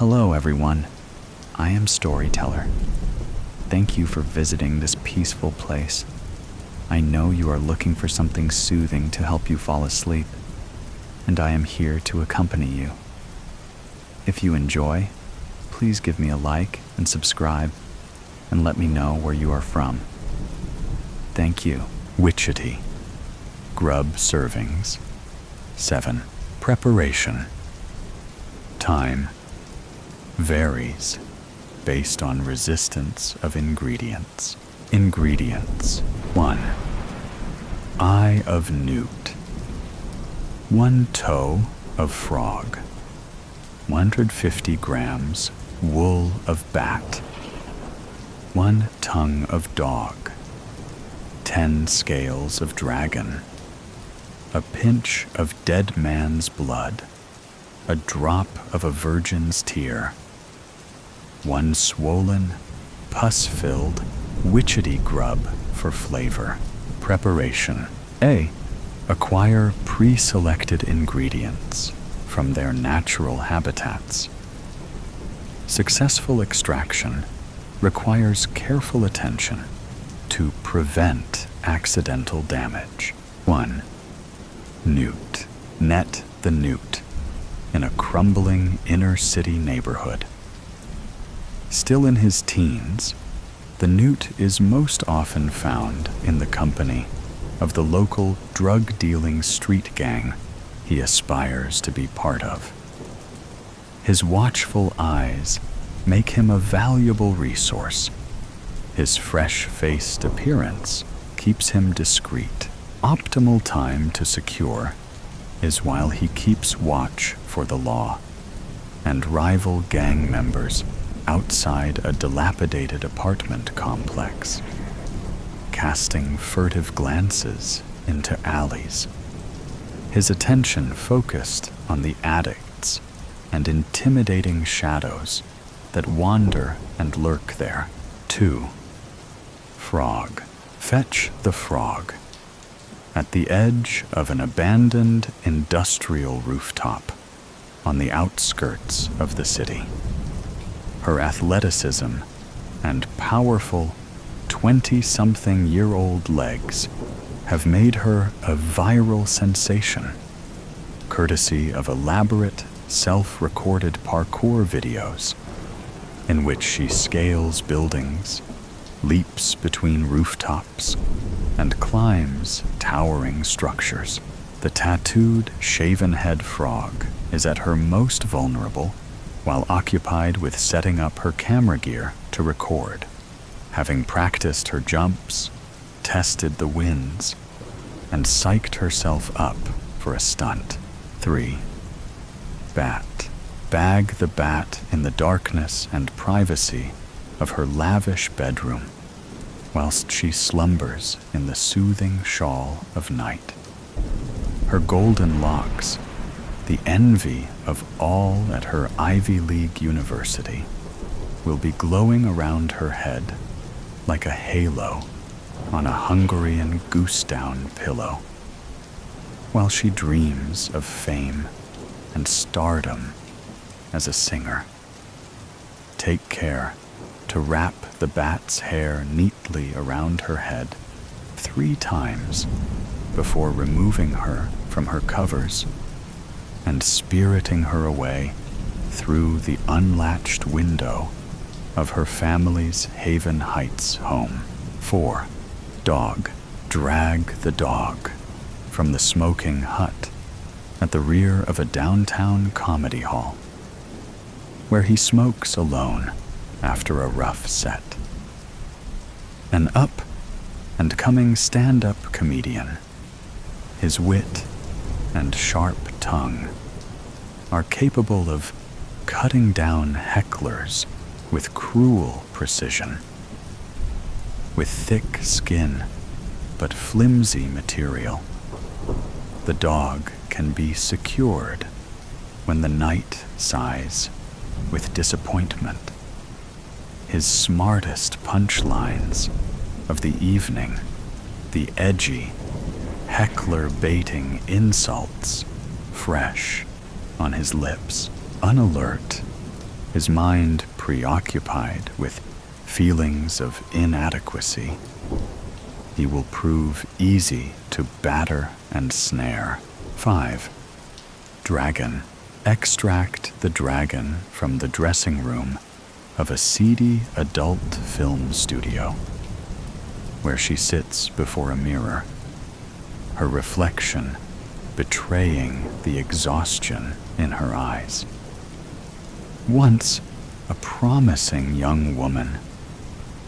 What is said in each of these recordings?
Hello everyone, I am Storyteller. Thank you for visiting this peaceful place. I know you are looking for something soothing to help you fall asleep, and I am here to accompany you. If you enjoy, please give me a like and subscribe, and let me know where you are from. Thank you. Witchetty Grub servings. 7. Preparation. Time varies based on resistance of ingredients. Ingredients. 1. Eye of newt. 1 toe of frog. 150 grams wool of bat. 1 tongue of dog. 10 scales of dragon. A pinch of dead man's blood. A drop of a virgin's tear. 1 swollen, pus-filled Witchetty Grub for flavor. Preparation. A. Acquire pre-selected ingredients from their natural habitats. Successful extraction requires careful attention to prevent accidental damage. 1. Newt. Net the newt in a crumbling inner-city neighborhood. Still in his teens, the newt is most often found in the company of the local drug-dealing street gang he aspires to be part of. His watchful eyes make him a valuable resource. His fresh-faced appearance keeps him discreet. Optimal time to secure is while he keeps watch for the law and rival gang members outside a dilapidated apartment complex, casting furtive glances into alleys, his attention focused on the addicts and intimidating shadows that wander and lurk there. 2. Frog. Fetch the frog. At the edge of an abandoned industrial rooftop on the outskirts of the city. Her athleticism and powerful 20-something-year-old legs have made her a viral sensation, courtesy of elaborate, self-recorded parkour videos in which she scales buildings, leaps between rooftops, and climbs towering structures. The tattooed, shaven-head frog is at her most vulnerable while occupied with setting up her camera gear to record, having practiced her jumps, tested the winds, and psyched herself up for a stunt. 3. Bat. Bag the bat in the darkness and privacy of her lavish bedroom, whilst she slumbers in the soothing shawl of night. Her golden locks, the envy of all at her Ivy League university, will be glowing around her head like a halo on a Hungarian goose-down pillow, while she dreams of fame and stardom as a singer. Take care to wrap the bat's hair neatly around her head 3 times before removing her from her covers and spiriting her away through the unlatched window of her family's Haven Heights home. 4. Dog. Drag the dog from the smoking hut at the rear of a downtown comedy hall, where he smokes alone after a rough set. An up and coming stand-up comedian, his wit and sharp tongue are capable of cutting down hecklers with cruel precision. With thick skin but flimsy material, the dog can be secured when the night sighs with disappointment. His smartest punchlines of the evening, the edgy, heckler-baiting insults fresh on his lips. Unalert his mind preoccupied with feelings of inadequacy, he will prove easy to batter and snare. 5. Dragon. Extract the dragon from the dressing room of a seedy adult film studio, where she sits before a mirror, her reflection betraying the exhaustion in her eyes. Once a promising young woman,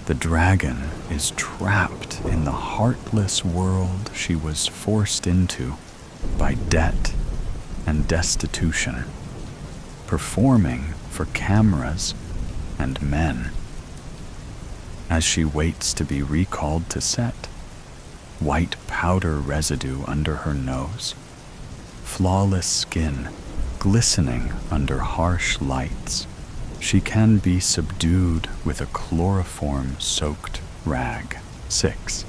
the dragon is trapped in the heartless world she was forced into by debt and destitution, performing for cameras and men. As she waits to be recalled to set, white powder residue under her nose, flawless skin glistening under harsh lights, she can be subdued with a chloroform-soaked rag. 6.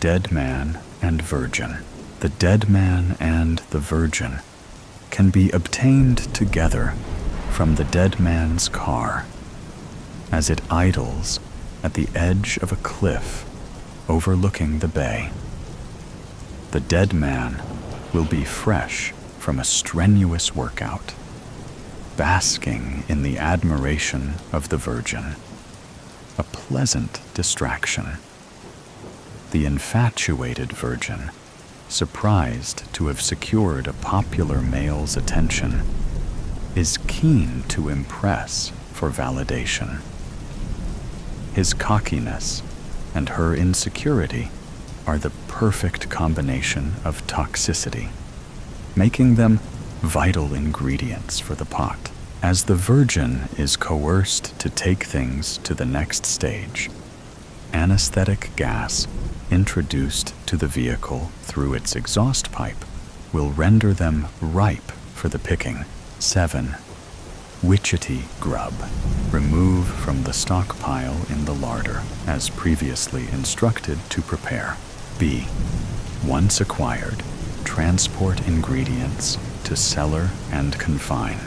Dead man and virgin. The dead man and the virgin can be obtained together from the dead man's car as it idles at the edge of a cliff overlooking the bay. The dead man will be fresh from a strenuous workout, basking in the admiration of the virgin, a pleasant distraction. The infatuated virgin, surprised to have secured a popular male's attention, is keen to impress for validation. His cockiness and her insecurity are the perfect combination of toxicity, making them vital ingredients for the pot. As the virgin is coerced to take things to the next stage, anesthetic gas introduced to the vehicle through its exhaust pipe will render them ripe for the picking. 7. Witchetty grub. Remove from the stockpile in the larder, as previously instructed to prepare. B. Once acquired, transport ingredients to cellar and confine.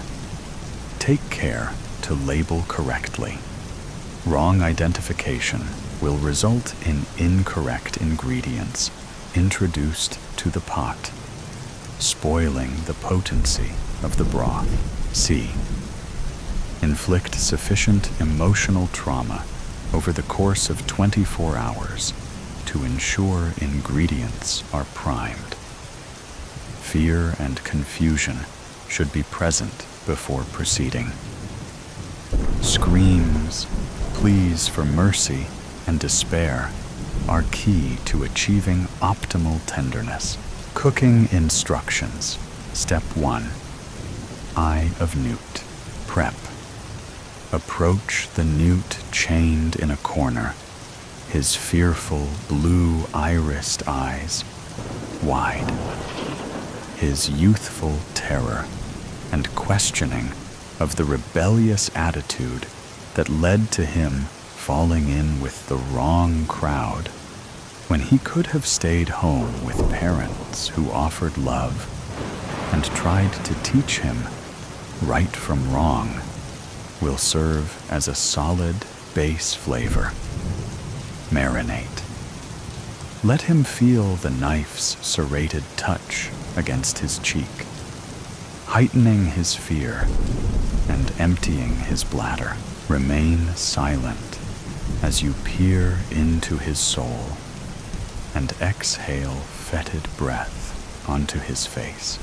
Take care to label correctly. Wrong identification will result in incorrect ingredients introduced to the pot, spoiling the potency of the broth. C. Inflict sufficient emotional trauma over the course of 24 hours to ensure ingredients are primed. Fear and confusion should be present before proceeding. Screams, pleas for mercy, and despair are key to achieving optimal tenderness. Cooking instructions. Step 1. Eye of newt. Prep. Approach the newt chained in a corner, his fearful blue irised eyes wide, his youthful terror and questioning of the rebellious attitude that led to him falling in with the wrong crowd when he could have stayed home with parents who offered love and tried to teach him right from wrong, will serve as a solid base flavor. Marinate. Let him feel the knife's serrated touch against his cheek, heightening his fear and emptying his bladder. Remain silent as you peer into his soul and exhale fetid breath onto his face.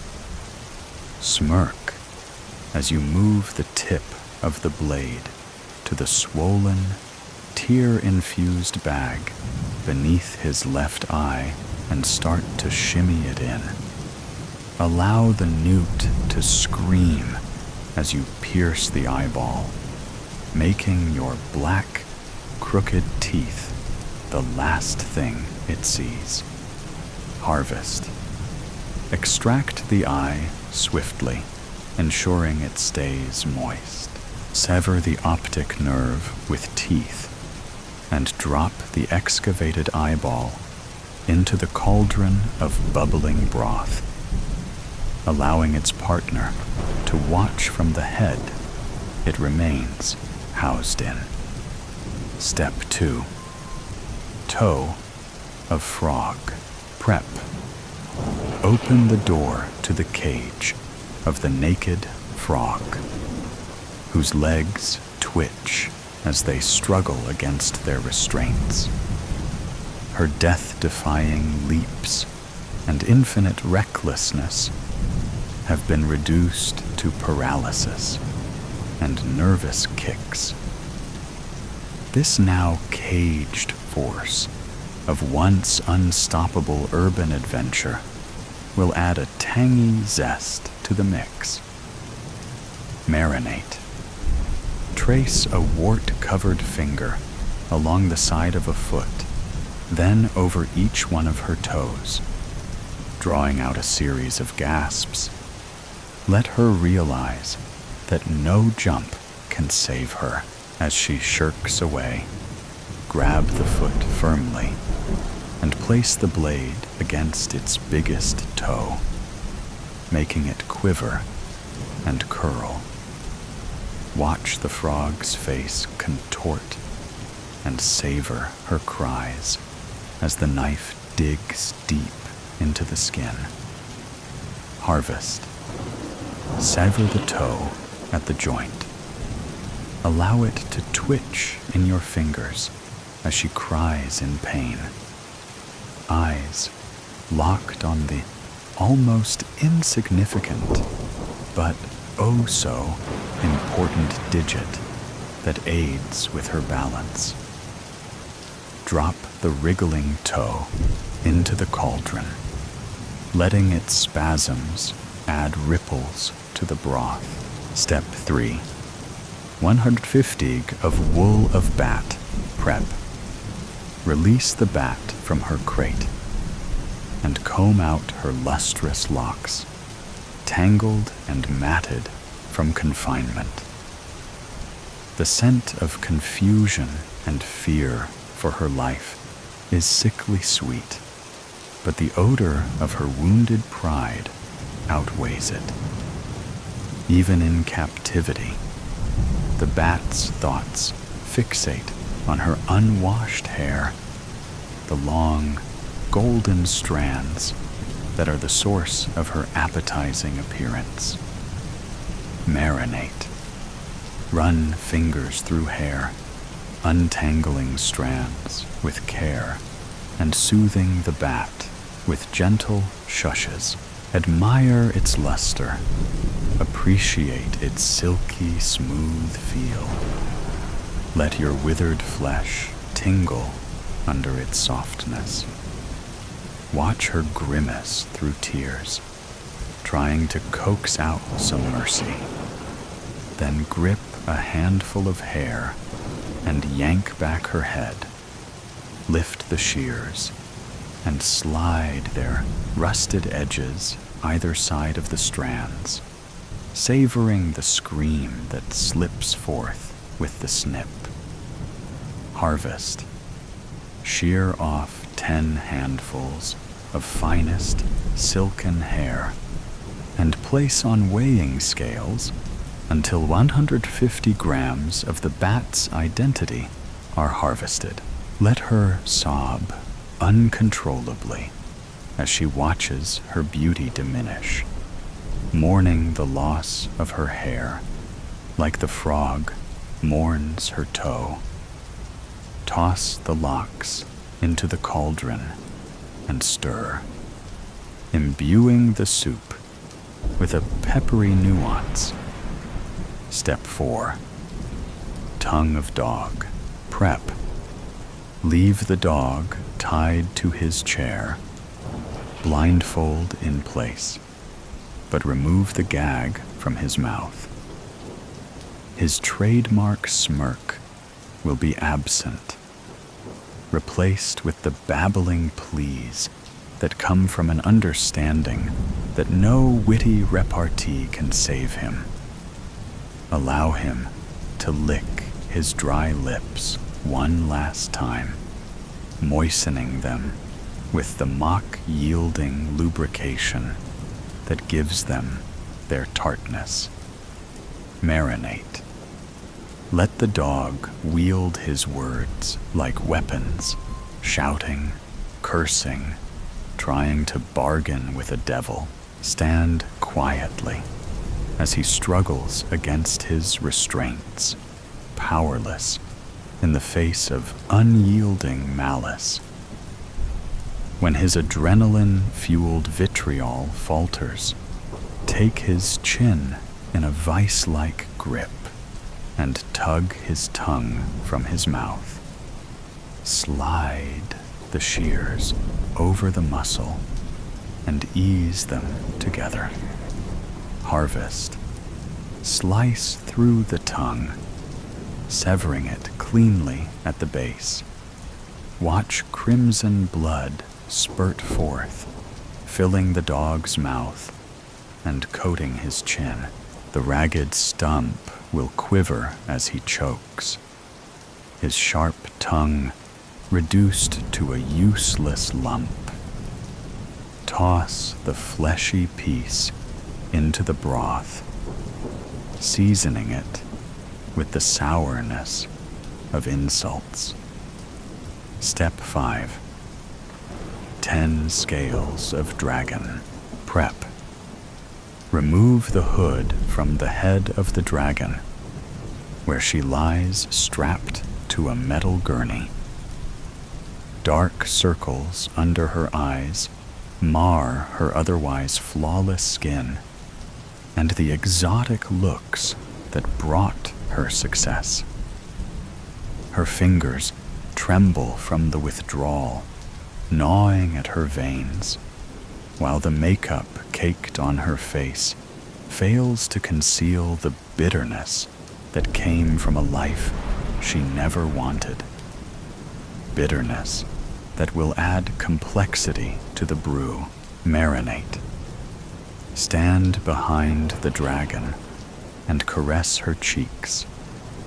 Smirk as you move the tip of the blade to the swollen, tear-infused bag beneath his left eye and start to shimmy it in. Allow the newt to scream as you pierce the eyeball, making your black, crooked teeth the last thing it sees. Harvest. Extract the eye swiftly, ensuring it stays moist. Sever the optic nerve with teeth and drop the excavated eyeball into the cauldron of bubbling broth, allowing its partner to watch from the head it remains housed in. Step 2. Toe of frog. Prep. Open the door to the cage of the naked frog, whose legs twitch as they struggle against their restraints. Her death-defying leaps and infinite recklessness have been reduced to paralysis and nervous kicks. This now caged force of once unstoppable urban adventure will add a tangy zest to the mix. Marinate. Trace a wart-covered finger along the side of a foot, then over each one of her toes, drawing out a series of gasps. Let her realize that no jump can save her as she shirks away. Grab the foot firmly and place the blade against its biggest toe, making it quiver and curl. Watch the frog's face contort and savor her cries as the knife digs deep into the skin. Harvest. Sever the toe at the joint. Allow it to twitch in your fingers as she cries in pain. Eyes locked on the almost insignificant but oh so important digit that aids with her balance. Drop the wriggling toe into the cauldron, letting its spasms add ripples to the broth. Step 3. 150 of wool of bat. Prep. Release the bat from her crate and comb out her lustrous locks, tangled and matted from confinement. The scent of confusion and fear for her life is sickly sweet, but the odor of her wounded pride outweighs it. Even in captivity, the bat's thoughts fixate on her unwashed hair, the long, golden strands that are the source of her appetizing appearance. Marinate. Run fingers through hair, untangling strands with care and soothing the bat with gentle shushes. Admire its luster. Appreciate its silky, smooth feel. Let your withered flesh tingle under its softness. Watch her grimace through tears, trying to coax out some mercy. Then grip a handful of hair and yank back her head. Lift the shears and slide their rusted edges either side of the strands, savoring the scream that slips forth with the snip. Harvest. Shear off 10 handfuls of finest silken hair and place on weighing scales until 150 grams of the bat's identity are harvested. Let her sob uncontrollably as she watches her beauty diminish, mourning the loss of her hair like the frog mourns her toe. Toss the locks into the cauldron and stir, imbuing the soup with a peppery nuance. Step 4. Tongue of dog. Prep. Leave the dog tied to his chair, blindfold in place, but remove the gag from his mouth. His trademark smirk will be absent, replaced with the babbling pleas that come from an understanding that no witty repartee can save him. Allow him to lick his dry lips one last time, moistening them with the mock-yielding lubrication that gives them their tartness. Marinate. Let the dog wield his words like weapons, shouting, cursing, trying to bargain with a devil. Stand quietly as he struggles against his restraints, powerless in the face of unyielding malice. When his adrenaline-fueled vitriol falters, take his chin in a vice-like grip and tug his tongue from his mouth. Slide the shears over the muscle and ease them together. Harvest. Slice through the tongue, severing it cleanly at the base. Watch crimson blood spurt forth, filling the dog's mouth and coating his chin. The ragged stump will quiver as he chokes, his sharp tongue reduced to a useless lump. Toss the fleshy piece into the broth, seasoning it with the sourness of insults. Step 5. 10 scales of dragon. Prep. Remove the hood from the head of the dragon, where she lies strapped to a metal gurney. Dark circles under her eyes mar her otherwise flawless skin and the exotic looks that brought her success. Her fingers tremble from the withdrawal, gnawing at her veins, while the makeup caked on her face fails to conceal the bitterness that came from a life she never wanted. Bitterness that will add complexity to the brew. Marinate. Stand behind the dragon and caress her cheeks,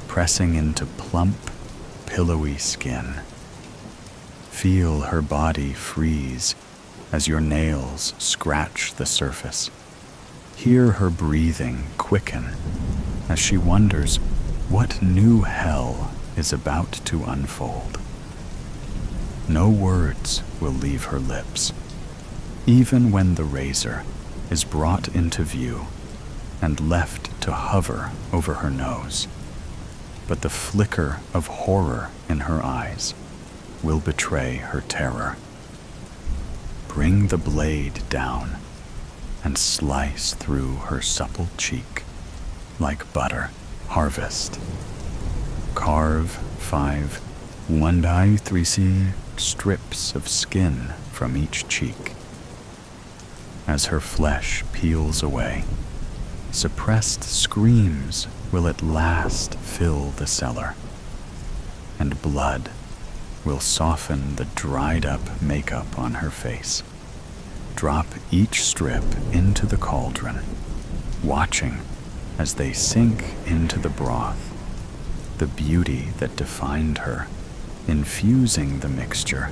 pressing into plump, pillowy skin. Feel her body freeze as your nails scratch the surface. Hear her breathing quicken as she wonders what new hell is about to unfold. No words will leave her lips, even when the razor is brought into view and left to hover over her nose. But the flicker of horror in her eyes will betray her terror. Bring the blade down and slice through her supple cheek like butter. Harvest. Carve 5 1/3 strips of skin from each cheek. As her flesh peels away, suppressed screams will at last fill the cellar, and blood will soften the dried-up makeup on her face. Drop each strip into the cauldron, watching as they sink into the broth, the beauty that defined her, infusing the mixture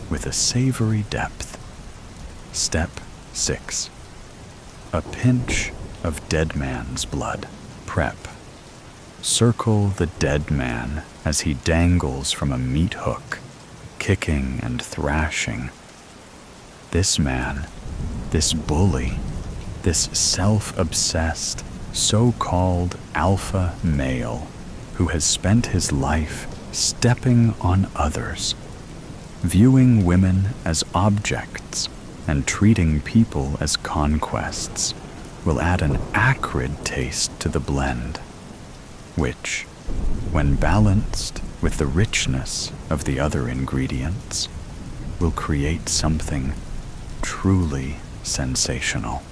with a savory depth. Step 6. A pinch of dead man's blood. Prep. Circle the dead man as he dangles from a meat hook, kicking and thrashing. This man, this bully, this self-obsessed, so-called alpha male who has spent his life stepping on others, viewing women as objects and treating people as conquests, will add an acrid taste to the blend, which, when balanced with the richness of the other ingredients, will create something truly sensational.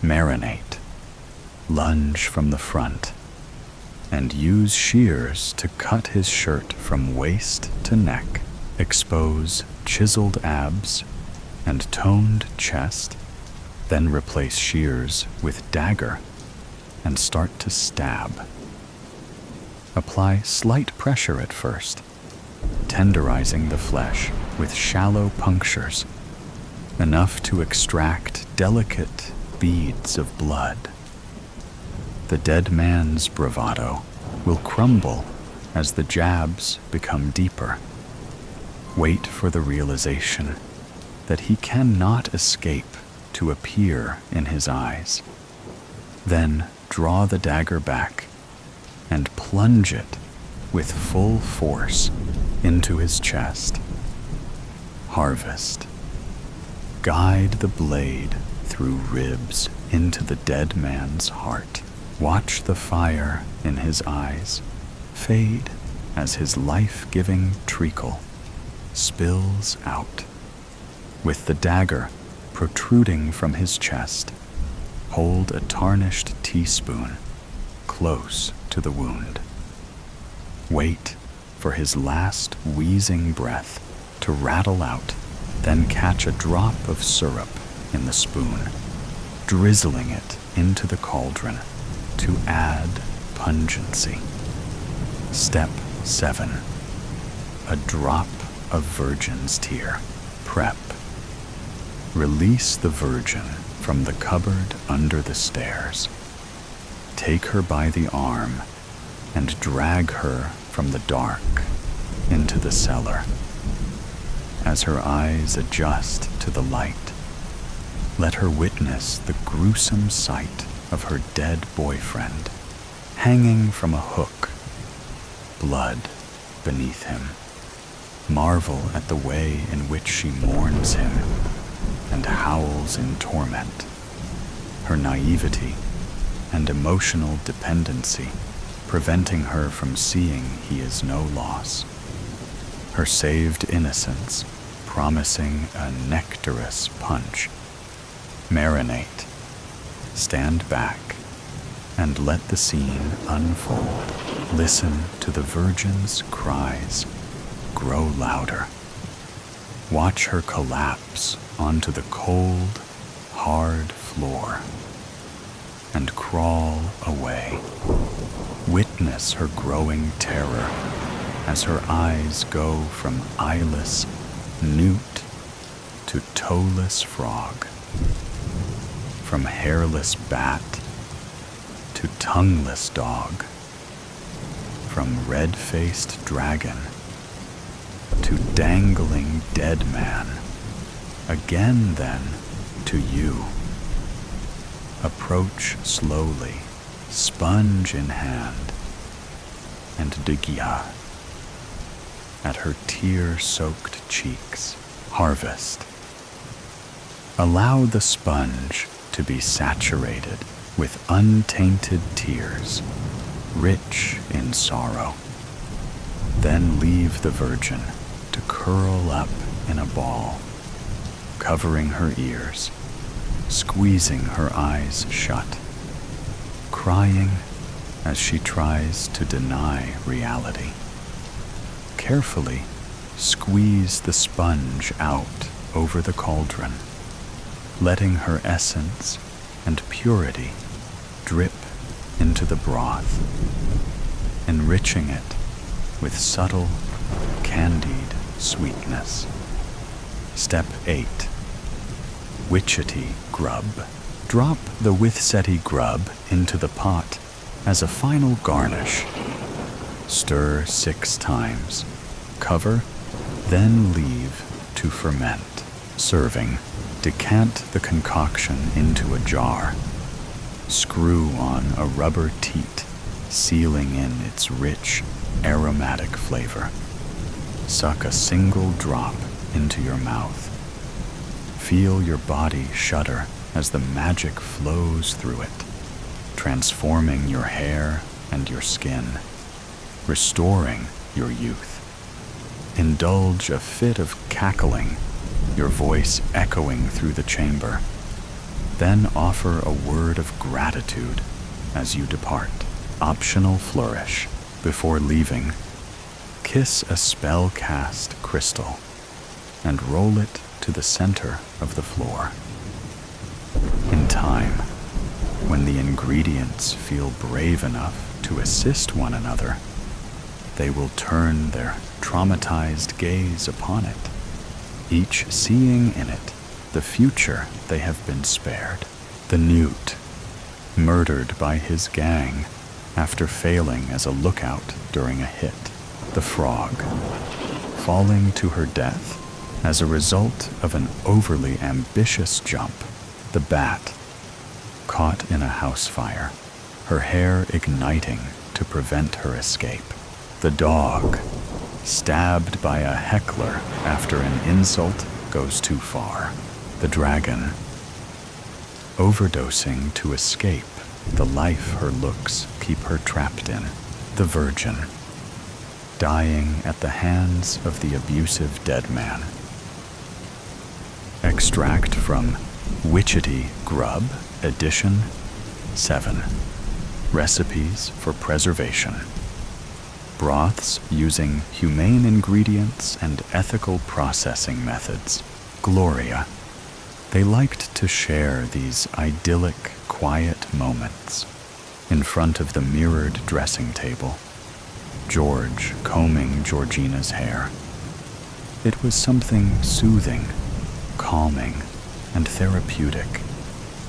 Marinate. Lunge from the front and use shears to cut his shirt from waist to neck. Expose chiseled abs and toned chest, then replace shears with dagger and start to stab. Apply slight pressure at first, tenderizing the flesh with shallow punctures, enough to extract delicate beads of blood. The dead man's bravado will crumble as the jabs become deeper. Wait for the realization that he cannot escape to appear in his eyes. Then draw the dagger back and plunge it with full force into his chest. Harvest. Guide the blade through ribs into the dead man's heart. Watch the fire in his eyes fade as his life-giving treacle spills out. With the dagger protruding from his chest, hold a tarnished teaspoon close to the wound. Wait for his last wheezing breath to rattle out, then catch a drop of syrup in the spoon, drizzling it into the cauldron to add pungency. Step 7. A drop of virgin's tear. Prep. Release the virgin from the cupboard under the stairs. Take her by the arm and drag her from the dark into the cellar. As her eyes adjust to the light, let her witness the gruesome sight of her dead boyfriend hanging from a hook, blood beneath him. Marvel at the way in which she mourns him and howls in torment. Her naivety and emotional dependency preventing her from seeing he is no loss. Her saved innocence promising a nectarous punch. Marinate. Stand back and let the scene unfold. Listen to the virgin's cries grow louder. Watch her collapse onto the cold, hard floor and crawl away. Witness her growing terror as her eyes go from eyeless newt to toeless frog, from hairless bat to tongueless dog, from red-faced dragon to dangling dead man, again then to you. Approach slowly, sponge in hand, and digya at her tear-soaked cheeks. Harvest. Allow the sponge to be saturated with untainted tears, rich in sorrow. Then leave the virgin to curl up in a ball, covering her ears, squeezing her eyes shut, crying as she tries to deny reality. Carefully squeeze the sponge out over the cauldron, letting her essence and purity drip into the broth, enriching it with subtle, candied sweetness. Step 8. Witchetty Grub. Drop the Witchetty Grub into the pot as a final garnish. Stir 6 times. Cover, then leave to ferment. Serving. Decant the concoction into a jar. Screw on a rubber teat, sealing in its rich, aromatic flavor. Suck a single drop into your mouth. Feel your body shudder as the magic flows through it, transforming your hair and your skin, restoring your youth. Indulge a fit of cackling, your voice echoing through the chamber. Then offer a word of gratitude as you depart. Optional flourish. Before leaving, kiss a spell-cast crystal and roll it to the center of the floor. In time, when the ingredients feel brave enough to assist one another, they will turn their traumatized gaze upon it, each seeing in it the future they have been spared. The newt, murdered by his gang, after failing as a lookout during a hit. The frog, falling to her death as a result of an overly ambitious jump. The bat, caught in a house fire, her hair igniting to prevent her escape. The dog, stabbed by a heckler after an insult goes too far. The dragon, overdosing to escape the life her looks keep her trapped in. The virgin, dying at the hands of the abusive dead man. Extract from Witchetty Grub, Edition 7. Recipes for preservation. Broths using humane ingredients and ethical processing methods. Gloria. They liked to share these idyllic, quiet moments in front of the mirrored dressing table. George combing Georgina's hair. It was something soothing, calming, and therapeutic,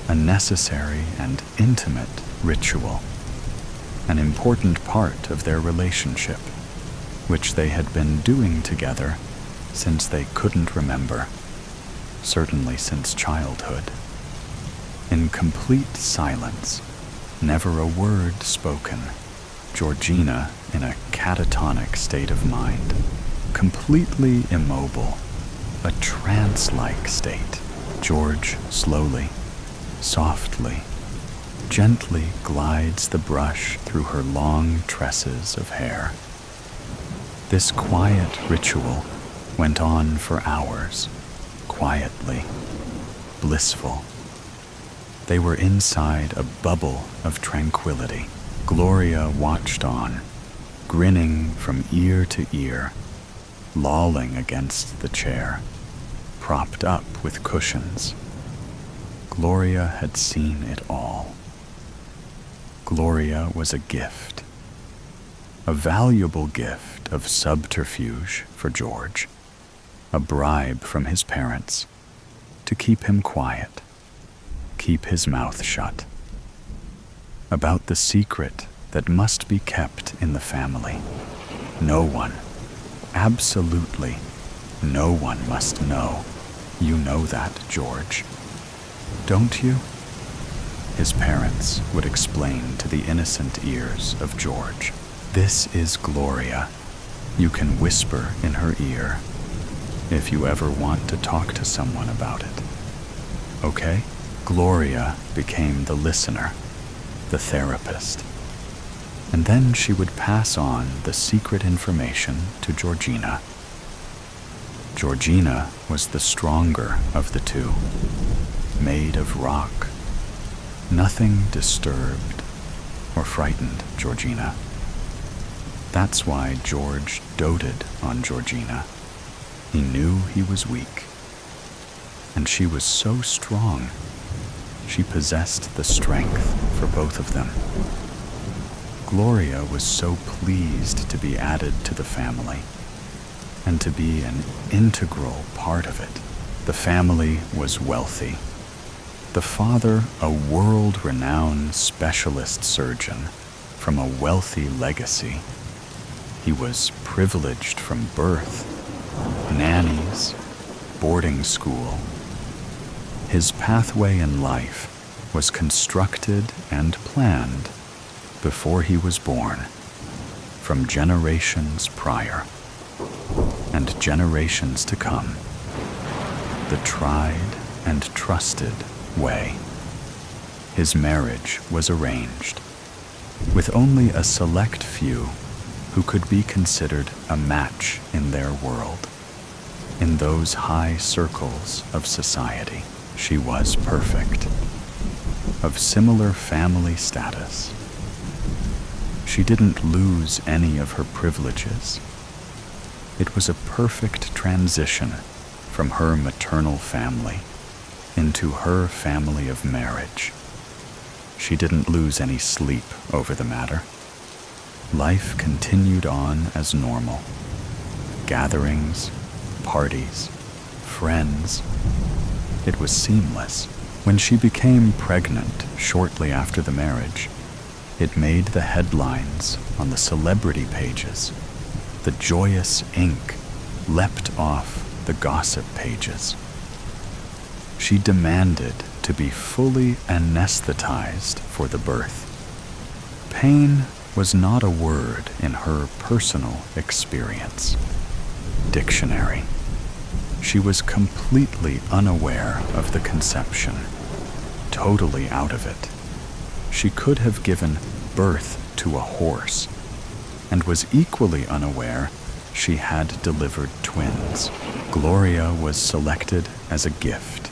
a necessary and intimate ritual, an important part of their relationship, which they had been doing together since they couldn't remember, certainly since childhood. In complete silence, never a word spoken, Georgina in a catatonic state of mind, completely immobile, a trance-like state. George slowly, softly, gently glides the brush through her long tresses of hair. This quiet ritual went on for hours, quietly, blissful. They were inside a bubble of tranquility. Gloria watched on, grinning from ear to ear, lolling against the chair, propped up with cushions. Gloria had seen it all. Gloria was a gift, a valuable gift of subterfuge for George, a bribe from his parents to keep him quiet, keep his mouth shut, about the secret that must be kept in the family. No one, absolutely no one must know. You know that, George, don't you? His parents would explain to the innocent ears of George. This is Gloria. You can whisper in her ear if you ever want to talk to someone about it. Okay? Gloria became the listener, the therapist. And then she would pass on the secret information to Georgina. Georgina was the stronger of the two, made of rock. Nothing disturbed or frightened Georgina. That's why George doted on Georgina. He knew he was weak, and she was so strong. She possessed the strength for both of them. Gloria was so pleased to be added to the family and to be an integral part of it. The family was wealthy. The father, a world-renowned specialist surgeon from a wealthy legacy. He was privileged from birth, nannies, boarding school. His pathway in life was constructed and planned before he was born, from generations prior and generations to come. The tried and trusted way. His marriage was arranged, with only a select few who could be considered a match in their world. In those high circles of society, she was perfect, of similar family status. She didn't lose any of her privileges. It was a perfect transition from her maternal family into her family of marriage. She didn't lose any sleep over the matter. Life continued on as normal. Gatherings, parties, friends. It was seamless. When she became pregnant shortly after the marriage, It made the headlines on the celebrity pages. The joyous ink leapt off the gossip pages. She demanded to be fully anesthetized for the birth. Pain was not a word in her personal experience dictionary. She was completely unaware of the conception, totally out of it. She could have given birth to a horse, and was equally unaware she had delivered twins. Gloria was selected as a gift,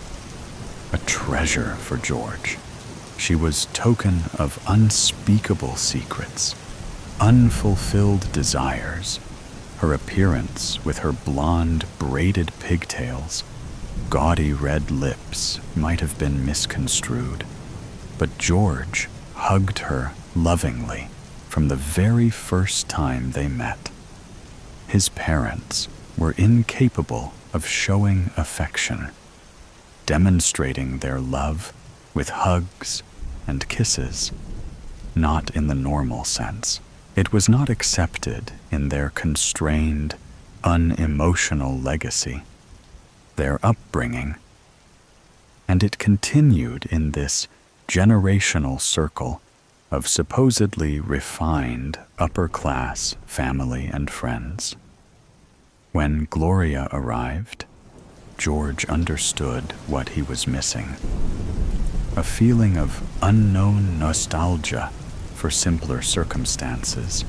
a treasure for George. She was token of unspeakable secrets, unfulfilled desires. Her appearance, with her blonde, braided pigtails, gaudy red lips, might have been misconstrued. But George hugged her lovingly from the very first time they met. His parents were incapable of showing affection, demonstrating their love with hugs and kisses, not in the normal sense. It was not accepted in their constrained, unemotional legacy, their upbringing, and it continued in this generational circle of supposedly refined upper-class family and friends. When Gloria arrived, George understood what he was missing. A feeling of unknown nostalgia for simpler circumstances,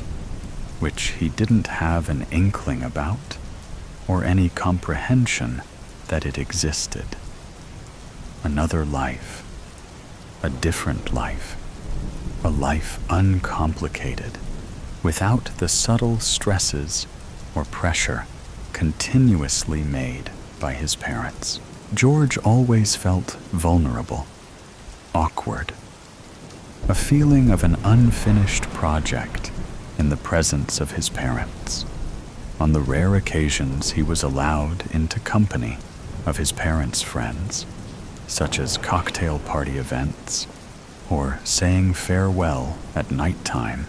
which he didn't have an inkling about or any comprehension that it existed. Another life, a different life, a life uncomplicated, without the subtle stresses or pressure continuously made by his parents. George always felt vulnerable, awkward, a feeling of an unfinished project in the presence of his parents. On the rare occasions he was allowed into company of his parents' friends, such as cocktail party events or saying farewell at nighttime,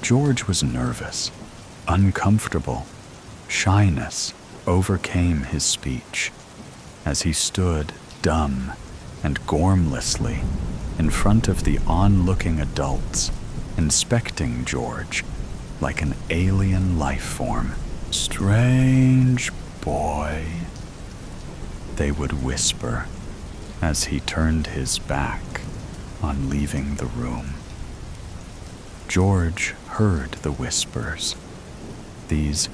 George was nervous, uncomfortable. Shyness overcame his speech as he stood dumb and gormlessly in front of the onlooking adults, inspecting George like an alien life form. "Strange boy," they would whisper as he turned his back on leaving the room. George heard the whispers, these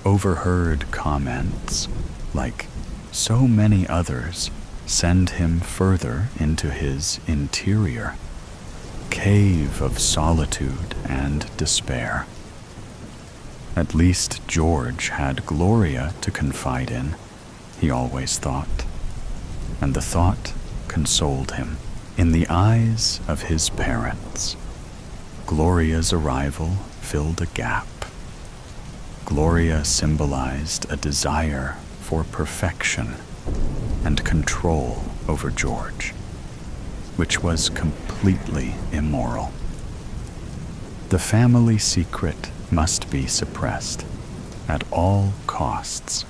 overheard comments, like so many others, send him further into his interior, cave of solitude and despair. At least George had Gloria to confide in, he always thought, and the thought consoled him. In the eyes of his parents, Gloria's arrival filled a gap. Gloria symbolized a desire for perfection and control over George, which was completely immoral. The family secret must be suppressed at all costs.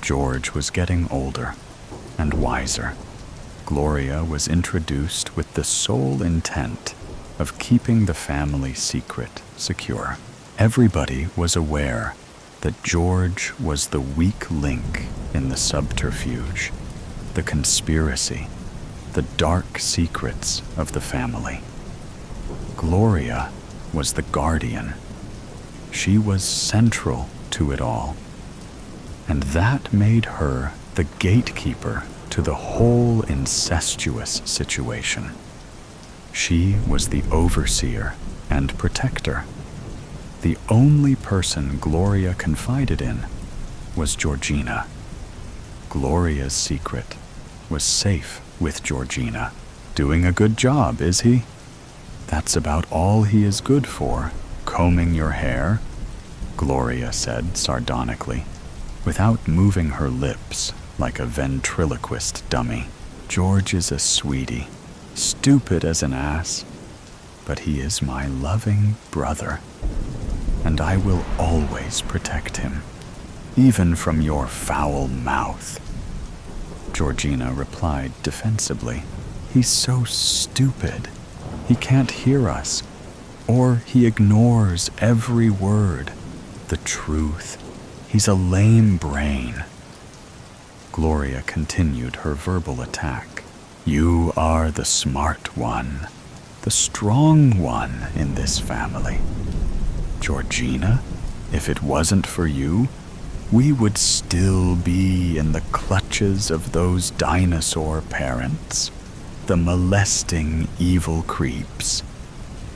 George was getting older and wiser. Gloria was introduced with the sole intent of keeping the family secret secure. Everybody was aware that George was the weak link in the subterfuge, the conspiracy, the dark secrets of the family. Gloria was the guardian. She was central to it all, and that made her the gatekeeper to the whole incestuous situation. She was the overseer and protector. The only person Gloria confided in was Georgina. Gloria's secret was safe with Georgina. "Doing a good job, is he? That's about all he is good for, combing your hair," Gloria said sardonically, without moving her lips like a ventriloquist dummy. "George is a sweetie, stupid as an ass, but he is my loving brother, and I will always protect him, even from your foul mouth." Georgina replied defensively, "He's so stupid. He can't hear us, or he ignores every word. The truth. He's a lame brain." Gloria continued her verbal attack. "You are the smart one, the strong one in this family. Georgina, if it wasn't for you, we would still be in the clutches of those dinosaur parents, the molesting evil creeps."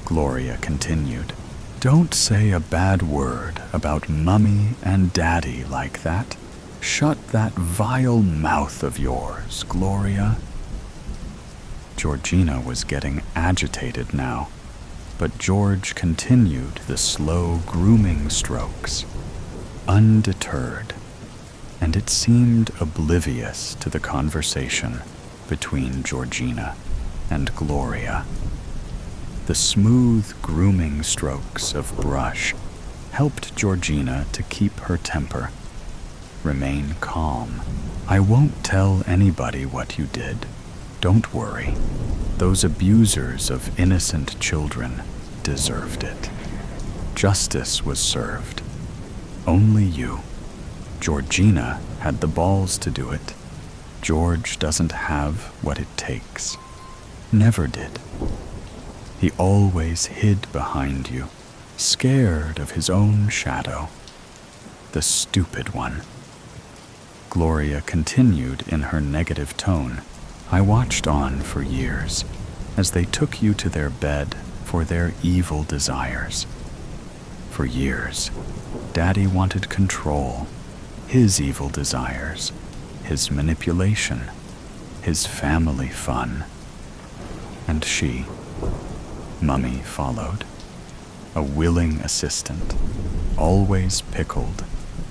Gloria continued, "Don't say a bad word about Mummy and Daddy like that. Shut that vile mouth of yours, Gloria." Georgina was getting agitated now, but George continued the slow grooming strokes, undeterred, and it seemed oblivious to the conversation between Georgina and Gloria. The smooth grooming strokes of brush helped Georgina to keep her temper, remain calm. "I won't tell anybody what you did. Don't worry. Those abusers of innocent children deserved it. Justice was served. Only you. Georgina had the balls to do it. George doesn't have what it takes. Never did. He always hid behind you, scared of his own shadow. The stupid one." Gloria continued in her negative tone. "I watched on for years as they took you to their bed for their evil desires. For years, Daddy wanted control, his evil desires, his manipulation, his family fun. And she, Mummy, followed, a willing assistant, always pickled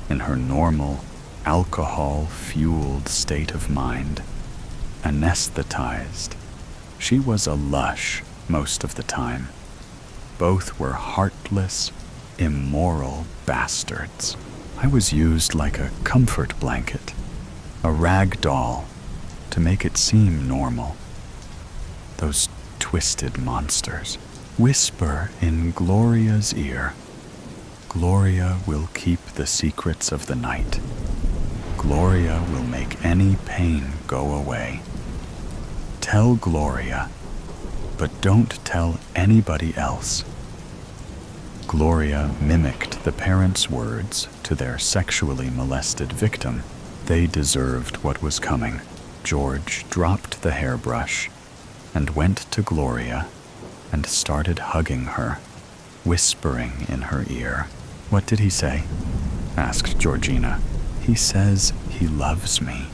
in her normal, alcohol-fueled state of mind, anesthetized. She was a lush most of the time. Both were heartless, immoral bastards. I was used like a comfort blanket, a rag doll, to make it seem normal. Those twisted monsters whisper in Gloria's ear. Gloria will keep the secrets of the night. Gloria will make any pain go away. Tell Gloria, but don't tell anybody else." Gloria mimicked the parents' words to their sexually molested victim. They deserved what was coming. George dropped the hairbrush and went to Gloria and started hugging her, whispering in her ear. "What did he say?" asked Georgina. "He says he loves me.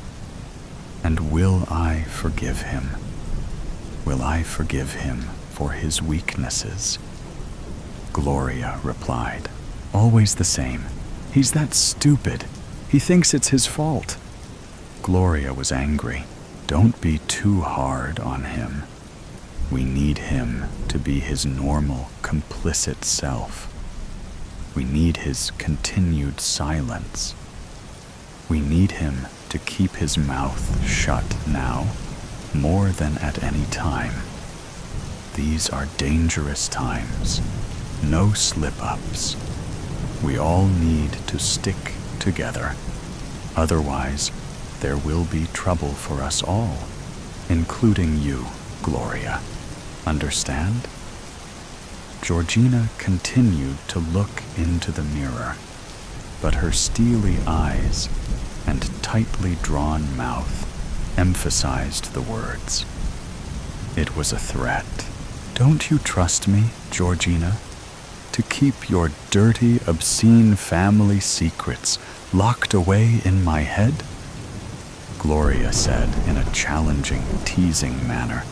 And will I forgive him? Will I forgive him for his weaknesses?" Gloria replied, "Always the same. He's that stupid. He thinks it's his fault." Gloria was angry. "Don't be too hard on him. We need him to be his normal, complicit self. We need his continued silence. We need him to keep his mouth shut now, more than at any time. These are dangerous times. No slip-ups. We all need to stick together. Otherwise, there will be trouble for us all, including you, Gloria. Understand?" Georgina continued to look into the mirror, but her steely eyes and tightly drawn mouth emphasized the words. It was a threat. "Don't you trust me, Georgina, to keep your dirty, obscene family secrets locked away in my head?" Gloria said in a challenging, teasing manner.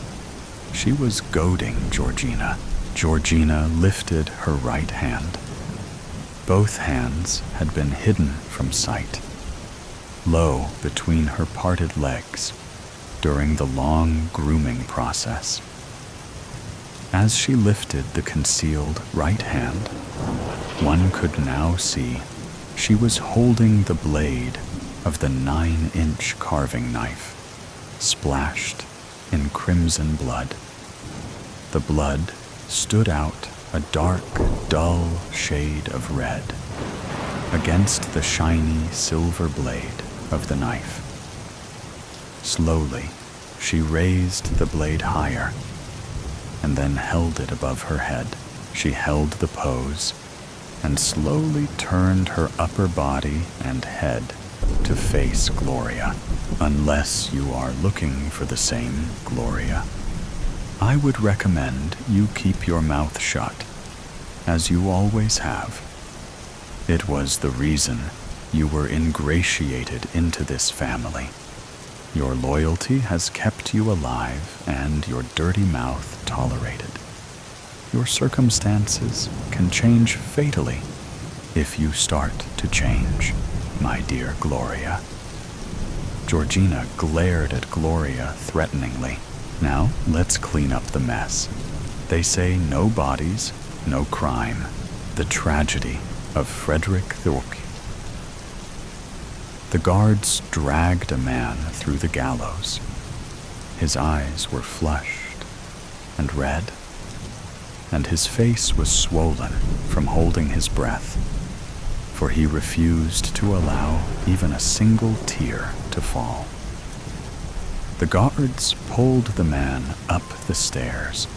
She was goading Georgina. Georgina lifted her right hand. Both hands had been hidden from sight, low between her parted legs during the long grooming process. As she lifted the concealed right hand, one could now see she was holding the blade of the 9-inch carving knife, splashed in crimson blood. The blood stood out a dark, dull shade of red against the shiny silver blade of the knife. Slowly, she raised the blade higher and then held it above her head. She held the pose and slowly turned her upper body and head to face Gloria. Unless you are looking for the same Gloria, I would recommend you keep your mouth shut, as you always have. It was the reason you were ingratiated into this family. Your loyalty has kept you alive and your dirty mouth tolerated. Your circumstances can change fatally if you start to change, my dear Gloria. Georgina glared at Gloria threateningly. Now, let's clean up the mess. They say no bodies, no crime. The tragedy of Frederick XIV. The guards dragged a man through the gallows. His eyes were flushed and red, and his face was swollen from holding his breath, for he refused to allow even a single tear to fall. The guards pulled the man up the stairs.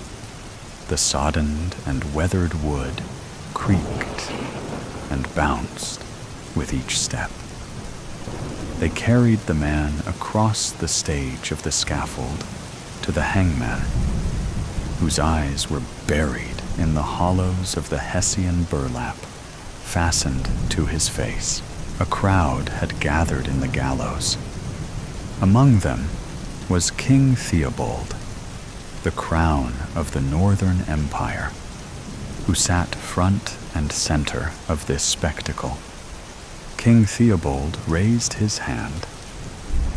The soddened and weathered wood creaked and bounced with each step. They carried the man across the stage of the scaffold to the hangman, whose eyes were buried in the hollows of the Hessian burlap fastened to his face. A crowd had gathered in the gallows. Among them was King Theobald, the crown of the Northern Empire, who sat front and center of this spectacle. King Theobald raised his hand,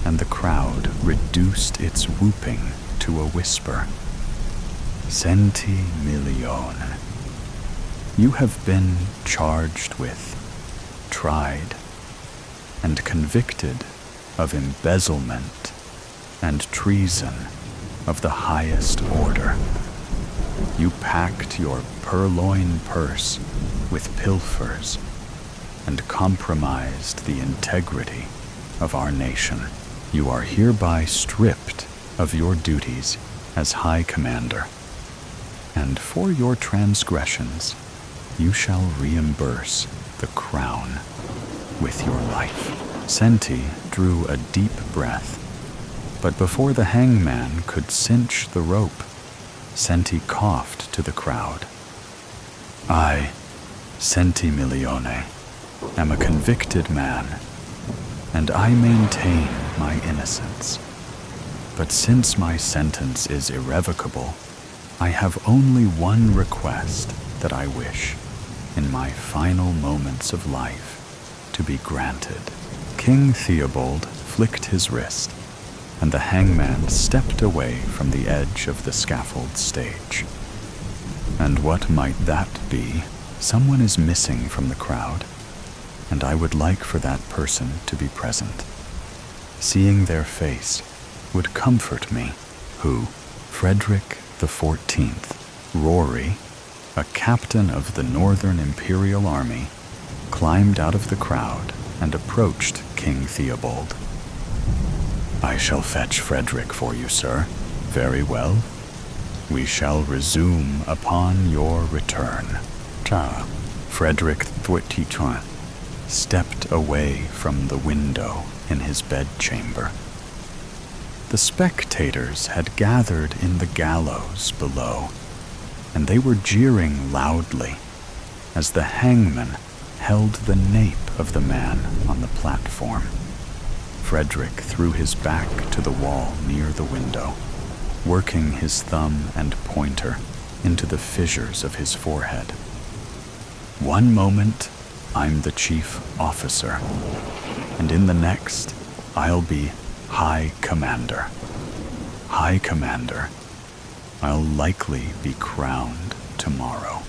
and the crowd reduced its whooping to a whisper. Centi milione. You have been charged with, tried, and convicted of embezzlement and treason of the highest order. You packed your purloined purse with pilfers and compromised the integrity of our nation. You are hereby stripped of your duties as High Commander, and for your transgressions you shall reimburse the crown with your life. Centi drew a deep breath, but before the hangman could cinch the rope, Centi coughed to the crowd. I, Centi milione, am a convicted man, and I maintain my innocence. But since my sentence is irrevocable, I have only one request that I wish, in my final moments of life, to be granted. King Theobald flicked his wrist, and the hangman stepped away from the edge of the scaffold stage. And what might that be? Someone is missing from the crowd, and I would like for that person to be present. Seeing their face would comfort me. Who? Frederick XIV. Rory, a captain of the Northern Imperial Army, climbed out of the crowd and approached King Theobald. I shall fetch Frederick for you, sir. Very well. We shall resume upon your return. Frederick XIV stepped away from the window in his bedchamber. The spectators had gathered in the gallows below, and they were jeering loudly as the hangman held the nape of the man on the platform. Frederick threw his back to the wall near the window, working his thumb and pointer into the fissures of his forehead. One moment, I'm the chief officer, and in the next, I'll be High Commander. High Commander, I'll likely be crowned tomorrow.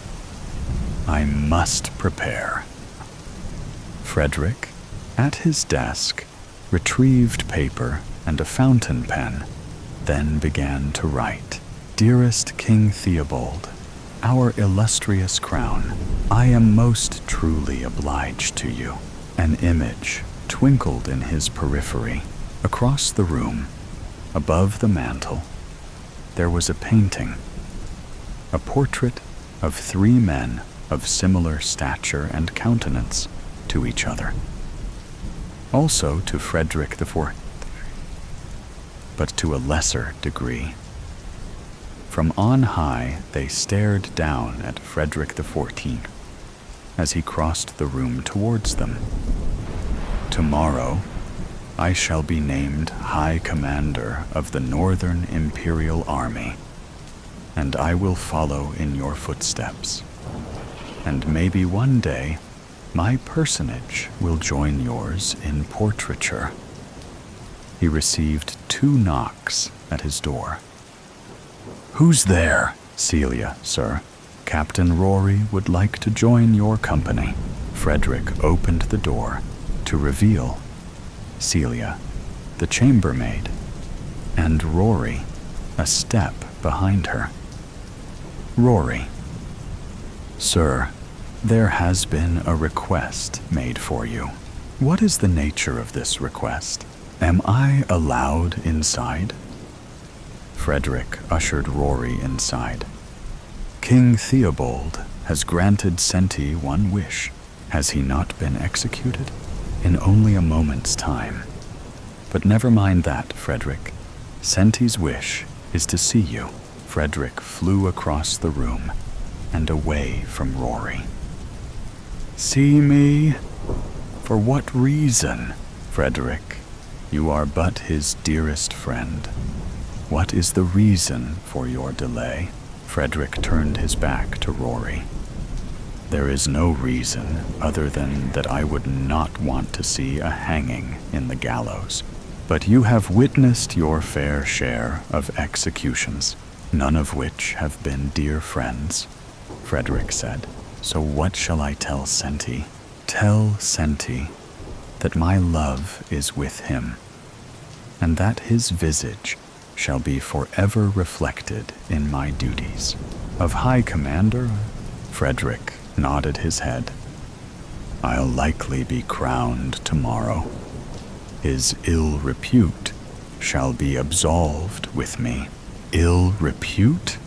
I must prepare. Frederick, at his desk, retrieved paper and a fountain pen, then began to write. Dearest King Theobald, our illustrious crown, I am most truly obliged to you. An image twinkled in his periphery. Across the room, above the mantel, there was a painting, a portrait of 3 men of similar stature and countenance to each other. Also to Frederick IV, but to a lesser degree. From on high they stared down at Frederick XIV as he crossed the room towards them. Tomorrow, I shall be named High Commander of the Northern Imperial Army, and I will follow in your footsteps. And maybe one day, my personage will join yours in portraiture. He received 2 knocks at his door. Who's there? Celia, sir. Captain Rory would like to join your company. Frederick opened the door to reveal Celia, the chambermaid, and Rory, a step behind her. Rory. Sir, there has been a request made for you. What is the nature of this request? Am I allowed inside? Frederick ushered Rory inside. King Theobald has granted Senti one wish. Has he not been executed? In only a moment's time. But never mind that, Frederick. Senti's wish is to see you. Frederick flew across the room and away from Rory. See me? For what reason? Frederick, you are but his dearest friend. What is the reason for your delay? Frederick turned his back to Rory. There is no reason other than that I would not want to see a hanging in the gallows. But you have witnessed your fair share of executions, none of which have been dear friends, Frederick said. So what shall I tell Senti? Tell Senti that my love is with him, and that his visage shall be forever reflected in my duties. Of High Commander, Frederick nodded his head. I'll likely be crowned tomorrow. His ill repute shall be absolved with me. Ill repute?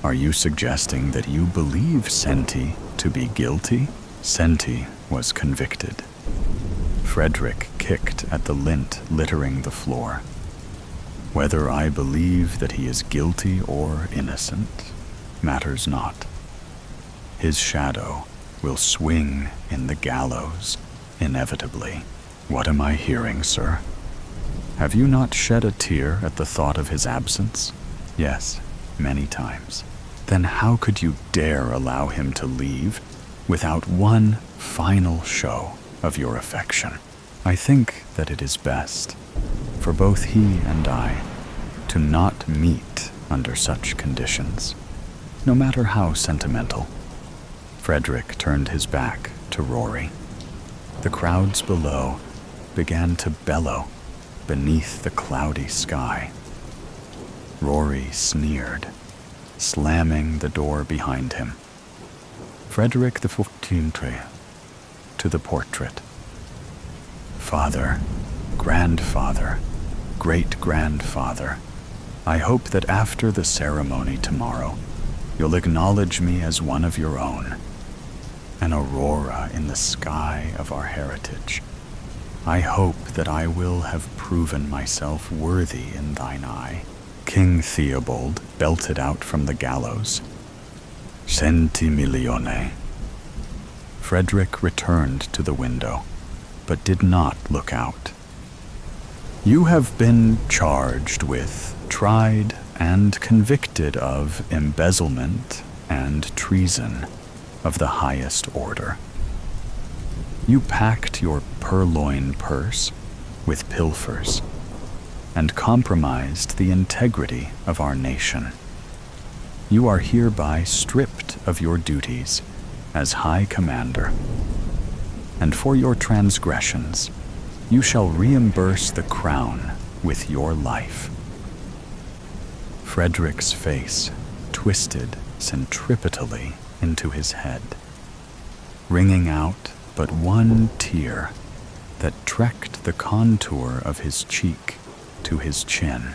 Are you suggesting that you believe Senti to be guilty? Senti was convicted. Frederick kicked at the lint littering the floor. Whether I believe that he is guilty or innocent matters not. His shadow will swing in the gallows, inevitably. What am I hearing, sir? Have you not shed a tear at the thought of his absence? Yes, many times. Then how could you dare allow him to leave without one final show of your affection? I think that it is best for both he and I to not meet under such conditions, no matter how sentimental. Frederick turned his back to Rory. The crowds below began to bellow beneath the cloudy sky. Rory sneered, slamming the door behind him. Frederick XIV to the portrait. Father, grandfather, great-grandfather, I hope that after the ceremony tomorrow, you'll acknowledge me as one of your own, an aurora in the sky of our heritage. I hope that I will have proven myself worthy in thine eye. King Theobald belted out from the gallows. Centimilione. Frederick returned to the window, but did not look out. You have been charged with, tried, and convicted of embezzlement and treason of the highest order. You packed your purloin purse with pilfers and compromised the integrity of our nation. you are hereby stripped of your duties as High Commander, and for your transgressions, you shall reimburse the crown with your life." Frederick's face twisted centripetally into his head, wringing out but one tear that trekked the contour of his cheek to his chin.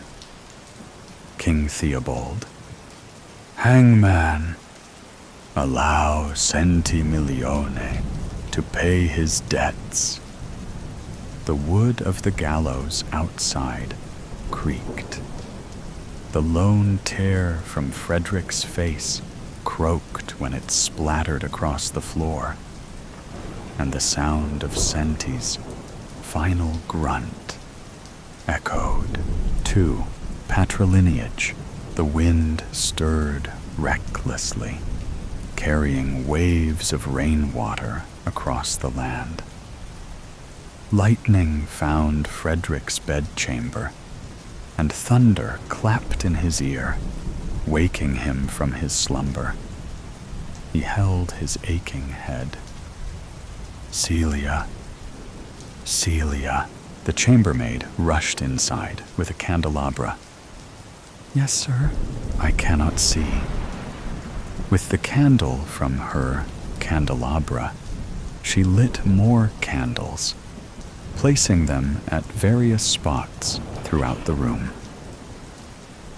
King Theobald, "Hangman, allow Centimilione to pay his debts." The wood of the gallows outside creaked. The lone tear from Frederick's face croaked when it splattered across the floor, and the sound of Centi's final grunt echoed. To patrilineage, the wind stirred recklessly, carrying waves of rainwater across the land. Lightning found Frederick's bedchamber, and thunder clapped in his ear, waking him from his slumber. He held his aching head. "Celia, Celia." The chambermaid rushed inside with a candelabra. "Yes, sir." "I cannot see." With the candle from her candelabra, she lit more candles, placing them at various spots throughout the room.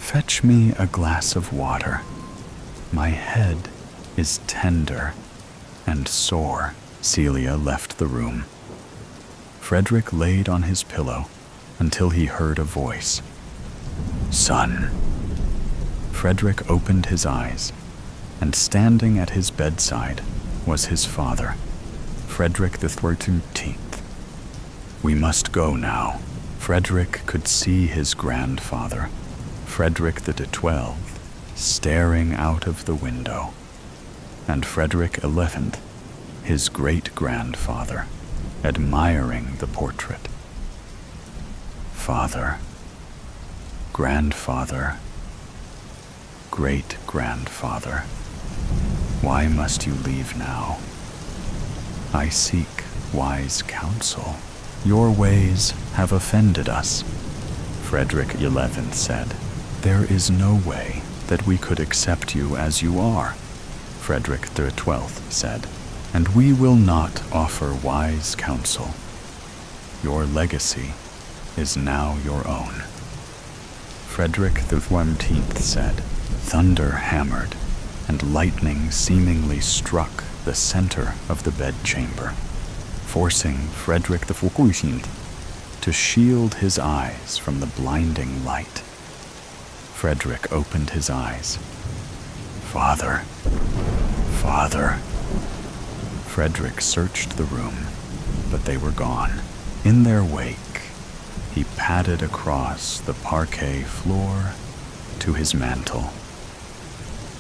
"Fetch me a glass of water. My head is tender and sore." Celia left the room. Frederick laid on his pillow until he heard a voice. "Son." Frederick opened his eyes, and standing at his bedside was his father, Frederick the 13th. "We must go now." Frederick could see his grandfather, Frederick the 12th, staring out of the window, and Frederick 11th, his great-grandfather, admiring the portrait. Father, grandfather, great-grandfather, why must you leave now? I seek wise counsel. Your ways have offended us, Frederick XI said. There is no way that we could accept you as you are, Frederick XII said, and we will not offer wise counsel. Your legacy is now your own. Frederick XIV said. Thunder hammered, and lightning seemingly struck the center of the bedchamber, forcing Frederick XIV to shield his eyes from the blinding light. Frederick opened his eyes. Father, Father. Frederick searched the room, but they were gone. In their wake, he padded across the parquet floor to his mantel.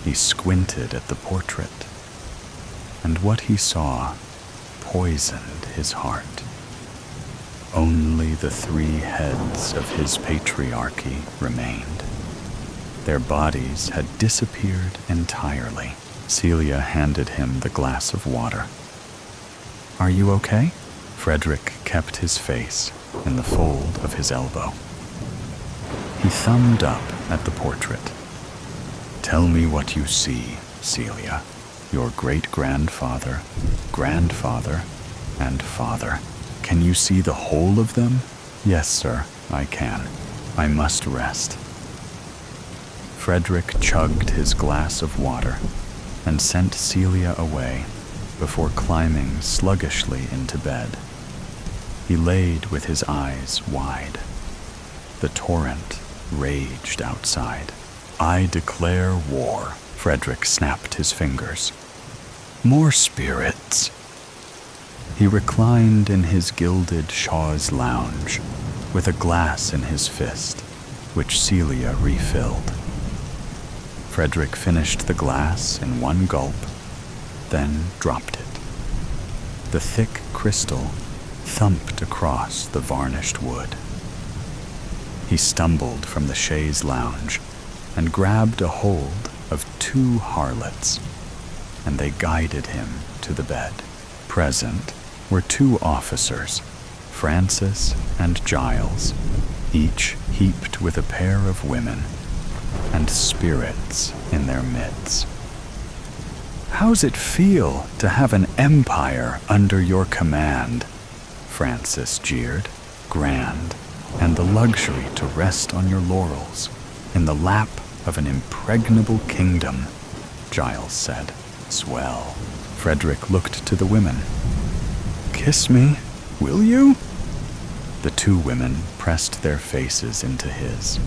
He squinted at the portrait, and what he saw poisoned his heart. Only the 3 heads of his patriarchy remained. Their bodies had disappeared entirely. Celia handed him the glass of water. Are you okay? Frederick kept his face in the fold of his elbow. He thumbed up at the portrait. Tell me what you see, Celia. Your great-grandfather, grandfather, and father. Can you see the whole of them? Yes, sir, I can. I must rest. Frederick chugged his glass of water and sent Celia away before climbing sluggishly into bed. He laid with his eyes wide. The torrent raged outside. I declare war. Frederick snapped his fingers. More spirits. He reclined in his gilded chaise lounge with a glass in his fist, which Celia refilled. Frederick finished the glass in one gulp, then dropped it. The thick crystal thumped across the varnished wood. He stumbled from the chaise lounge and grabbed a hold of 2 harlots, and they guided him to the bed. Present were 2 officers, Francis and Giles, each heaped with a pair of women, and spirits in their midst. "How's it feel to have an empire under your command?" Francis jeered. "Grand, and the luxury to rest on your laurels in the lap of an impregnable kingdom," Giles said. "Swell." Frederick looked to the women. "Kiss me, will you?" The 2 women pressed their faces into his.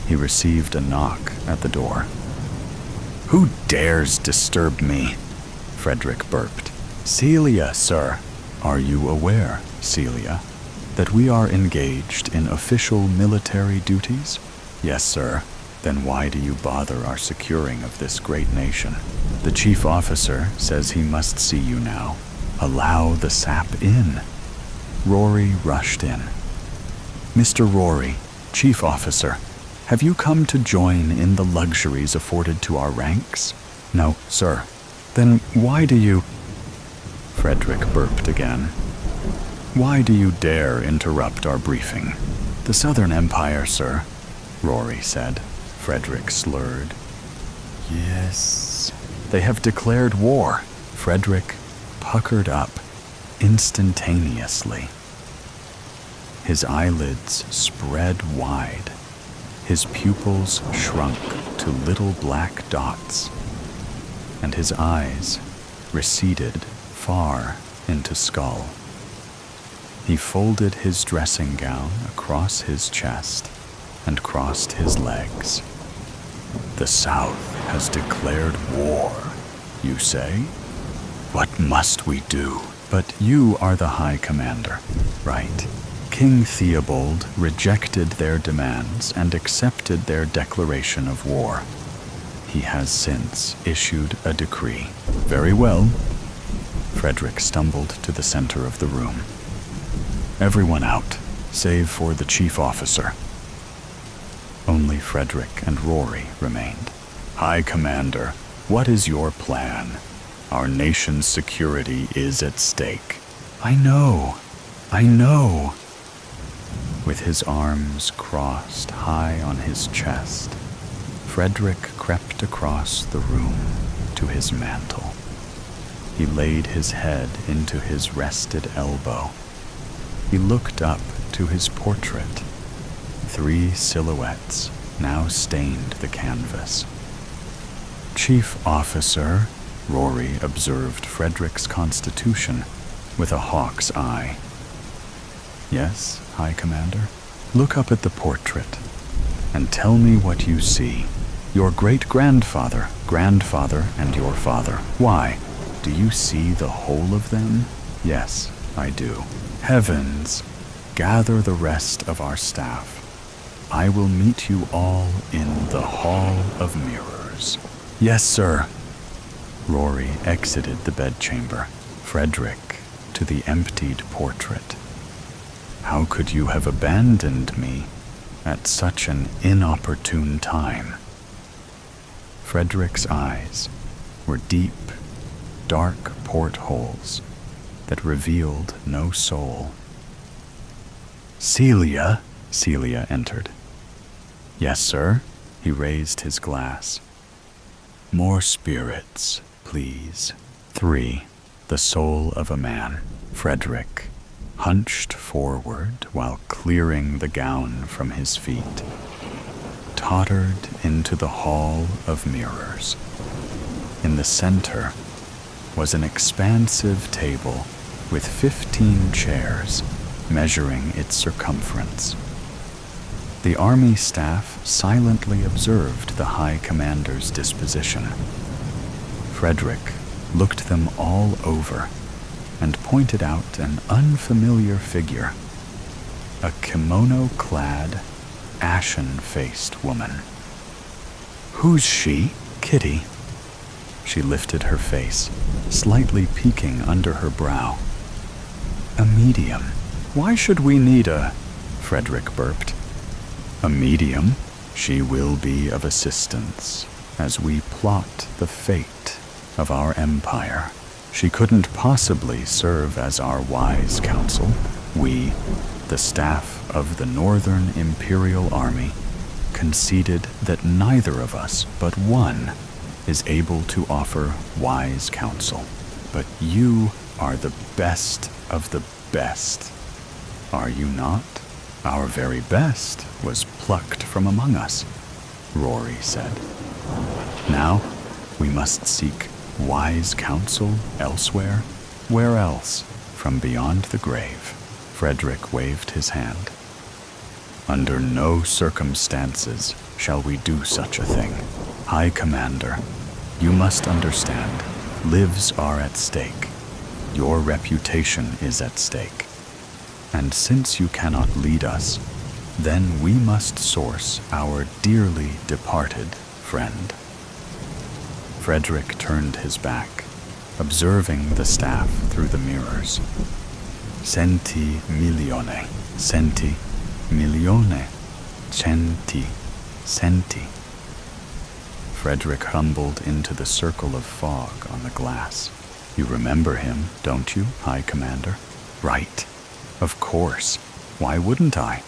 He received a knock at the door. "Who dares disturb me?" Frederick burped. "Celia, sir." "Are you aware, Celia, that we are engaged in official military duties?" "Yes, sir." "Then why do you bother our securing of this great nation?" "The chief officer says he must see you now." "Allow the sap in." Rory rushed in. "Mr. Rory, chief officer, have you come to join in the luxuries afforded to our ranks?" "No, sir." "Then why do you—" Frederick burped again. "Why do you dare interrupt our briefing?" "The Southern Empire, sir," Rory said. Frederick slurred. "Yes." "They have declared war." Frederick puckered up instantaneously. His eyelids spread wide. His pupils shrunk to little black dots, and his eyes receded far into skull. He folded his dressing gown across his chest and crossed his legs. "The South has declared war, you say? What must we do?" "But you are the High Commander, right?" King Theobald rejected their demands and accepted their declaration of war. He has since issued a decree. "Very well." Frederick stumbled to the center of the room. "Everyone out, save for the chief officer." Only Frederick and Rory remained. "High Commander, what is your plan? Our nation's security is at stake." I know. With his arms crossed high on his chest, Frederick crept across the room to his mantle. He laid his head into his rested elbow. He looked up to his portrait. 3 silhouettes now stained the canvas. "Chief officer," Rory observed Frederick's constitution with a hawk's eye. "Yes, High Commander?" "Look up at the portrait and tell me what you see. Your great-grandfather, grandfather, and your father. Why? Do you see the whole of them?" "Yes, I do." "Heavens, gather the rest of our staff. I will meet you all in the Hall of Mirrors." "Yes, sir." Rory exited the bedchamber, Frederick to the emptied portrait. "How could you have abandoned me at such an inopportune time?" Frederick's eyes were deep, dark portholes that revealed no soul. "Celia," Celia entered. "Yes, sir." He raised his glass. "More spirits, please." 3. The soul of a man. Frederick hunched forward while clearing the gown from his feet, tottered into the Hall of Mirrors. In the center was an expansive table with 15 chairs measuring its circumference. The army staff silently observed the High Commander's disposition. Frederick looked them all over and pointed out an unfamiliar figure, a kimono-clad, ashen-faced woman. "Who's she?" "Kitty." She lifted her face, slightly peeking under her brow. "A medium." "Why should we need a—" Frederick burped. "A medium? She will be of assistance, as we plot the fate of our empire. She couldn't possibly serve as our wise counsel. We, the staff of the Northern Imperial Army, conceded that neither of us but one is able to offer wise counsel. But you are the best of the best, are you not? Our very best was plucked from among us, Rory said. Now we must seek wise counsel elsewhere. Where else? From beyond the grave. Frederick waved his hand. Under no circumstances shall we do such a thing. High Commander, you must understand, lives are at stake. Your reputation is at stake. And since you cannot lead us, then we must source our dearly departed friend. Frederick turned his back, observing the staff through the mirrors. Centi milione, centi, centi. Frederick humbled into the circle of fog on the glass. You remember him, don't you, High Commander? Right. Of course. Why wouldn't I?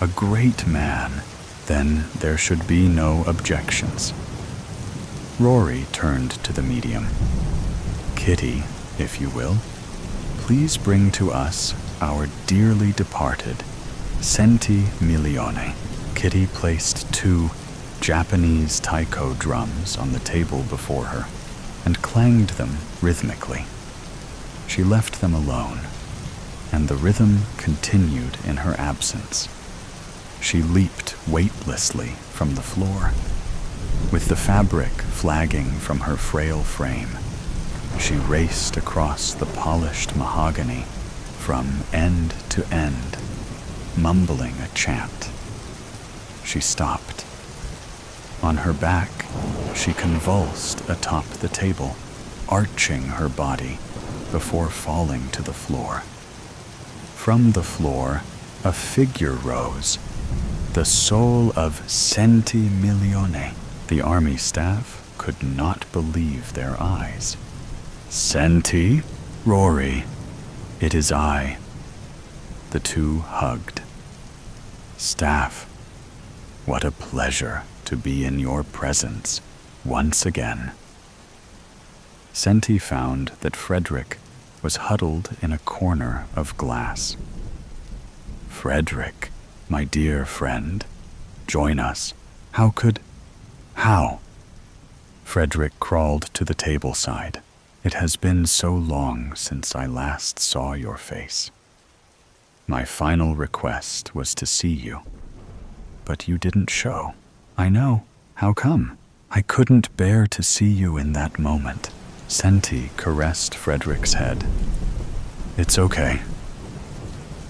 A great man. Then there should be no objections. Rory turned to the medium. Kitty, if you will, please bring to us our dearly departed Centi milione. Kitty placed 2 Japanese taiko drums on the table before her and clanged them rhythmically. She left them alone, and the rhythm continued in her absence. She leaped weightlessly from the floor. With the fabric flagging from her frail frame, she raced across the polished mahogany from end to end, mumbling a chant. She stopped. On her back, she convulsed atop the table, arching her body before falling to the floor. From the floor, a figure rose, the soul of Centi milione. The army staff could not believe their eyes. Centi? Rory, it is I. The two hugged. Staff, what a pleasure to be in your presence once again. Centi found that Frederick was huddled in a corner of glass. Frederick, my dear friend, join us. How? Frederick crawled to the table side. It has been so long since I last saw your face. My final request was to see you, but you didn't show. I know. How come? I couldn't bear to see you in that moment. Centi caressed Frederick's head. It's okay.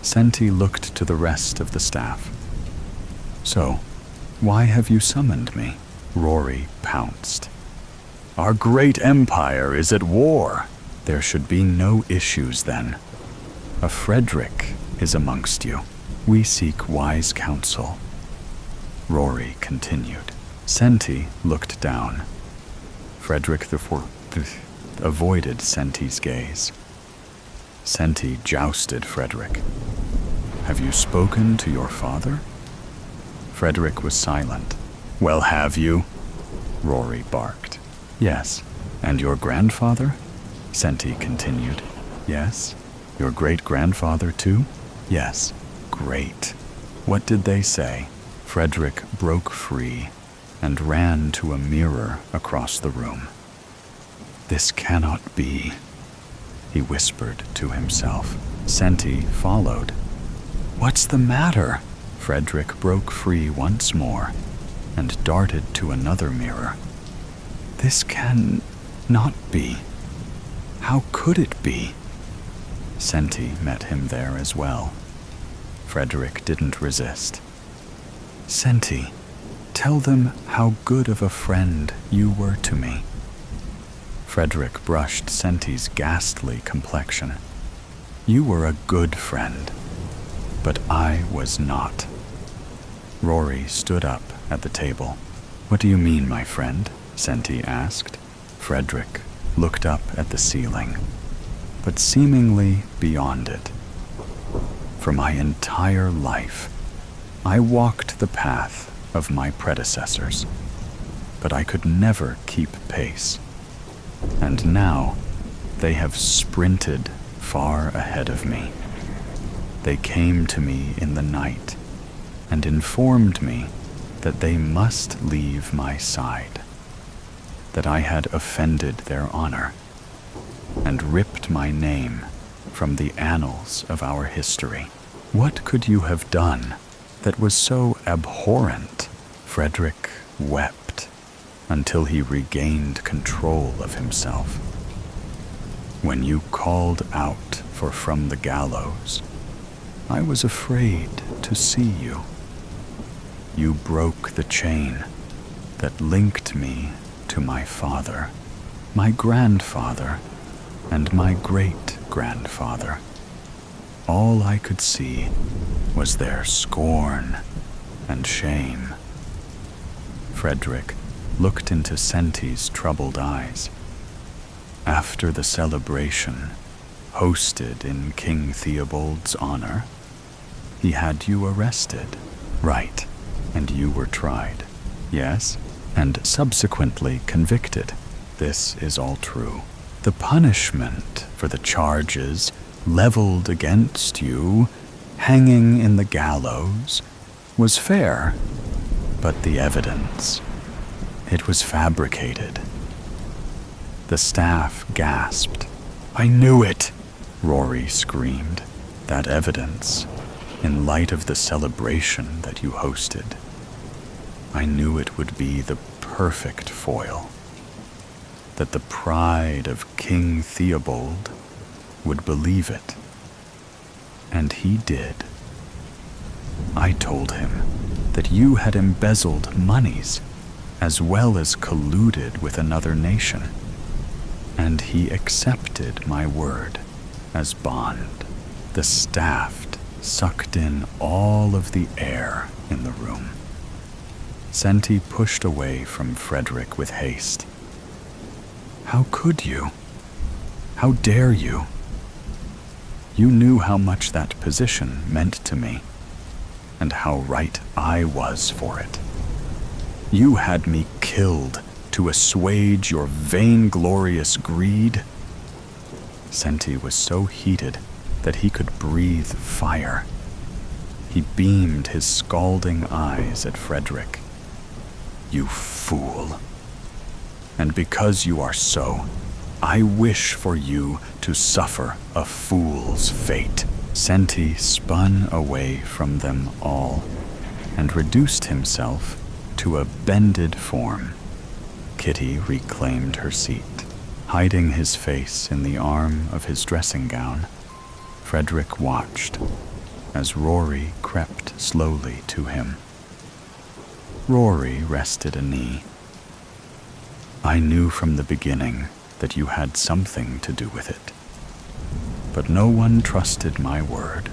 Centi looked to the rest of the staff. So, why have you summoned me? Rory pounced. Our great empire is at war. There should be no issues then. A Frederick is amongst you. We seek wise counsel. Rory continued. Centi looked down. Frederick IV avoided Centi's gaze. Centi jousted Frederick. Have you spoken to your father? Frederick was silent. Well, have you? Rory barked. Yes. And your grandfather? Centi continued. Yes. Your great-grandfather too? Yes. Great. What did they say? Frederick broke free and ran to a mirror across the room. This cannot be, he whispered to himself. Centi followed. What's the matter? Frederick broke free once more and darted to another mirror. This can not be. How could it be? Centi met him there as well. Frederick didn't resist. Centi, tell them how good of a friend you were to me. Frederick brushed Centi's ghastly complexion. You were a good friend, but I was not. Rory stood up at the table. What do you mean, my friend? Senti asked. Frederick looked up at the ceiling, but seemingly beyond it. For my entire life, I walked the path of my predecessors, but I could never keep pace. And now, they have sprinted far ahead of me. They came to me in the night and informed me that they must leave my side, that I had offended their honor and ripped my name from the annals of our history. What could you have done that was so abhorrent? Frederick wept until he regained control of himself. When you called out for from the gallows, I was afraid to see you. You broke the chain that linked me to my father, my grandfather, and my great-grandfather. All I could see was their scorn and shame. Frederick looked into Senti's troubled eyes. After the celebration, hosted in King Theobald's honor, he had you arrested. Right, and you were tried. Yes, and subsequently convicted. This is all true. The punishment for the charges leveled against you, hanging in the gallows, was fair, but the evidence, it was fabricated. The staff gasped. I knew it, Rory screamed. That evidence, in light of the celebration that you hosted, I knew it would be the perfect foil, that the pride of King Theobald would believe it. And he did. I told him that you had embezzled monies as well as colluded with another nation, and he accepted my word as bond. The staff sucked in all of the air in the room. Senti pushed away from Frederick with haste. How could you? How dare you? You knew how much that position meant to me, and how right I was for it. You had me killed to assuage your vainglorious greed. Senti was so heated that he could breathe fire. He beamed his scalding eyes at Frederick. You fool. And because you are so, I wish for you to suffer a fool's fate. Senti spun away from them all and reduced himself to a bended form. Kitty reclaimed her seat. Hiding his face in the arm of his dressing gown, Frederick watched as Rory crept slowly to him. Rory rested a knee. I knew from the beginning that you had something to do with it, but no one trusted my word.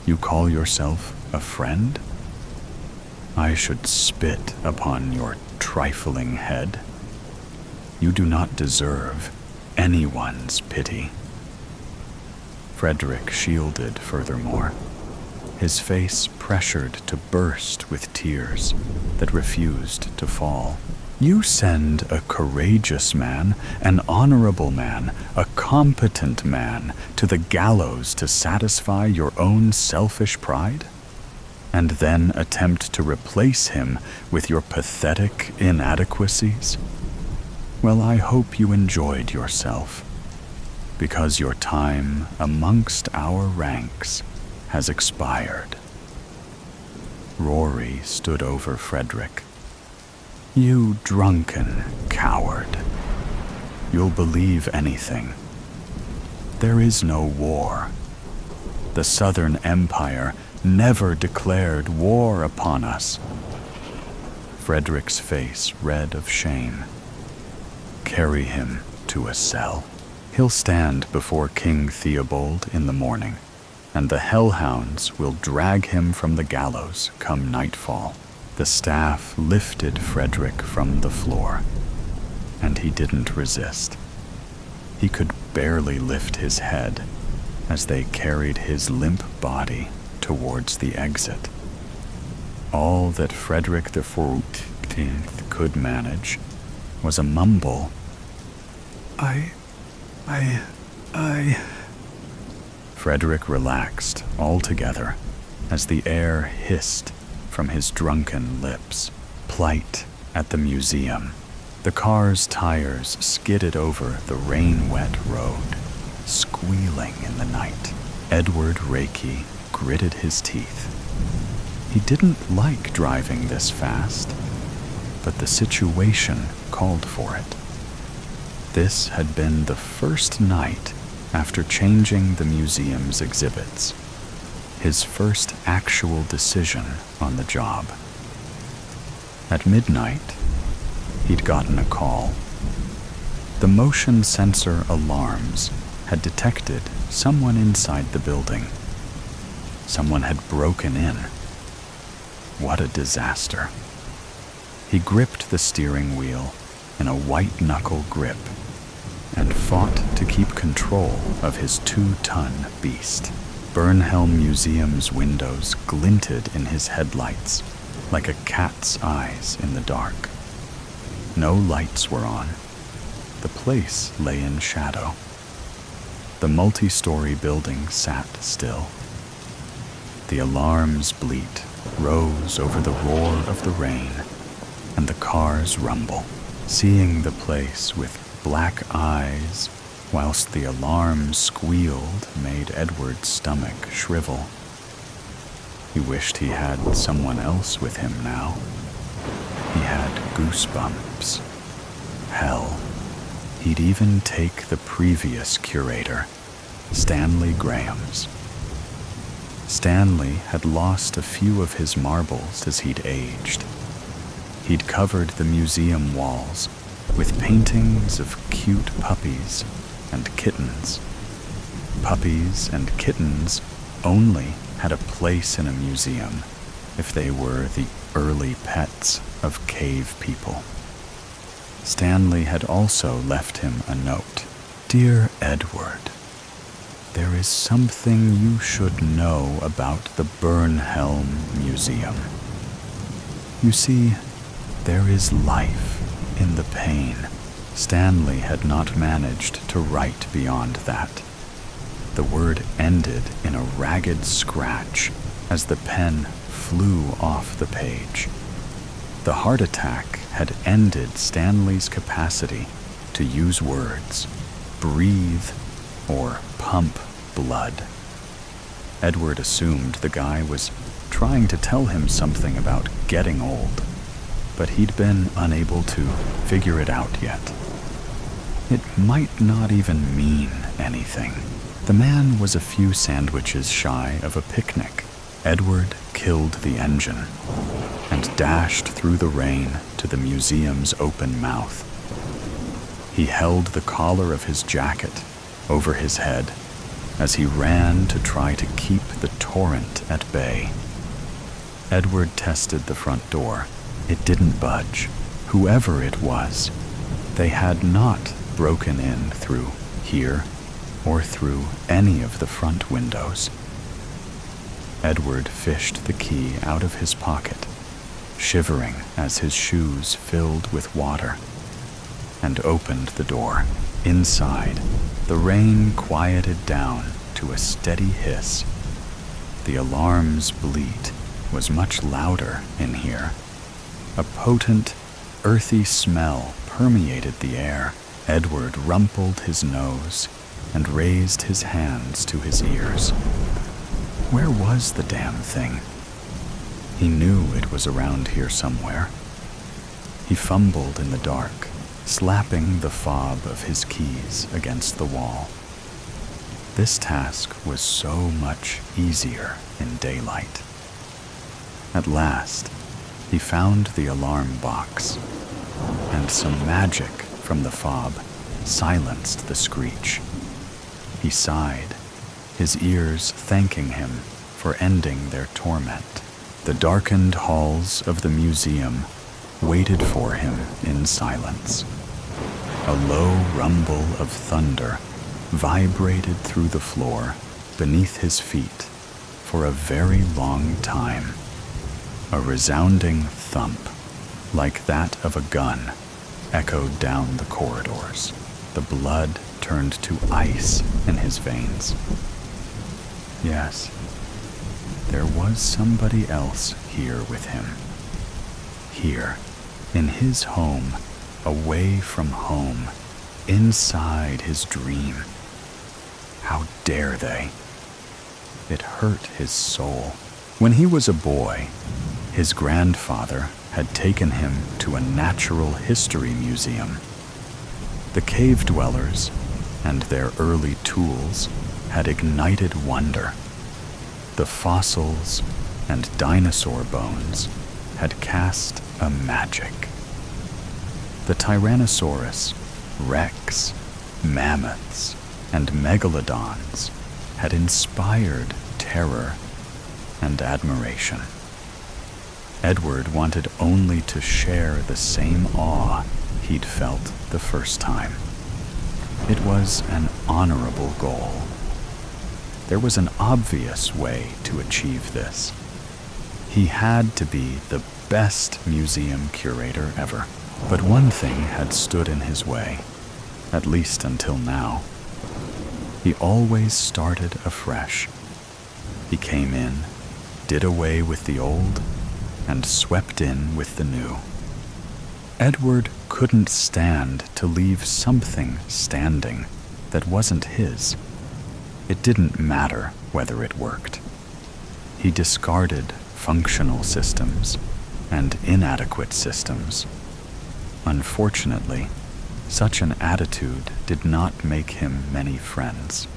You call yourself a friend? I should spit upon your trifling head. You do not deserve anyone's pity. Frederick shielded furthermore, his face pressured to burst with tears that refused to fall. You send a courageous man, an honorable man, a competent man to the gallows to satisfy your own selfish pride, and then attempt to replace him with your pathetic inadequacies? Well, I hope you enjoyed yourself, because your time amongst our ranks has expired. Rory stood over Frederick. You drunken coward. You'll believe anything. There is no war. The Southern Empire never declared war upon us. Frederick's face red of shame. Carry him to a cell. He'll stand before King Theobald in the morning, and the hellhounds will drag him from the gallows come nightfall. The staff lifted Frederick from the floor, and he didn't resist. He could barely lift his head as they carried his limp body towards the exit. All that Frederick the 14th could manage was a mumble. I... Frederick relaxed altogether as the air hissed from his drunken lips. Plight at the museum. The car's tires skidded over the rain-wet road, squealing in the night. Edward Reiki gritted his teeth. He didn't like driving this fast, but the situation called for it. This had been the first night after changing the museum's exhibits, his first actual decision on the job. At midnight, he'd gotten a call. The motion sensor alarms had detected someone inside the building. Someone had broken in. What a disaster. He gripped the steering wheel in a white-knuckle grip and fought to keep control of his 2-ton beast. Bernhelm Museum's windows glinted in his headlights like a cat's eyes in the dark. No lights were on. The place lay in shadow. The multi-story building sat still. The alarm's bleat rose over the roar of the rain and the car's rumble. Seeing the place with black eyes whilst the alarm squealed made Edward's stomach shrivel. He wished he had someone else with him now. He had goosebumps. Hell, he'd even take the previous curator, Stanley Graham's. Stanley had lost a few of his marbles as he'd aged. He'd covered the museum walls with paintings of cute puppies and kittens. Puppies and kittens only had a place in a museum if they were the early pets of cave people. Stanley had also left him a note. Dear Edward, there is something you should know about the Bernhelm Museum. You see, there is life in the pain. Stanley had not managed to write beyond that. The word ended in a ragged scratch as the pen flew off the page. The heart attack had ended Stanley's capacity to use words, breathe, or pump blood. Edward assumed the guy was trying to tell him something about getting old, but he'd been unable to figure it out yet. It might not even mean anything. The man was a few sandwiches shy of a picnic. Edward killed the engine and dashed through the rain to the museum's open mouth. He held the collar of his jacket over his head as he ran to try to keep the torrent at bay. Edward tested the front door. It didn't budge. Whoever it was, they had not broken in through here or through any of the front windows. Edward fished the key out of his pocket, shivering as his shoes filled with water, and opened the door. Inside, the rain quieted down to a steady hiss. The alarm's bleat was much louder in here. A potent, earthy smell permeated the air. Edward rumpled his nose and raised his hands to his ears. Where was the damn thing? He knew it was around here somewhere. He fumbled in the dark, slapping the fob of his keys against the wall. This task was so much easier in daylight. At last, he found the alarm box, and some magic from the fob silenced the screech. He sighed, his ears thanking him for ending their torment. The darkened halls of the museum waited for him in silence. A low rumble of thunder vibrated through the floor beneath his feet for a very long time. A resounding thump, like that of a gun, echoed down the corridors. The blood turned to ice in his veins. Yes, there was somebody else here with him. Here, in his home, away from home, inside his dream. How dare they? It hurt his soul. When he was a boy, his grandfather had taken him to a natural history museum. The cave dwellers and their early tools had ignited wonder. The fossils and dinosaur bones had cast a magic. The Tyrannosaurus, Rex, mammoths, and megalodons had inspired terror and admiration. Edward wanted only to share the same awe he'd felt the first time. It was an honorable goal. There was an obvious way to achieve this. He had to be the best museum curator ever. But one thing had stood in his way, at least until now. He always started afresh. He came in, did away with the old, and swept in with the new. Edward couldn't stand to leave something standing that wasn't his. It didn't matter whether it worked. He discarded functional systems and inadequate systems. Unfortunately, such an attitude did not make him many friends.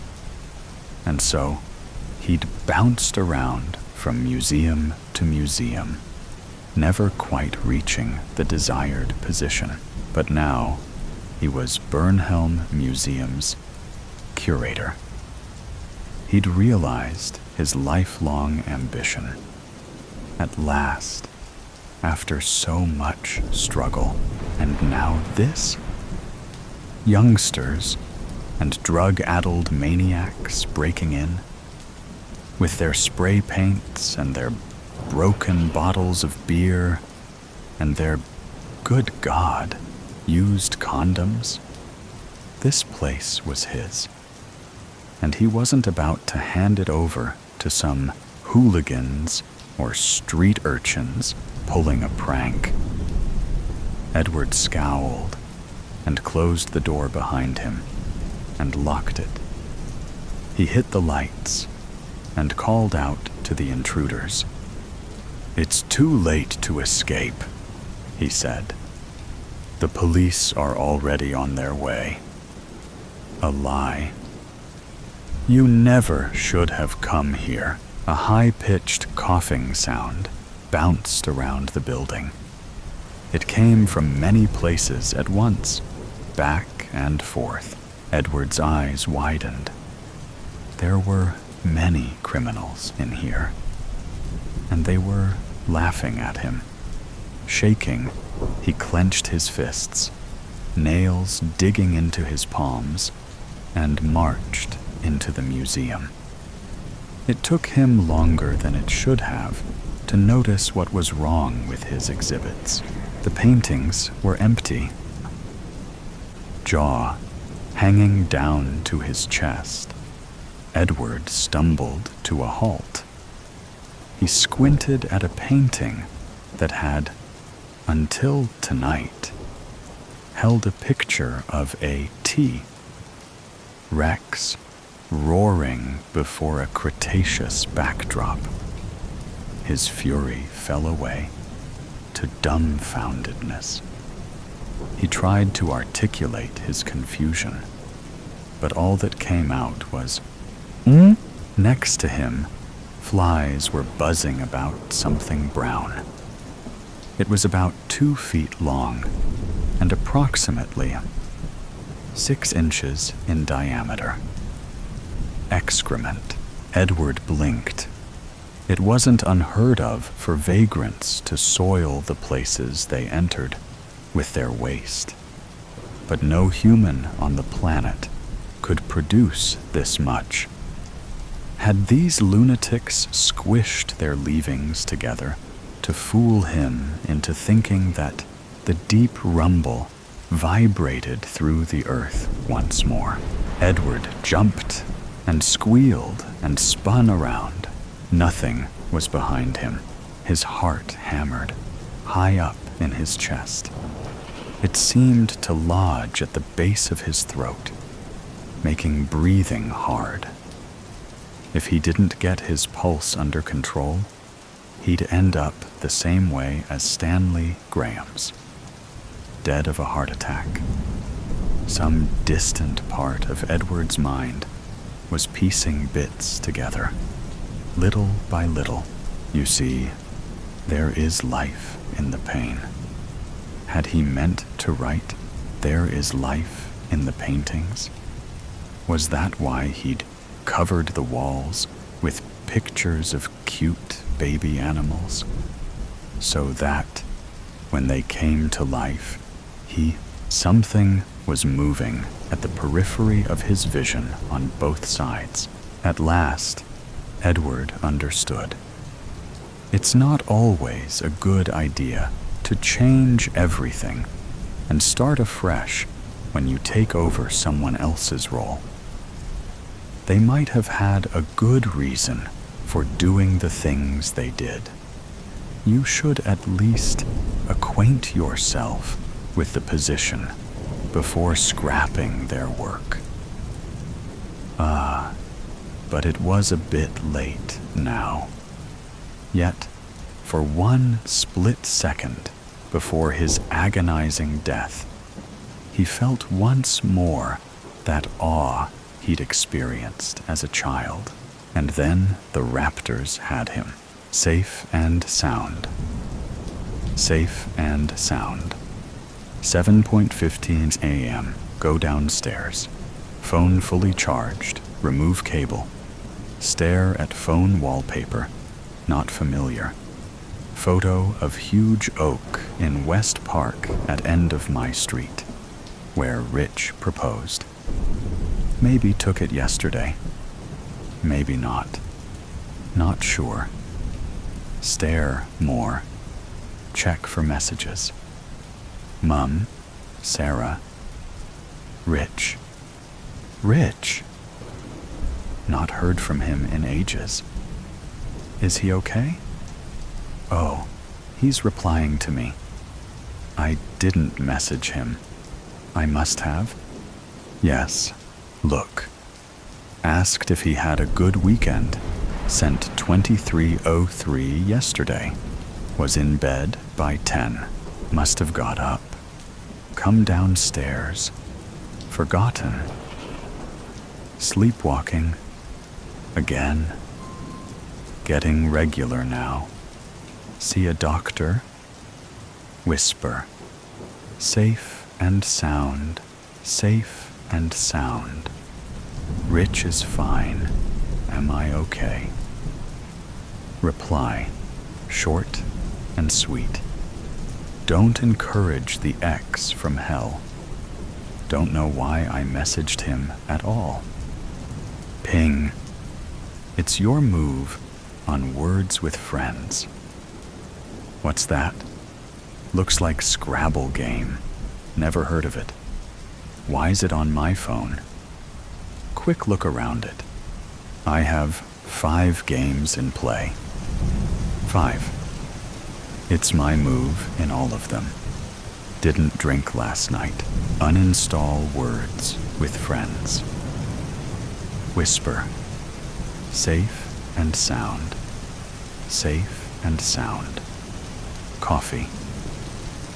And so, he'd bounced around from museum to museum, never quite reaching the desired position. But now, he was Burnhelm Museum's curator. He'd realized his lifelong ambition. At last, after so much struggle, and now this? Youngsters and drug-addled maniacs breaking in, with their spray paints and their broken bottles of beer and their, good God, used condoms. This place was his, and he wasn't about to hand it over to some hooligans or street urchins pulling a prank. Edward scowled and closed the door behind him and locked it. He hit the lights and called out to the intruders. "It's too late to escape," he said. "The police are already on their way." A lie. "You never should have come here." A high-pitched coughing sound bounced around the building. It came from many places at once, back and forth. Edward's eyes widened. There were many criminals in here, and they were laughing at him. Shaking, he clenched his fists, nails digging into his palms, and marched into the museum. It took him longer than it should have to notice what was wrong with his exhibits. The paintings were empty. Jaw hanging down to his chest, Edward stumbled to a halt. He squinted at a painting that had, until tonight, held a picture of a T. Rex roaring before a Cretaceous backdrop. His fury fell away to dumbfoundedness. He tried to articulate his confusion, but all that came out was, Next to him, flies were buzzing about something brown. It was about 2 feet long and approximately 6 inches in diameter. Excrement. Edward blinked. It wasn't unheard of for vagrants to soil the places they entered with their waste. But no human on the planet could produce this much. Had these lunatics squished their leavings together to fool him into thinking that the deep rumble vibrated through the earth once more? Edward jumped and squealed and spun around. Nothing was behind him. His heart hammered high up in his chest. It seemed to lodge at the base of his throat, making breathing hard. If he didn't get his pulse under control, he'd end up the same way as Stanley Graham's, dead of a heart attack. Some distant part of Edward's mind was piecing bits together, little by little. You see, there is life in the pain. Had he meant to write, "There is life in the paintings"? Was that why he'd covered the walls with pictures of cute baby animals? So that, when they came to life, something was moving at the periphery of his vision on both sides. At last, Edward understood. It's not always a good idea to change everything and start afresh when you take over someone else's role. They might have had a good reason for doing the things they did. You should at least acquaint yourself with the position before scrapping their work. But it was a bit late now. Yet, for one split second before his agonizing death, he felt once more that awe he'd experienced as a child. And then the raptors had him, safe and sound. Safe and sound. 7:15 a.m. Go downstairs. Phone fully charged. Remove cable. Stare at phone wallpaper. Not familiar. Photo of huge oak in West Park at end of my street, where Rich proposed. Maybe took it yesterday. Maybe not. Not sure. Stare more. Check for messages. Mum, Sarah, Rich. Rich! Not heard from him in ages. Is he okay? Oh, he's replying to me. I didn't message him. I must have. Yes, look. Asked if he had a good weekend. Sent 23:03 yesterday. Was in bed by 10. Must have got up. Come downstairs. Forgotten. Sleepwalking. Again. Getting regular now. See a doctor. Whisper. Safe and sound. Safe and sound. Rich is fine. Am I okay? Reply. Short and sweet. Don't encourage the ex from hell. Don't know why I messaged him at all. Ping. It's your move on Words with Friends. What's that? Looks like Scrabble game. Never heard of it. Why's it on my phone? Quick look around it. I have 5 games in play. 5. It's my move in all of them. Didn't drink last night. Uninstall Words with Friends. Whisper. Safe and sound. Safe and sound. Coffee.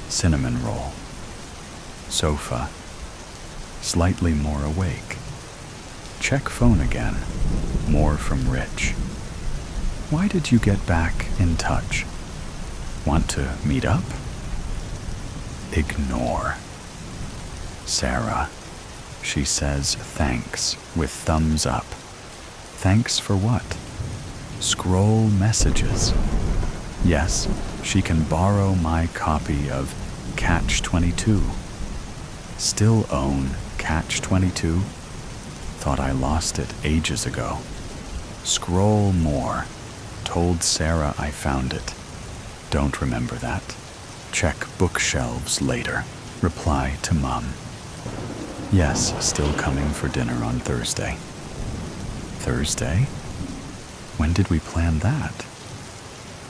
Cinnamon roll. Sofa. Slightly more awake. Check phone again. More from Rich. Why did you get back in touch? Want to meet up? Ignore. Sarah. She says thanks with thumbs up. Thanks for what? Scroll messages. Yes, she can borrow my copy of Catch-22. Still own Catch-22? Thought I lost it ages ago. Scroll more. Told Sarah I found it. Don't remember that. Check bookshelves later. Reply to Mum. Yes, still coming for dinner on Thursday. Thursday? When did we plan that?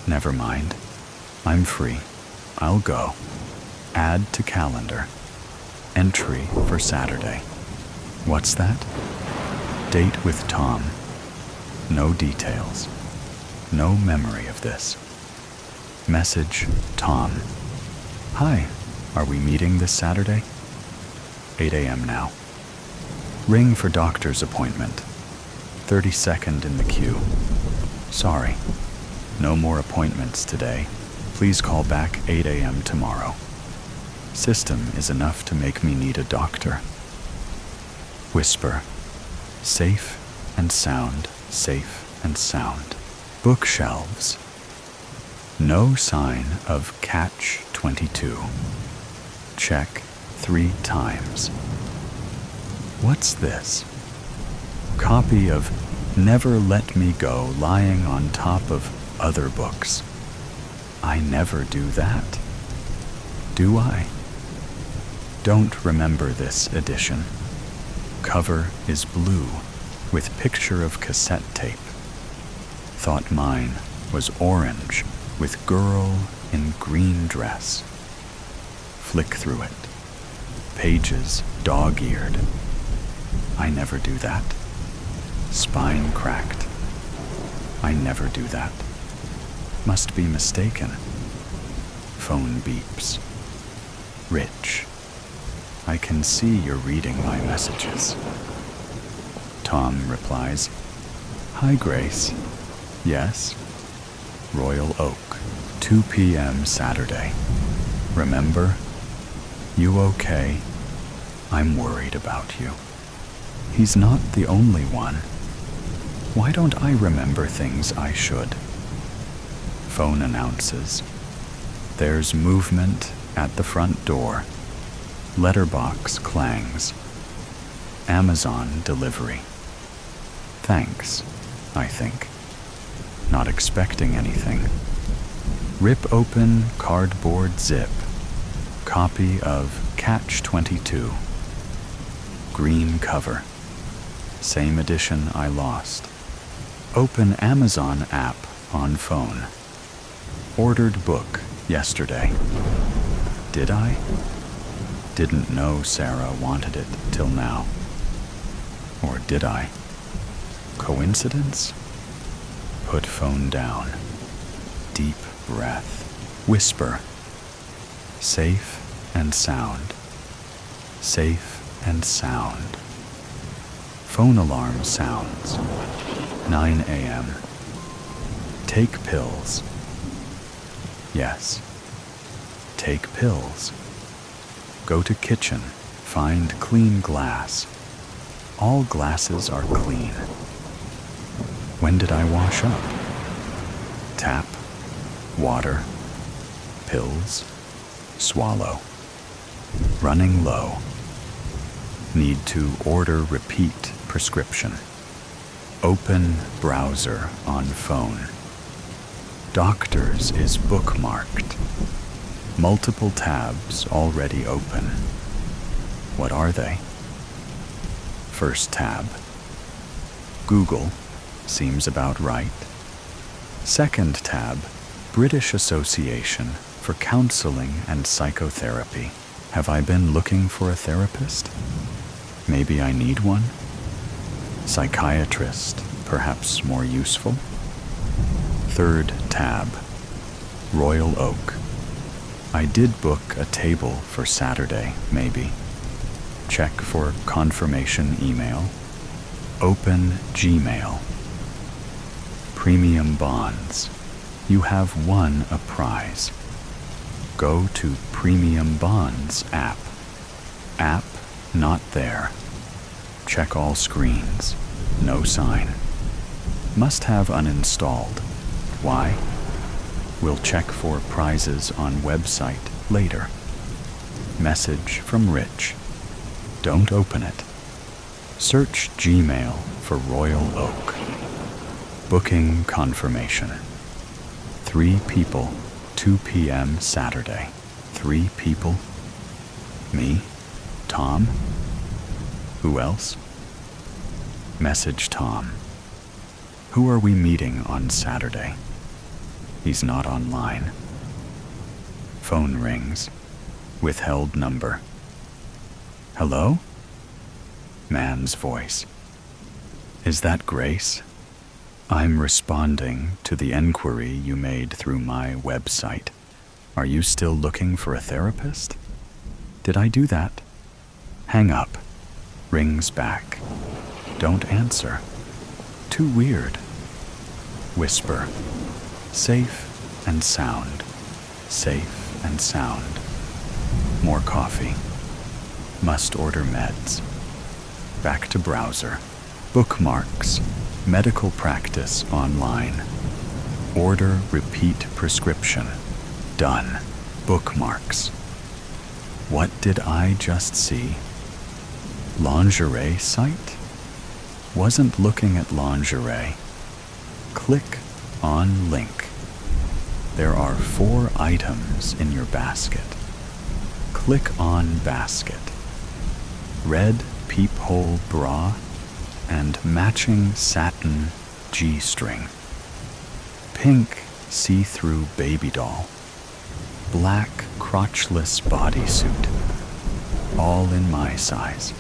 Never mind. I'm free. I'll go. Add to calendar. Entry for Saturday. What's that? Date with Tom. No details. No memory of this. Message, Tom. Hi, are we meeting this Saturday? 8 a.m. now. Ring for doctor's appointment. 32nd in the queue. Sorry, no more appointments today. Please call back 8 a.m. tomorrow. System is enough to make me need a doctor. Whisper. Safe and sound, safe and sound. Bookshelves. No sign of Catch-22. Check 3 times. What's this? Copy of Never Let Me Go lying on top of other books. I never do that. Do I? Don't remember this edition. Cover is blue with picture of cassette tape. Thought mine was orange with girl in green dress. Flick through it. Pages dog-eared. I never do that. Spine cracked. I never do that. Must be mistaken. Phone beeps. Rich. I can see you're reading my messages. Tom replies, Hi, Grace. Yes? Royal Oak, 2 p.m. Saturday. Remember? You okay? I'm worried about you. He's not the only one. Why don't I remember things I should? Phone announces. There's movement at the front door. Letterbox clangs. Amazon delivery. Thanks, I think. Not expecting anything. Rip open cardboard zip. Copy of Catch-22. Green cover. Same edition I lost. Open Amazon app on phone. Ordered book yesterday. Did I? Didn't know Sarah wanted it till now. Or did I? Coincidence? Put phone down. Deep breath. Whisper. Safe and sound. Safe and sound. Phone alarm sounds. 9 a.m. Take pills. Yes. Take pills. Go to kitchen. Find clean glass. All glasses are clean. When did I wash up? Tap. Water. Pills. Swallow. Running low. Need to order repeat prescription. Open browser on phone. Doctors is bookmarked. Multiple tabs already open. What are they? First tab. Google, seems about right. Second tab, British Association for Counseling and Psychotherapy. Have I been looking for a therapist? Maybe I need one? Psychiatrist, perhaps more useful? Third tab, Royal Oak. I did book a table for Saturday, maybe. Check for confirmation email. Open Gmail. Premium bonds. You have won a prize. Go to Premium Bonds app. App not there. Check all screens. No sign. Must have uninstalled. Why? We'll check for prizes on website later. Message from Rich. Don't open it. Search Gmail for Royal Oak. Booking confirmation. 3 people, 2 p.m. Saturday. 3 people? Me? Tom? Who else? Message Tom. Who are we meeting on Saturday? He's not online. Phone rings. Withheld number. Hello? Man's voice. Is that Grace? I'm responding to the enquiry you made through my website. Are you still looking for a therapist? Did I do that? Hang up. Rings back. Don't answer. Too weird. Whisper. Safe and sound. Safe and sound. More coffee. Must order meds. Back to browser. Bookmarks. Medical practice online. Order repeat prescription. Done. Bookmarks. What did I just see? Lingerie site? Wasn't looking at lingerie. Click on link. There are 4 items in your basket. Click on basket. Red peephole bra and matching satin G-string. Pink see-through baby doll. Black crotchless bodysuit. All in my size.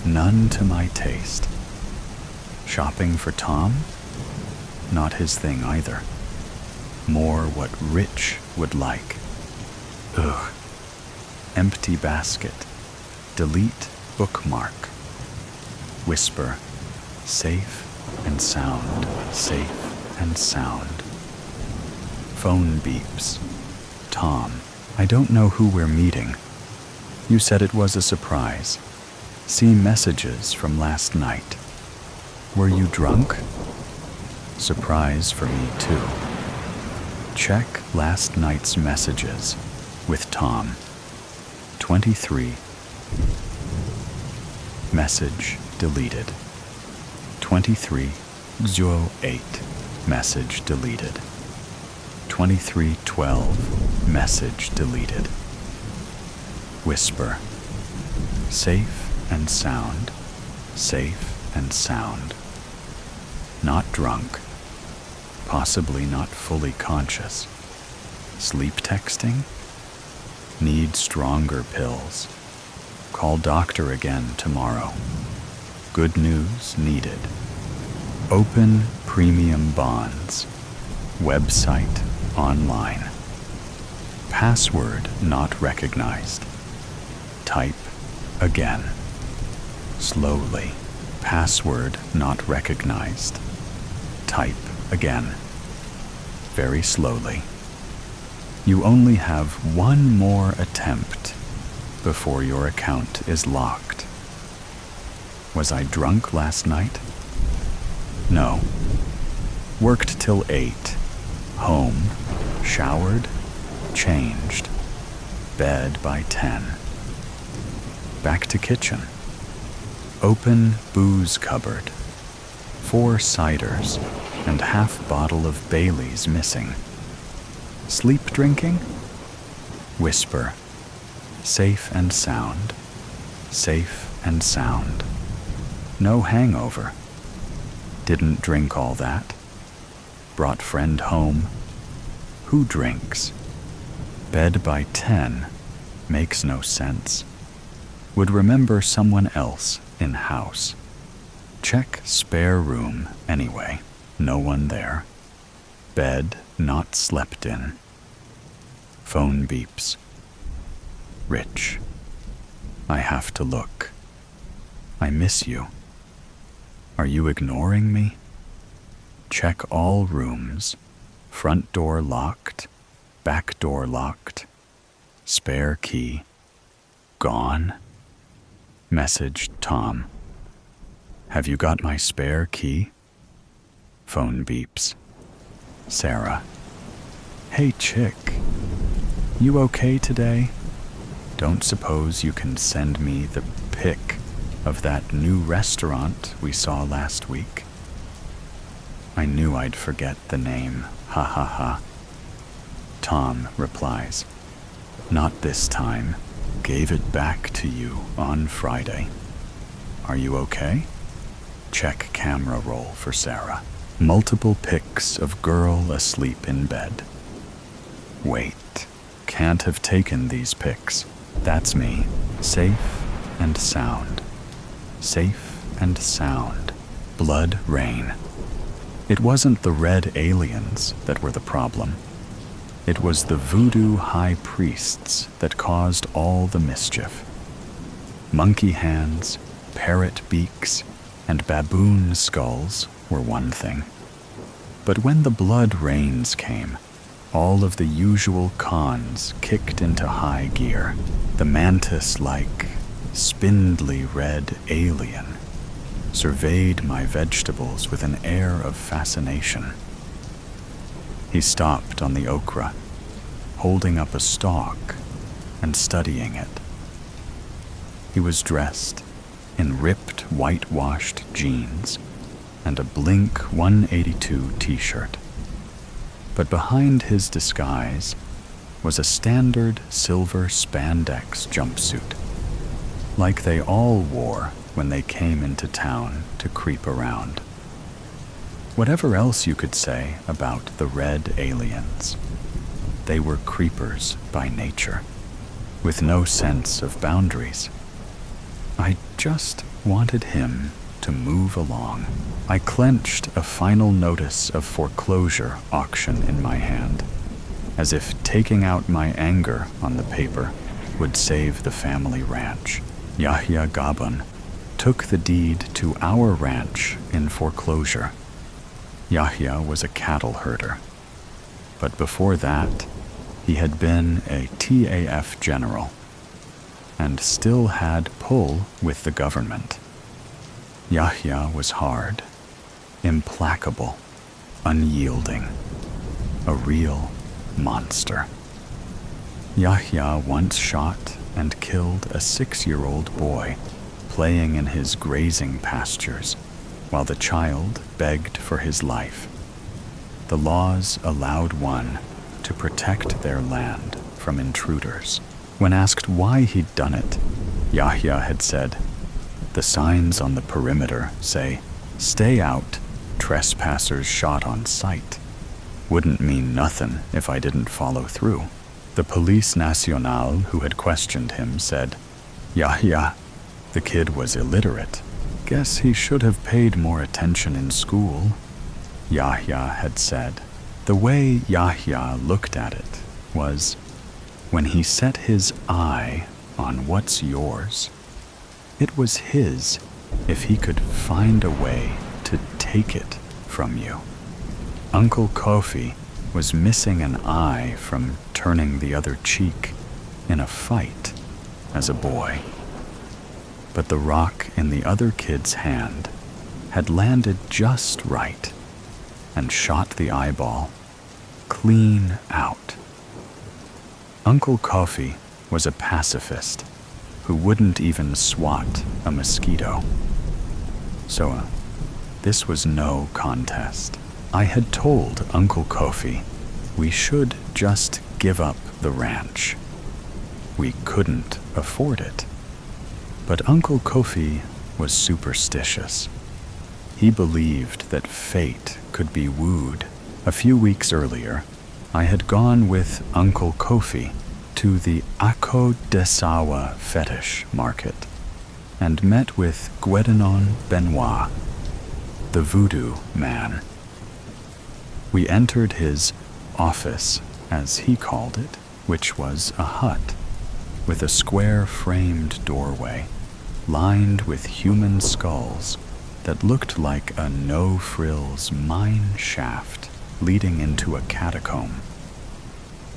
None to my taste. Shopping for Tom? Not his thing either. More what Rich would like. Ugh. Empty basket. Delete bookmark. Whisper. Safe and sound. Safe and sound. Phone beeps. Tom, I don't know who we're meeting. You said it was a surprise. See messages from last night. Were you drunk? Surprise for me too. Check last night's messages with Tom. 23. Message deleted. 23:08. Message deleted. 23:12. Message deleted. Whisper. Safe and sound. Safe and sound. Not drunk. Possibly not fully conscious. Sleep texting? Need stronger pills. Call doctor again tomorrow. Good news needed. Open premium bonds. Website online. Password not recognized. Type again. Slowly. Password not recognized. Type again. Very slowly. You only have one more attempt before your account is locked. Was I drunk last night? No. Worked till 8. Home. Showered. Changed. Bed by 10. Back to kitchen. Open booze cupboard. 4 ciders and half bottle of Bailey's missing. Sleep drinking? Whisper. Safe and sound. Safe and sound. No hangover. Didn't drink all that. Brought friend home. Who drinks? Bed by 10 makes no sense. Would remember someone else in house. Check spare room anyway. No one there. Bed not slept in. Phone beeps. Rich. I have to look. I miss you. Are you ignoring me? Check all rooms. Front door locked. Back door locked. Spare key. Gone. Message Tom. Have you got my spare key? Phone beeps. Sarah. Hey, chick. You okay today? Don't suppose you can send me the pic of that new restaurant we saw last week? I knew I'd forget the name. Ha ha ha. Tom replies. Not this time. Gave it back to you on Friday. Are you okay? Check camera roll for Sarah. Multiple pics of girl asleep in bed. Wait, can't have taken these pics. That's me. Safe and sound. Safe and sound. Blood rain. It wasn't the red aliens that were the problem. It was the voodoo high priests that caused all the mischief. Monkey hands, parrot beaks, and baboon skulls were one thing. But when the blood rains came, all of the usual cons kicked into high gear. The mantis-like, spindly red alien surveyed my vegetables with an air of fascination. He stopped on the okra, holding up a stalk and studying it. He was dressed in ripped whitewashed jeans and a Blink 182 t-shirt. But behind his disguise was a standard silver spandex jumpsuit, like they all wore when they came into town to creep around. Whatever else you could say about the red aliens, they were creepers by nature, with no sense of boundaries. I just wanted him to move along. I clenched a final notice of foreclosure auction in my hand, as if taking out my anger on the paper would save the family ranch. Yahya Gabon took the deed to our ranch in foreclosure. Yahya was a cattle herder, but before that, he had been a TAF general and still had pull with the government. Yahya was hard, implacable, unyielding, a real monster. Yahya once shot and killed a 6-year-old boy playing in his grazing pastures while the child begged for his life. The laws allowed one to protect their land from intruders. When asked why he'd done it, Yahya had said, "The signs on the perimeter say, 'Stay out, trespassers shot on sight.' Wouldn't mean nothin' if I didn't follow through." The Police Nacional who had questioned him said, "Yahya, the kid was illiterate. Guess he should have paid more attention in school." Yahya had said. The way Yahya looked at it was, when he set his eye on what's yours, it was his if he could find a way to take it from you. Uncle Kofi was missing an eye from turning the other cheek in a fight as a boy. But the rock in the other kid's hand had landed just right and shot the eyeball clean out. Uncle Kofi was a pacifist who wouldn't even swat a mosquito. So this was no contest. I had told Uncle Kofi we should just give up the ranch. We couldn't afford it. But Uncle Kofi was superstitious. He believed that fate could be wooed. A few weeks earlier, I had gone with Uncle Kofi to the Ako Desawa fetish market and met with Guédenon Benoit, the voodoo man. We entered his office, as he called it, which was a hut with a square-framed doorway lined with human skulls that looked like a no-frills mine shaft leading into a catacomb.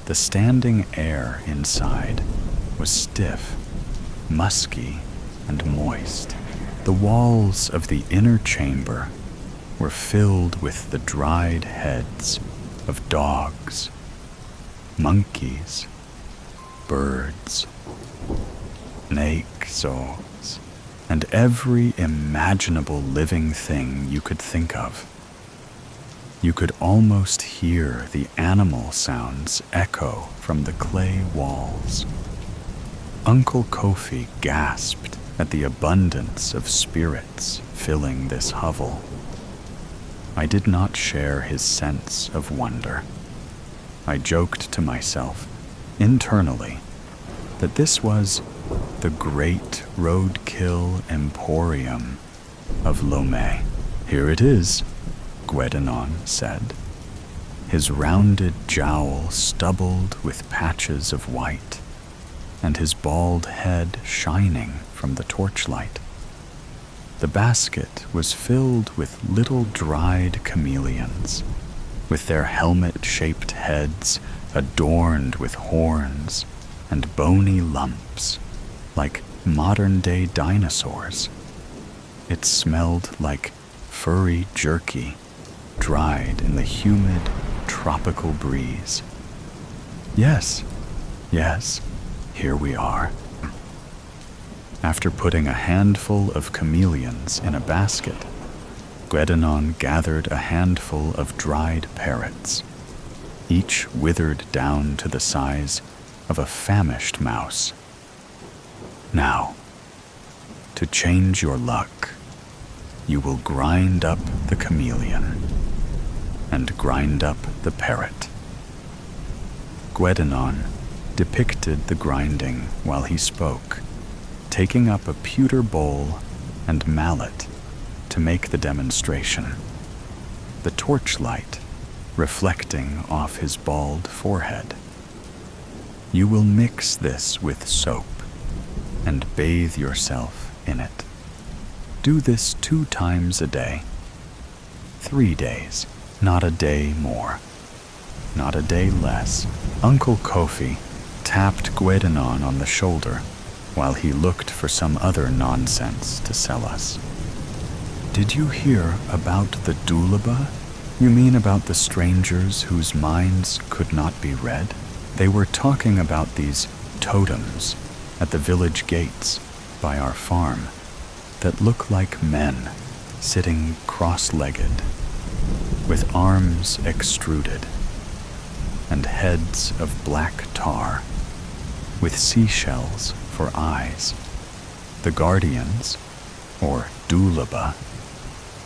The standing air inside was stiff, musky, and moist. The walls of the inner chamber were filled with the dried heads of dogs, monkeys, birds, snakes, and every imaginable living thing you could think of. You could almost hear the animal sounds echo from the clay walls. Uncle Kofi gasped at the abundance of spirits filling this hovel. I did not share his sense of wonder. I joked to myself, internally, that this was the great roadkill emporium of Lomé. "Here it is," Guédenon said, his rounded jowl stubbled with patches of white, and his bald head shining from the torchlight. The basket was filled with little dried chameleons, with their helmet-shaped heads adorned with horns and bony lumps, like modern-day dinosaurs. It smelled like furry jerky, dried in the humid, tropical breeze. Yes, here we are. After putting a handful of chameleons in a basket, Guédenon gathered a handful of dried parrots, each withered down to the size of a famished mouse. "Now, to change your luck, you will grind up the chameleon and grind up the parrot." Guédenon depicted the grinding while he spoke, taking up a pewter bowl and mallet to make the demonstration, the torchlight reflecting off his bald forehead. "You will mix this with soap and bathe yourself in it. Do this 2 times a day. 3 days, not a day more, not a day less." Uncle Kofi tapped Guédenon on the shoulder while he looked for some other nonsense to sell us. "Did you hear about the Dulaba? You mean about the strangers whose minds could not be read? They were talking about these totems at the village gates by our farm that look like men sitting cross-legged, with arms extruded, and heads of black tar, with seashells for eyes. The guardians, or Dulaba,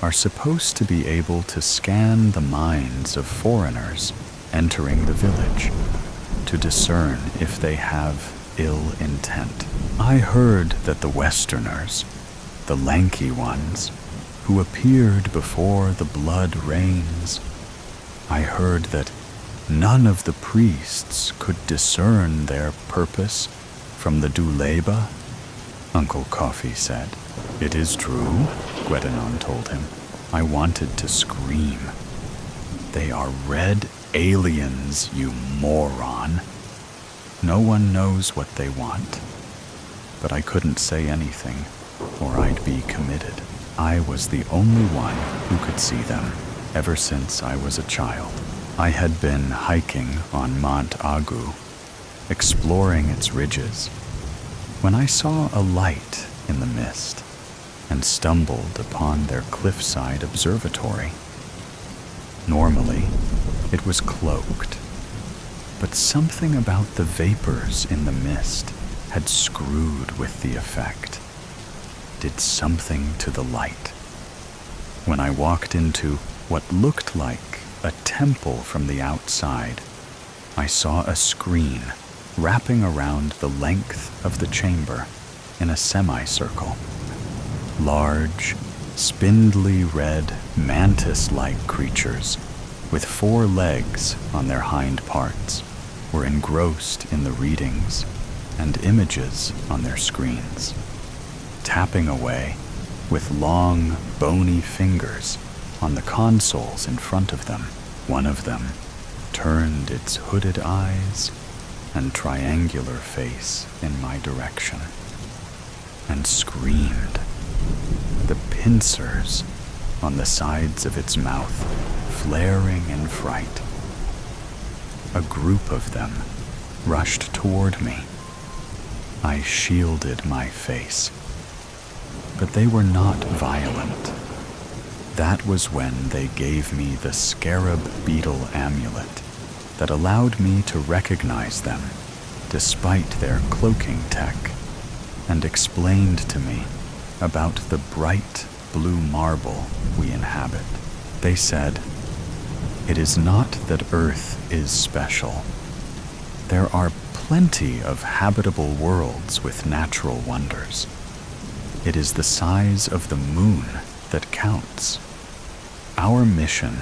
are supposed to be able to scan the minds of foreigners entering the village to discern if they have ill intent. I heard that the Westerners, the lanky ones, who appeared before the blood rains, I heard that none of the priests could discern their purpose from the Duleba, Uncle Kofi said. "It is true," Guédenon told him. I wanted to scream. "They are red aliens, you moron. No one knows what they want." But I couldn't say anything, or I'd be committed. I was the only one who could see them ever since I was a child. I had been hiking on Mont Agu, exploring its ridges, when I saw a light in the mist and stumbled upon their cliffside observatory. Normally, it was cloaked, but something about the vapors in the mist had screwed with the effect, did something to the light. When I walked into what looked like a temple from the outside, I saw a screen wrapping around the length of the chamber in a semicircle. Large, spindly red, mantis-like creatures with 4 legs on their hind parts were engrossed in the readings and images on their screens, tapping away with long, bony fingers on the consoles in front of them. One of them turned its hooded eyes and triangular face in my direction and screamed. The pincers on the sides of its mouth, flaring in fright. A group of them rushed toward me. I shielded my face, but they were not violent. That was when they gave me the scarab beetle amulet that allowed me to recognize them despite their cloaking tech, and explained to me about the bright blue marble we inhabit. They said, "It is not that Earth is special. There are plenty of habitable worlds with natural wonders. It is the size of the moon that counts. Our mission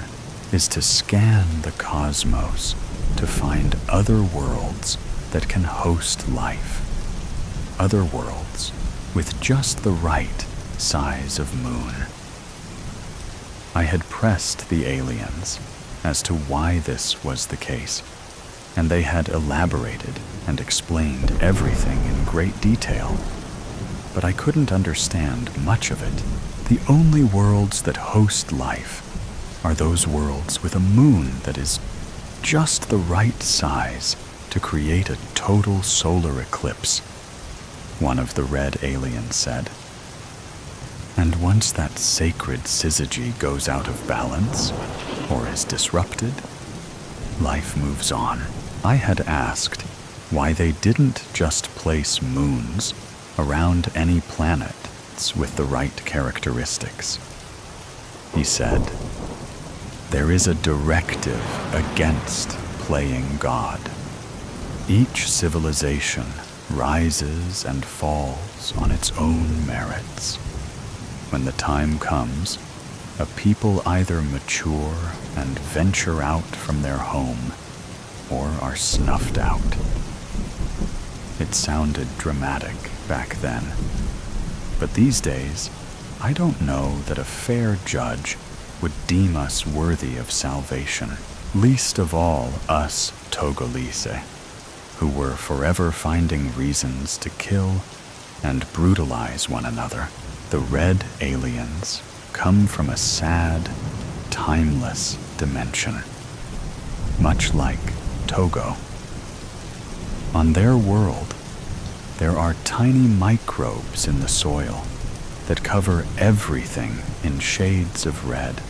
is to scan the cosmos to find other worlds that can host life. Other worlds with just the right size of moon." I had pressed the aliens as to why this was the case, and they had elaborated and explained everything in great detail, but I couldn't understand much of it. The only worlds that host life are those worlds with a moon that is just the right size to create a total solar eclipse, one of the red aliens said. And once that sacred syzygy goes out of balance or is disrupted, life moves on. I had asked why they didn't just place moons around any planets with the right characteristics. He said, "There is a directive against playing God. Each civilization rises and falls on its own merits. When the time comes, a people either mature and venture out from their home or are snuffed out." It sounded dramatic back then, but these days, I don't know that a fair judge would deem us worthy of salvation, least of all us Togolese, who were forever finding reasons to kill and brutalize one another. The red aliens come from a sad, timeless dimension, much like Togo. On their world, there are tiny microbes in the soil that cover everything in shades of red.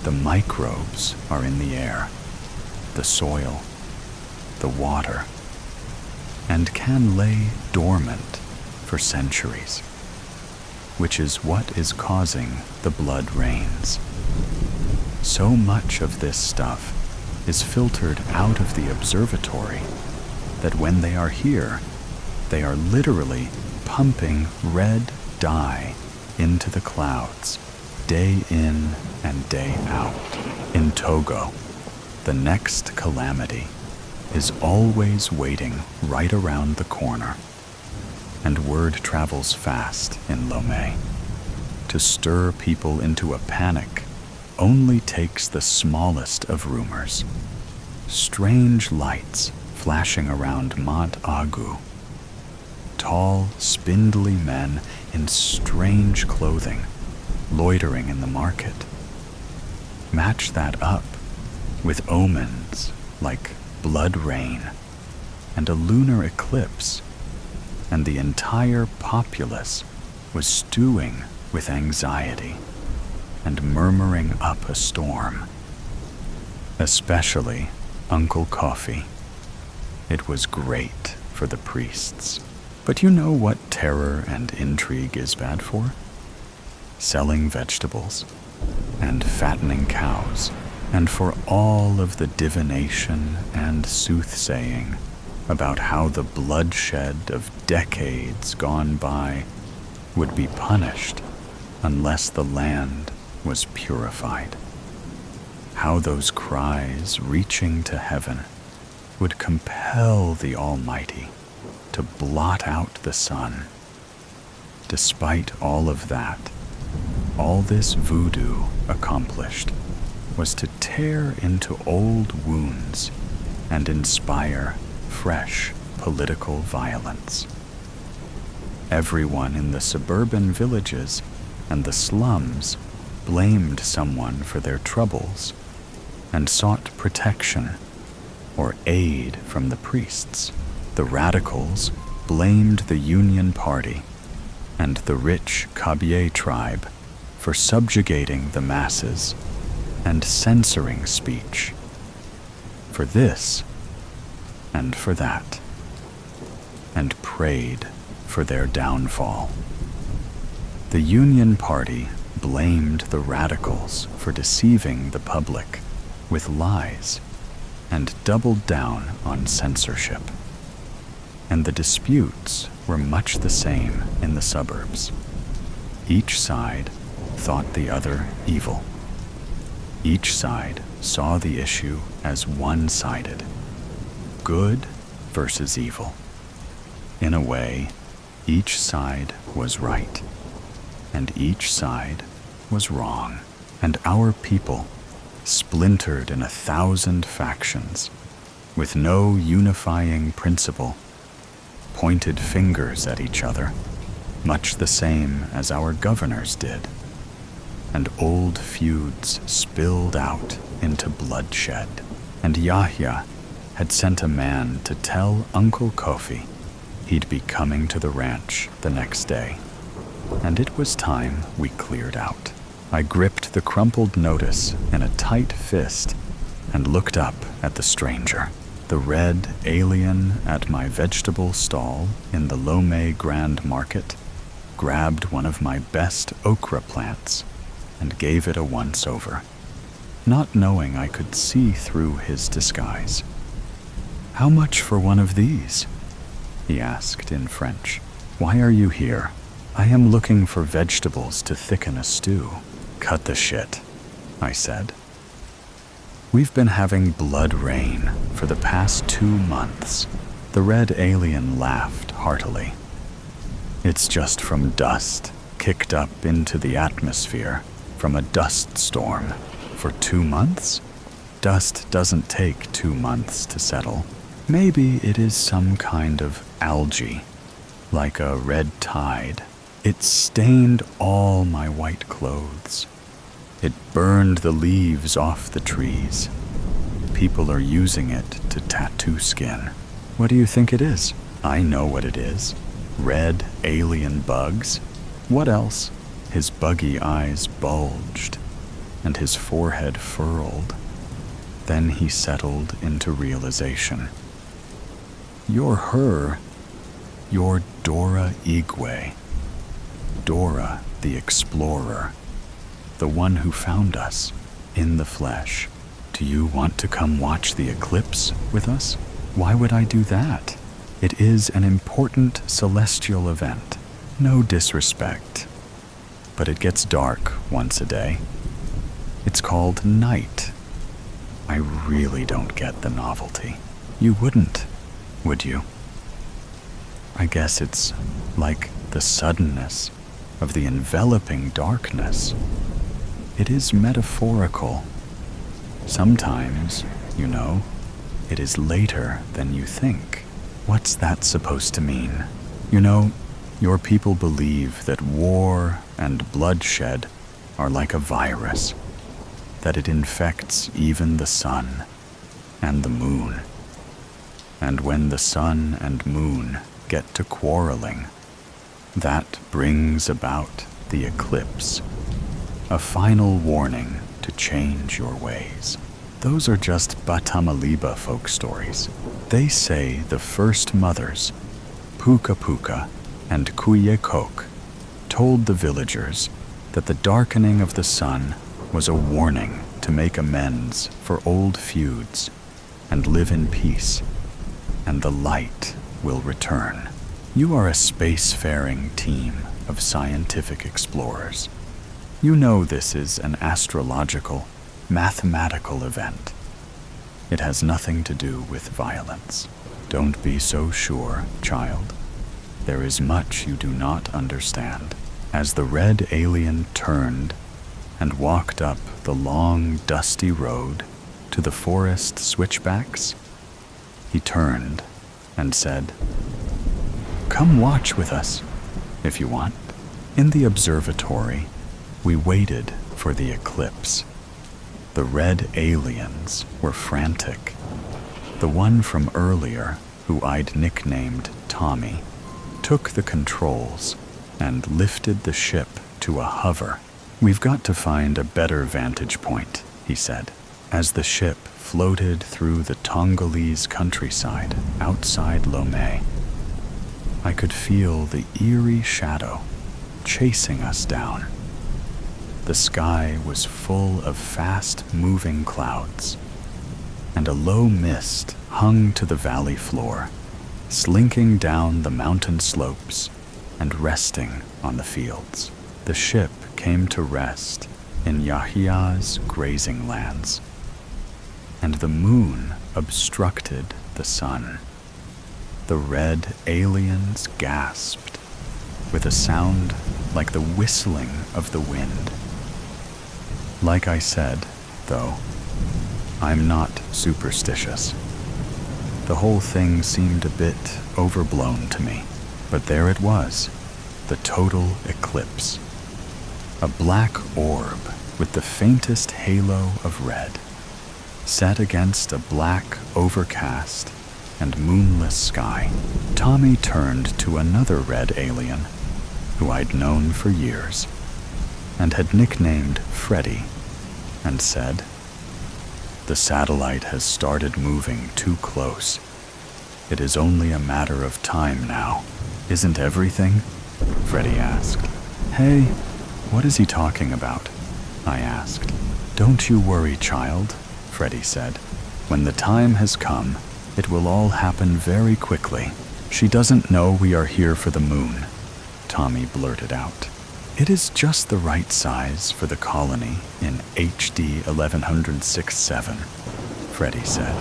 The microbes are in the air, the soil, the water, and can lay dormant for centuries, which is what is causing the blood rains. So much of this stuff is filtered out of the observatory that when they are here, they are literally pumping red dye into the clouds, day in and day out. In Togo, the next calamity is always waiting right around the corner, and word travels fast in Lomé. To stir people into a panic only takes the smallest of rumors. Strange lights flashing around Mont Agu. Tall, spindly men in strange clothing loitering in the market. Match that up with omens like blood rain and a lunar eclipse, and the entire populace was stewing with anxiety and murmuring up a storm. Especially Uncle Coffee. It was great for the priests. But you know what terror and intrigue is bad for? Selling vegetables and fattening cows, and for all of the divination and soothsaying about how the bloodshed of decades gone by would be punished unless the land was purified. How those cries reaching to heaven would compel the Almighty to blot out the sun. Despite all of that, all this voodoo accomplished was to tear into old wounds and inspire fresh political violence. Everyone in the suburban villages and the slums blamed someone for their troubles and sought protection or aid from the priests. The radicals blamed the Union Party and the rich Kabyé tribe for subjugating the masses and censoring speech. For this and for that, and prayed for their downfall. The Union Party blamed the radicals for deceiving the public with lies and doubled down on censorship. And the disputes were much the same in the suburbs. Each side thought the other evil. Each side saw the issue as one-sided, good versus evil. In a way, each side was right, and each side was wrong. And our people, splintered in 1,000 factions, with no unifying principle, pointed fingers at each other, much the same as our governors did, and old feuds spilled out into bloodshed. And Yahya had sent a man to tell Uncle Kofi he'd be coming to the ranch the next day, and it was time we cleared out. I gripped the crumpled notice in a tight fist and looked up at the stranger. The red alien at my vegetable stall in the Lomé Grand Market grabbed one of my best okra plants and gave it a once-over, not knowing I could see through his disguise. "How much for one of these?" he asked in French. "Why are you here?" "I am looking for vegetables to thicken a stew." "Cut the shit," I said. "We've been having blood rain for the past 2 months. The red alien laughed heartily. "It's just from dust kicked up into the atmosphere from a dust storm. For 2 months? Dust doesn't take 2 months to settle. Maybe it is some kind of algae, like a red tide. It stained all my white clothes. It burned the leaves off the trees. People are using it to tattoo skin." "What do you think it is?" "I know what it is. Red alien bugs. What else?" His buggy eyes bulged, and his forehead furrowed. Then he settled into realization. "You're her. You're Dora Igwe. Dora the Explorer. The one who found us, in the flesh. Do you want to come watch the eclipse with us?" "Why would I do that?" "It is an important celestial event. No disrespect. But it gets dark once a day. It's called night. I really don't get the novelty." "You wouldn't, would you?" "I guess it's like the suddenness of the enveloping darkness. It is metaphorical. Sometimes, you know, it is later than you think." "What's that supposed to mean?" "You know, your people believe that war and bloodshed are like a virus, that it infects even the sun and the moon. And when the sun and moon get to quarreling, that brings about the eclipse, a final warning to change your ways." Those are just Batamaliba folk stories. They say the first mothers, Puka Puka and Kuyekok, told the villagers that the darkening of the sun was a warning to make amends for old feuds and live in peace, and the light will return. You are a spacefaring team of scientific explorers. You know this is an astrological, mathematical event. It has nothing to do with violence. Don't be so sure, child. There is much you do not understand. As the red alien turned and walked up the long, dusty road to the forest switchbacks, he turned and said, "Come watch with us, if you want." In the observatory, we waited for the eclipse. The red aliens were frantic. The one from earlier, who I'd nicknamed Tommy, took the controls and lifted the ship to a hover. "We've got to find a better vantage point," he said, as the ship floated through the Tongolese countryside outside Lomé. I could feel the eerie shadow chasing us down. The sky was full of fast-moving clouds, and a low mist hung to the valley floor, slinking down the mountain slopes and resting on the fields. The ship came to rest in Yahya's grazing lands, and the moon obstructed the sun. The red aliens gasped with a sound like the whistling of the wind. Like I said, though, I'm not superstitious. The whole thing seemed a bit overblown to me, but there it was, the total eclipse. A black orb with the faintest halo of red, set against a black, overcast, and moonless sky. Tommy turned to another red alien, who I'd known for years, and had nicknamed Freddy, and said, "The satellite has started moving too close. It is only a matter of time now. Isn't everything?" Freddy asked. "Hey, what is he talking about?" I asked. "Don't you worry, child," Freddy said. "When the time has come, it will all happen very quickly. She doesn't know we are here for the moon," Tommy blurted out. "It is just the right size for the colony in HD 1106-7, Freddy said.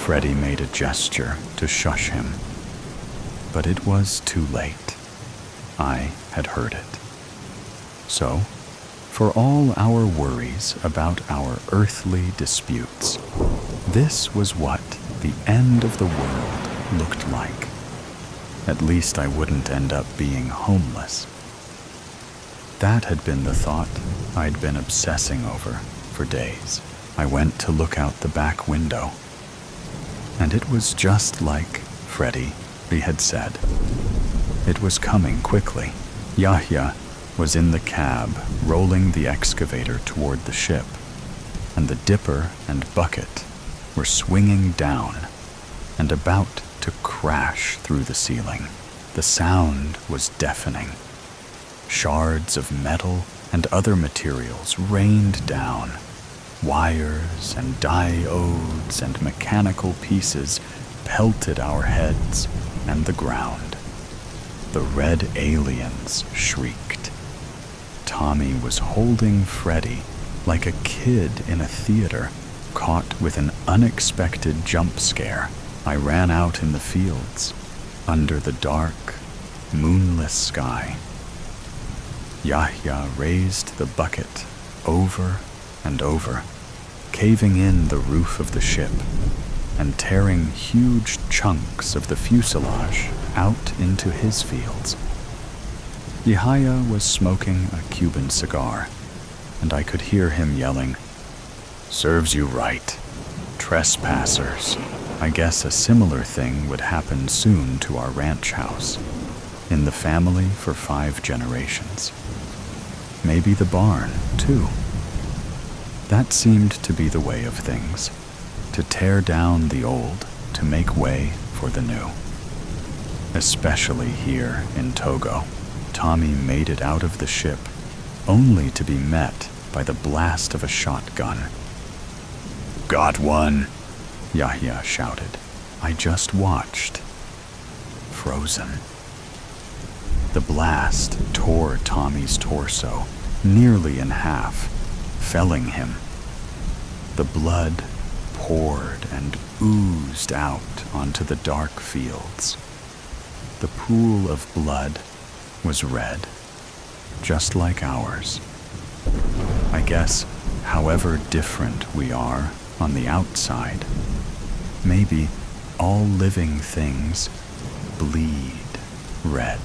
Freddy made a gesture to shush him, but it was too late. I had heard it. So, for all our worries about our earthly disputes, this was what the end of the world looked like. At least I wouldn't end up being homeless. That had been the thought I'd been obsessing over for days. I went to look out the back window, and it was just like Freddy had said. It was coming quickly. Yahya was in the cab, rolling the excavator toward the ship, and the dipper and bucket were swinging down and about to crash through the ceiling. The sound was deafening. Shards of metal and other materials rained down. Wires and diodes and mechanical pieces pelted our heads and the ground. The red aliens shrieked. Tommy was holding Freddy like a kid in a theater caught with an unexpected jump scare. I ran out in the fields, under the dark, moonless sky. Yahya raised the bucket over and over, caving in the roof of the ship and tearing huge chunks of the fuselage out into his fields. Yahya was smoking a Cuban cigar, and I could hear him yelling, "Serves you right, trespassers." I guess a similar thing would happen soon to our ranch house, in the family for 5 generations. Maybe the barn, too. That seemed to be the way of things, to tear down the old to make way for the new. Especially here in Togo, Tommy made it out of the ship only to be met by the blast of a shotgun. "Got one," Yahya shouted. I just watched, frozen. The blast tore Tommy's torso nearly in half, felling him. The blood poured and oozed out onto the dark fields. The pool of blood was red, just like ours. I guess, however different we are on the outside, maybe all living things bleed red.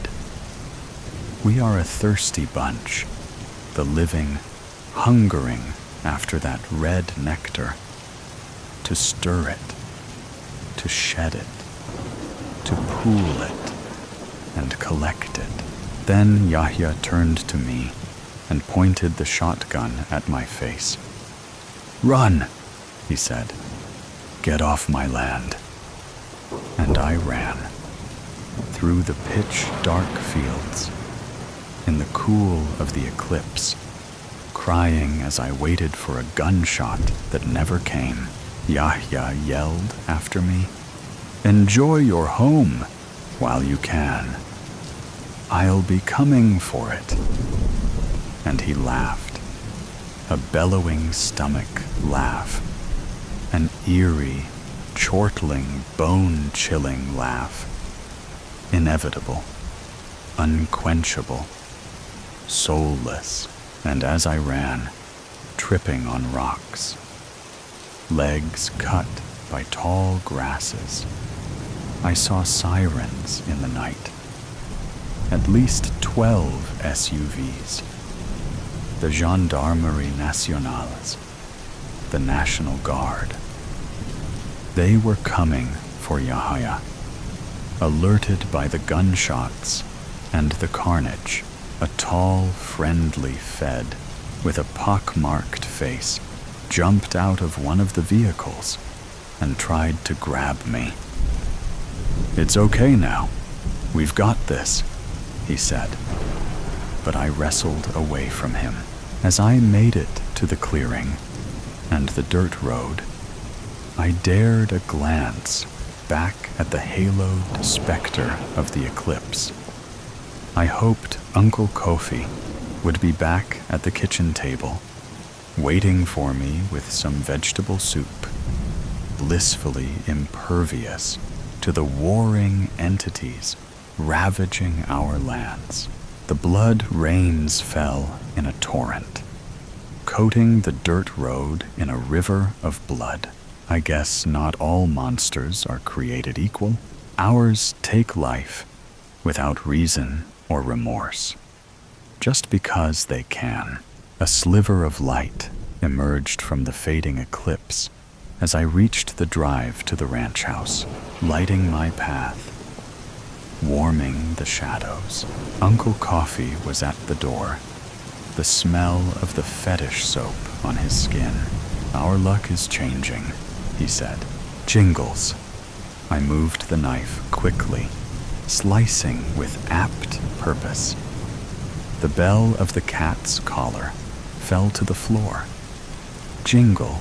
We are a thirsty bunch, the living, hungering after that red nectar, to stir it, to shed it, to pool it, and collect it. Then Yahya turned to me and pointed the shotgun at my face. "Run," he said. "Get off my land." And I ran through the pitch-dark fields, in the cool of the eclipse, crying as I waited for a gunshot that never came. Yahya yelled after me, "Enjoy your home while you can. I'll be coming for it." And he laughed, a bellowing stomach laugh, an eerie, chortling, bone-chilling laugh, inevitable, unquenchable, soulless. And as I ran, tripping on rocks, legs cut by tall grasses, I saw sirens in the night. At least 12 SUVs, the Gendarmerie Nationales, the National Guard. They were coming for Yahya, alerted by the gunshots and the carnage. A tall, friendly Fed with a pock-marked face jumped out of one of the vehicles and tried to grab me. "It's okay now. We've got this," he said. But I wrestled away from him. As I made it to the clearing and the dirt road, I dared a glance back at the haloed specter of the eclipse. I hoped Uncle Kofi would be back at the kitchen table, waiting for me with some vegetable soup, blissfully impervious to the warring entities ravaging our lands. The blood rains fell in a torrent, coating the dirt road in a river of blood. I guess not all monsters are created equal. Ours take life without reason or remorse, just because they can. A sliver of light emerged from the fading eclipse as I reached the drive to the ranch house, lighting my path, warming the shadows. Uncle Coffee was at the door, the smell of the fetish soap on his skin. "Our luck is changing," he said. "Jingles." I moved the knife quickly, slicing with apt purpose. The bell of the cat's collar fell to the floor. Jingle,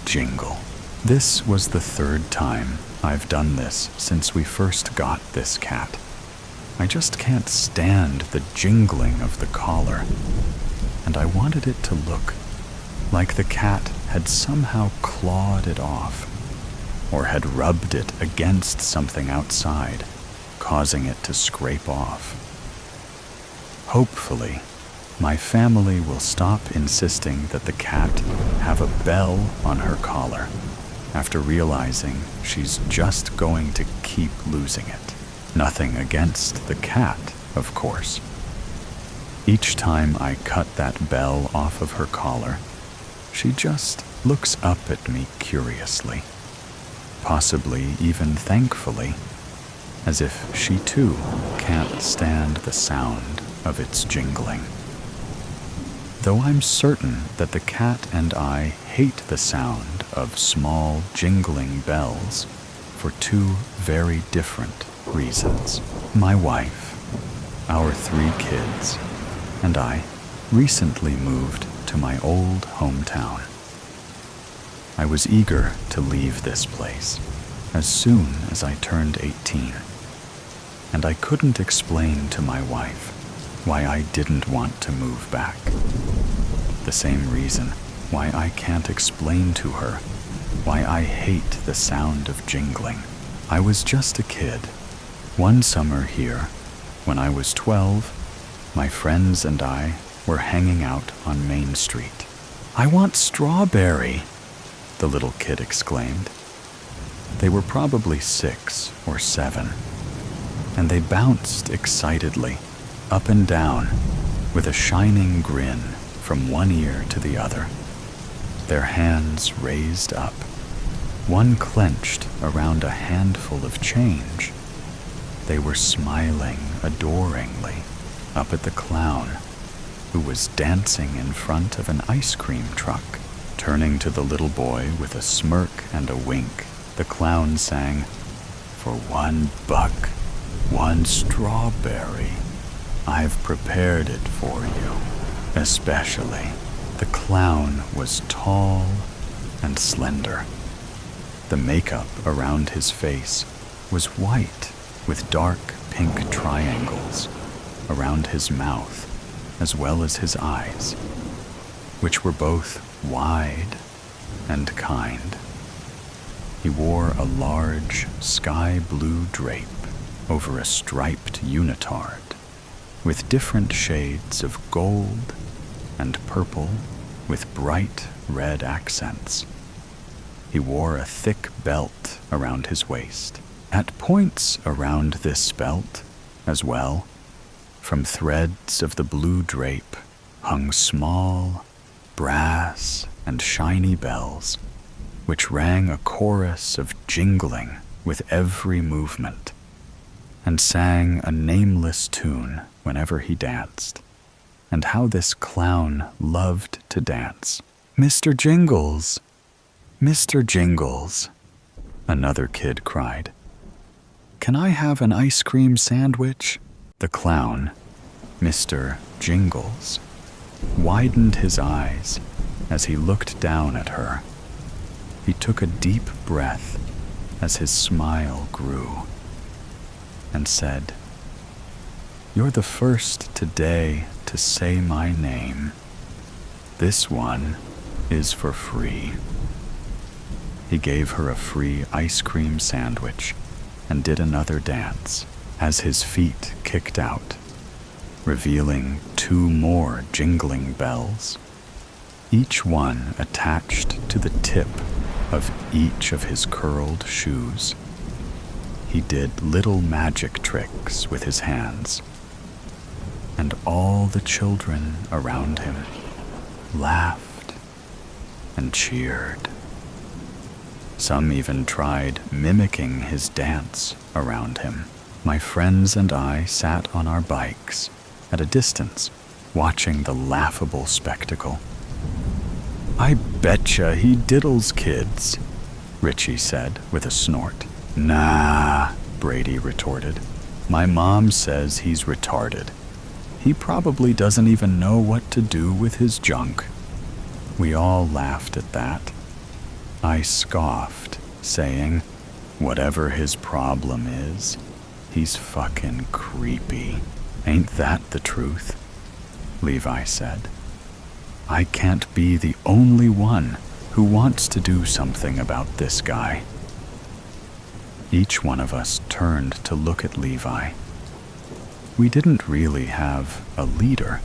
jingle. This was the third time I've done this since we first got this cat. I just can't stand the jingling of the collar, and I wanted it to look like the cat had somehow clawed it off, or had rubbed it against something outside, causing it to scrape off. Hopefully, my family will stop insisting that the cat have a bell on her collar after realizing she's just going to keep losing it. Nothing against the cat, of course. Each time I cut that bell off of her collar, she just looks up at me curiously, possibly even thankfully, as if she too can't stand the sound of its jingling. Though I'm certain that the cat and I hate the sound of small jingling bells for two very different reasons. My wife, our 3 kids, and I recently moved to my old hometown. I was eager to leave this place as soon as I turned 18, and I couldn't explain to my wife why I didn't want to move back. The same reason why I can't explain to her why I hate the sound of jingling. I was just a kid. One summer here, when I was 12, my friends and I were hanging out on Main Street. "I want strawberry," the little kid exclaimed. They were probably 6 or 7, and they bounced excitedly up and down with a shining grin from one ear to the other, their hands raised up, one clenched around a handful of change. They were smiling adoringly up at the clown, who was dancing in front of an ice cream truck. Turning to the little boy with a smirk and a wink, the clown sang, "For $1, 1 strawberry. I've prepared it for you, especially." The clown was tall and slender. The makeup around his face was white with dark pink triangles around his mouth as well as his eyes, which were both wide and kind. He wore a large sky blue drape over a striped unitard with different shades of gold and purple with bright red accents. He wore a thick belt around his waist. At points around this belt, as well, from threads of the blue drape, hung small, brass and shiny bells, which rang a chorus of jingling with every movement, and sang a nameless tune whenever he danced. And how this clown loved to dance. "Mr. Jingles! Mr. Jingles!" another kid cried. "Can I have an ice cream sandwich?" The clown, Mr. Jingles, widened his eyes as he looked down at her. He took a deep breath as his smile grew and said, "You're the first today to say my name. This one is for free." He gave her a free ice cream sandwich and did another dance as his feet kicked out, revealing 2 more jingling bells, each one attached to the tip of each of his curled shoes. He did little magic tricks with his hands, and all the children around him laughed and cheered. Some even tried mimicking his dance around him. My friends and I sat on our bikes at a distance, watching the laughable spectacle. "I betcha he diddles kids," Richie said with a snort. "Nah," Brady retorted. "My mom says he's retarded. He probably doesn't even know what to do with his junk." We all laughed at that. I scoffed, saying, "Whatever his problem is, he's fucking creepy." "Ain't that the truth?" Levi said. "I can't be the only one who wants to do something about this guy." Each one of us turned to look at Levi. We didn't really have a leader,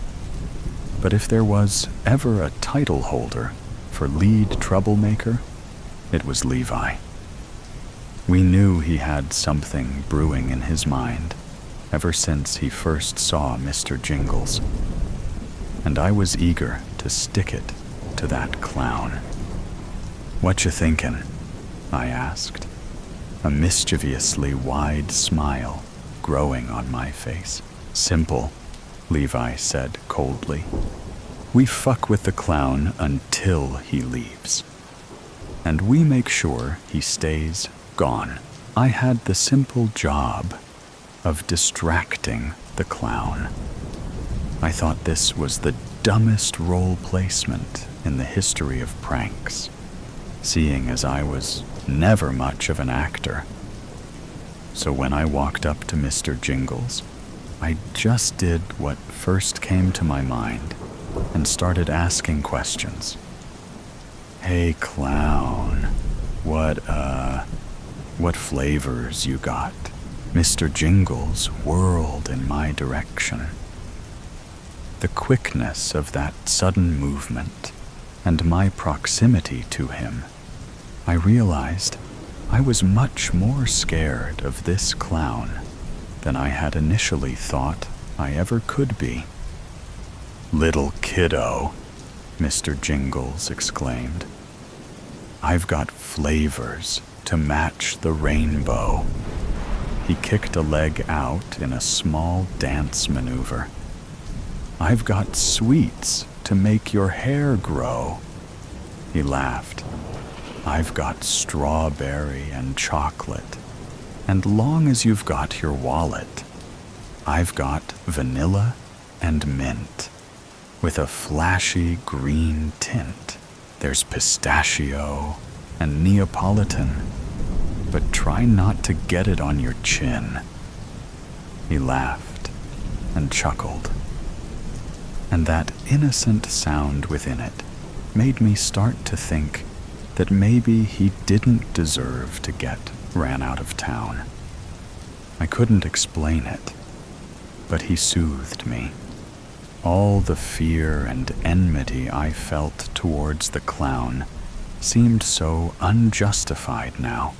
but if there was ever a title holder for lead troublemaker, it was Levi. We knew he had something brewing in his mind ever since he first saw Mr. Jingles, and I was eager to stick it to that clown. "What you thinkin'?" I asked, a mischievously wide smile growing on my face. "Simple," Levi said coldly. "We fuck with the clown until he leaves, and we make sure he stays gone." I had the simple job of distracting the clown. I thought this was the dumbest role placement in the history of pranks, seeing as I was never much of an actor. So when I walked up to Mr. Jingles, I just did what first came to my mind and started asking questions. "Hey, clown, what flavors you got?" Mr. Jingles whirled in my direction. The quickness of that sudden movement and my proximity to him, I realized I was much more scared of this clown than I had initially thought I ever could be. "Little kiddo," Mr. Jingles exclaimed. "I've got flavors to match the rainbow." He kicked a leg out in a small dance maneuver. "I've got sweets to make your hair grow." He laughed. "I've got strawberry and chocolate, and long as you've got your wallet, I've got vanilla and mint, with a flashy green tint. There's pistachio and Neapolitan, but try not to get it on your chin." He laughed and chuckled, and that innocent sound within it made me start to think that maybe he didn't deserve to get ran out of town. I couldn't explain it, but he soothed me. All the fear and enmity I felt towards the clown seemed so unjustified now.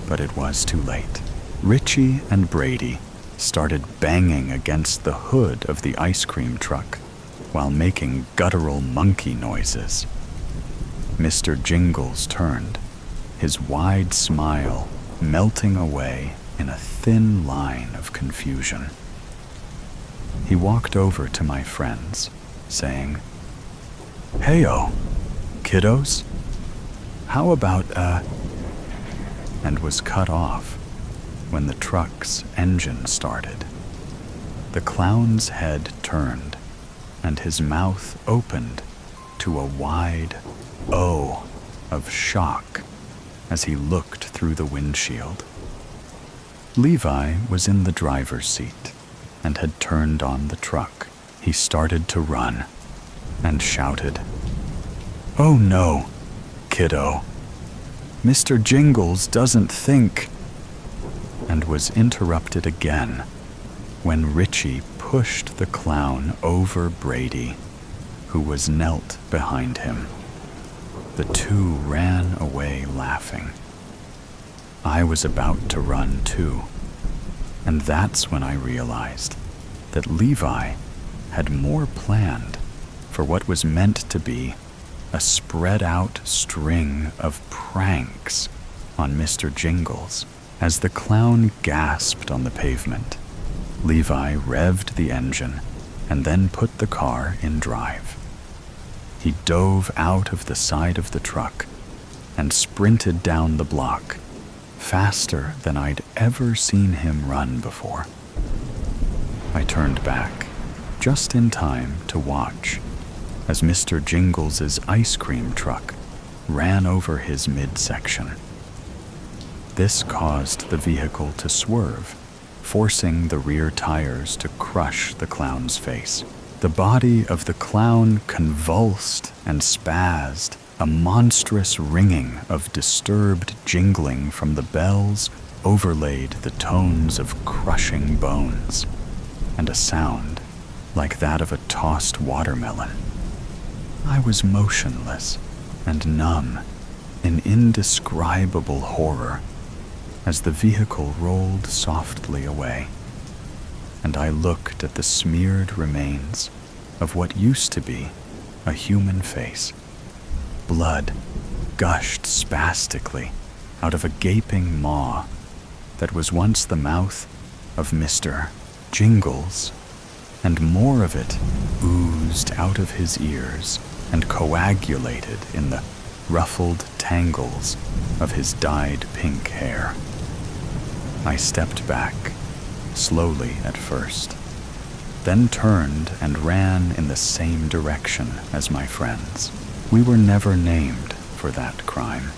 But it was too late. Richie and Brady started banging against the hood of the ice cream truck while making guttural monkey noises. Mr. Jingles turned, his wide smile melting away in a thin line of confusion. He walked over to my friends, saying, "Heyo, kiddos, how about and was cut off when the truck's engine started. The clown's head turned, and his mouth opened to a wide O of shock as he looked through the windshield. Levi was in the driver's seat and had turned on the truck. He started to run and shouted, "Oh no, kiddo, Mr. Jingles doesn't think," and was interrupted again when Richie pushed the clown over Brady, who was knelt behind him. The two ran away laughing. I was about to run too, and that's when I realized that Levi had more planned for what was meant to be a spread-out string of pranks on Mr. Jingles. As the clown gasped on the pavement, Levi revved the engine and then put the car in drive. He dove out of the side of the truck and sprinted down the block, faster than I'd ever seen him run before. I turned back, just in time to watch as Mr. Jingles's ice cream truck ran over his midsection. This caused the vehicle to swerve, forcing the rear tires to crush the clown's face. The body of the clown convulsed and spazzed. A monstrous ringing of disturbed jingling from the bells overlaid the tones of crushing bones, and a sound like that of a tossed watermelon. I was motionless and numb in indescribable horror as the vehicle rolled softly away, and I looked at the smeared remains of what used to be a human face. Blood gushed spastically out of a gaping maw that was once the mouth of Mr. Jingles, and more of it oozed out of his ears and coagulated in the ruffled tangles of his dyed pink hair. I stepped back, slowly at first, then turned and ran in the same direction as my friends. We were never named for that crime,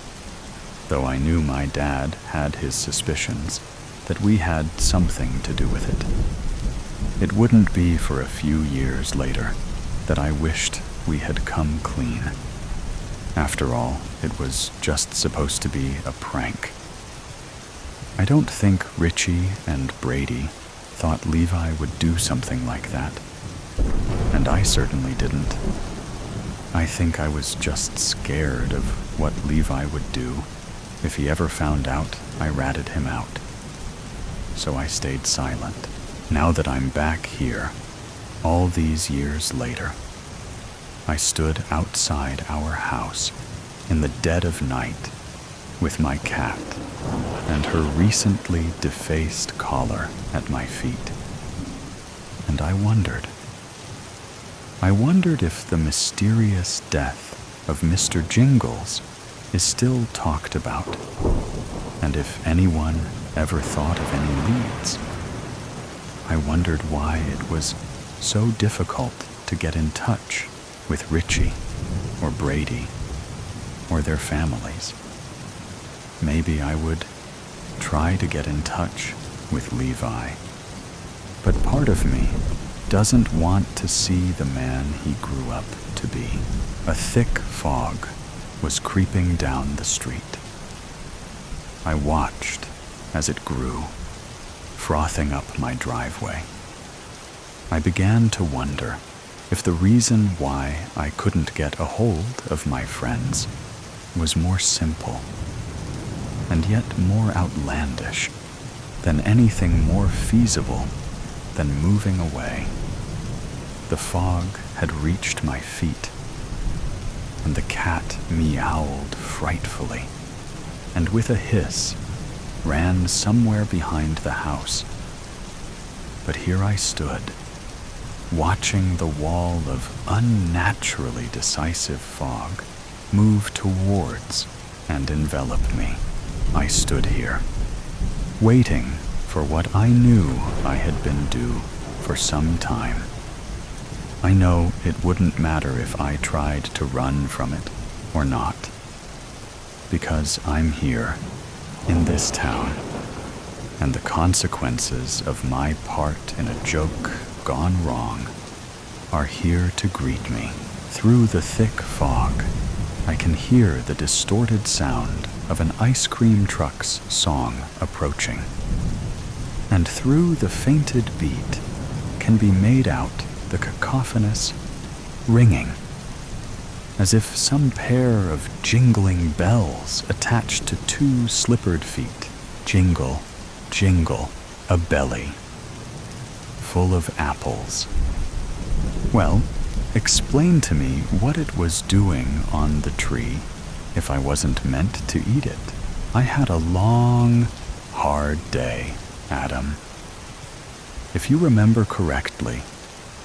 though I knew my dad had his suspicions that we had something to do with it. It wouldn't be for a few years later that I wished we had come clean. After all, it was just supposed to be a prank. I don't think Richie and Brady thought Levi would do something like that, and I certainly didn't. I think I was just scared of what Levi would do if he ever found out I ratted him out. So I stayed silent. Now that I'm back here, all these years later, I stood outside our house in the dead of night with my cat and her recently defaced collar at my feet. And I wondered if the mysterious death of Mr. Jingles is still talked about, and if anyone ever thought of any leads. I wondered why it was so difficult to get in touch with Richie or Brady or their families. Maybe I would try to get in touch with Levi, but part of me doesn't want to see the man he grew up to be. A thick fog was creeping down the street. I watched as it grew, frothing up my driveway. I began to wonder if the reason why I couldn't get a hold of my friends was more simple and yet more outlandish than anything more feasible than moving away. The fog had reached my feet, and the cat meowed frightfully, and with a hiss ran somewhere behind the house. But here I stood, watching the wall of unnaturally decisive fog move towards and envelop me. I stood here, waiting for what I knew I had been due for some time. I know it wouldn't matter if I tried to run from it or not, because I'm here in this town, and the consequences of my part in a joke gone wrong are here to greet me. Through the thick fog, I can hear the distorted sound of an ice cream truck's song approaching, and through the fainted beat can be made out the cacophonous ringing, as if some pair of jingling bells attached to two slippered feet. Jingle, jingle, a belly full of apples. Well, explain to me what it was doing on the tree if I wasn't meant to eat it. I had a long, hard day, Adam. If you remember correctly,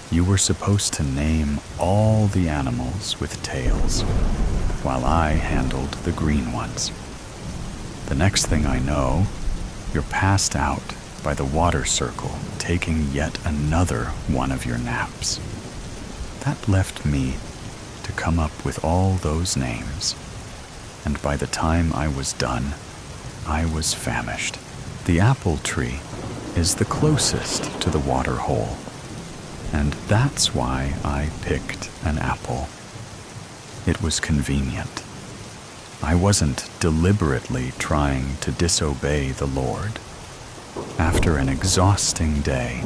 you were supposed to name all the animals with tails, while I handled the green ones. The next thing I know, you're passed out by the water circle, taking yet another one of your naps. That left me to come up with all those names, and by the time I was done, I was famished. The apple tree is the closest to the water hole, and that's why I picked an apple. It was convenient. I wasn't deliberately trying to disobey the Lord. After an exhausting day,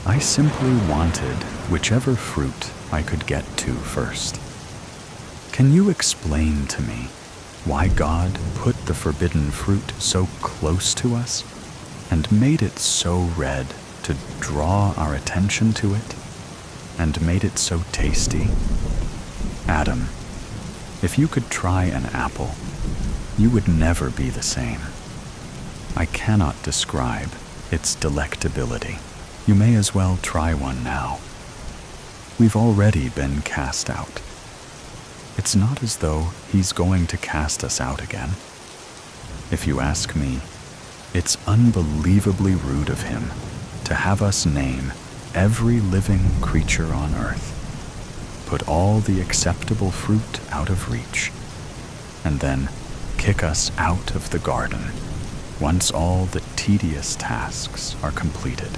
I simply wanted whichever fruit I could get to first. Can you explain to me why God put the forbidden fruit so close to us and made it so red to draw our attention to it, and made it so tasty? Adam, if you could try an apple, you would never be the same. I cannot describe its delectability. You may as well try one now. We've already been cast out. It's not as though he's going to cast us out again. If you ask me, it's unbelievably rude of him to have us name every living creature on earth, put all the acceptable fruit out of reach, and then kick us out of the garden once all the tedious tasks are completed.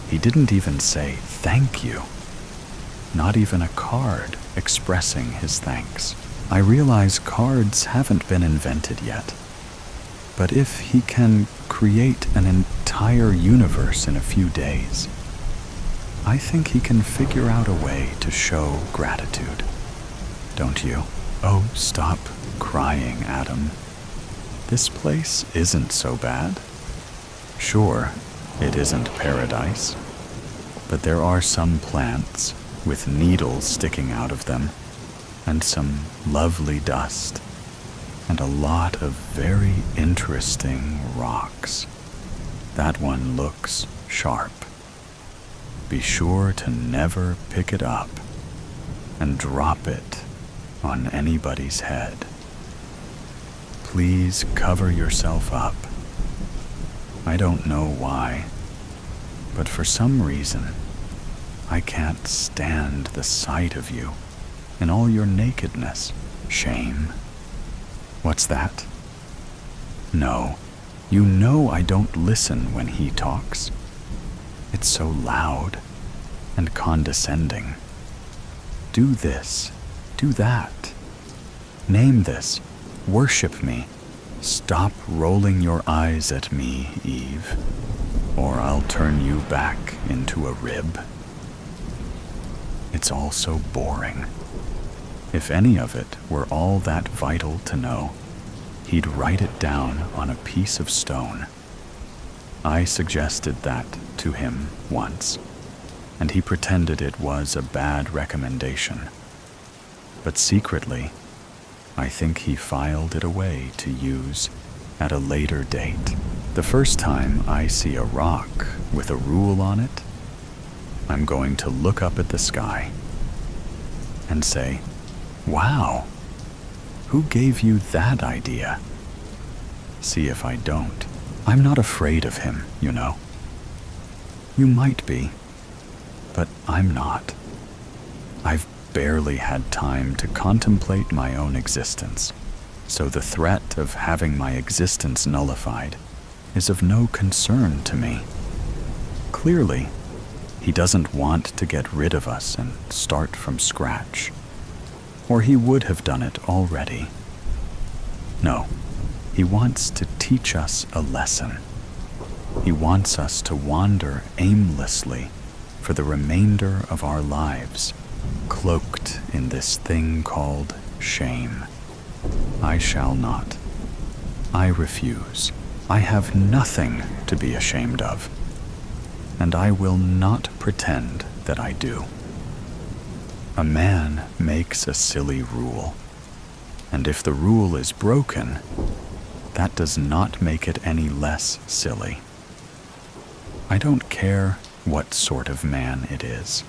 He didn't even say thank you, not even a card expressing his thanks. I realize cards haven't been invented yet, but if he can create an entire universe in a few days, I think he can figure out a way to show gratitude. Don't you? Oh, stop crying, Adam. This place isn't so bad. Sure, it isn't paradise, but there are some plants with needles sticking out of them, and some lovely dust, and a lot of very interesting rocks. That one looks sharp. Be sure to never pick it up and drop it on anybody's head. Please cover yourself up. I don't know why, but for some reason, I can't stand the sight of you in all your nakedness. Shame. What's that? No, you know I don't listen when he talks. It's so loud and condescending. Do this, do that. Name this, worship me. Stop rolling your eyes at me, Eve, or I'll turn you back into a rib. It's all so boring. If any of it were all that vital to know, he'd write it down on a piece of stone. I suggested that to him once, and he pretended it was a bad recommendation. But secretly, I think he filed it away to use at a later date. The first time I see a rock with a rule on it, I'm going to look up at the sky and say, "Wow, who gave you that idea?" See if I don't. I'm not afraid of him, you know. You might be, but I'm not. I've barely had time to contemplate my own existence, so the threat of having my existence nullified is of no concern to me. Clearly, he doesn't want to get rid of us and start from scratch, or he would have done it already. No, he wants to teach us a lesson. He wants us to wander aimlessly for the remainder of our lives, cloaked in this thing called shame. I shall not. I refuse. I have nothing to be ashamed of, and I will not pretend that I do. A man makes a silly rule, and if the rule is broken, that does not make it any less silly. I don't care what sort of man it is.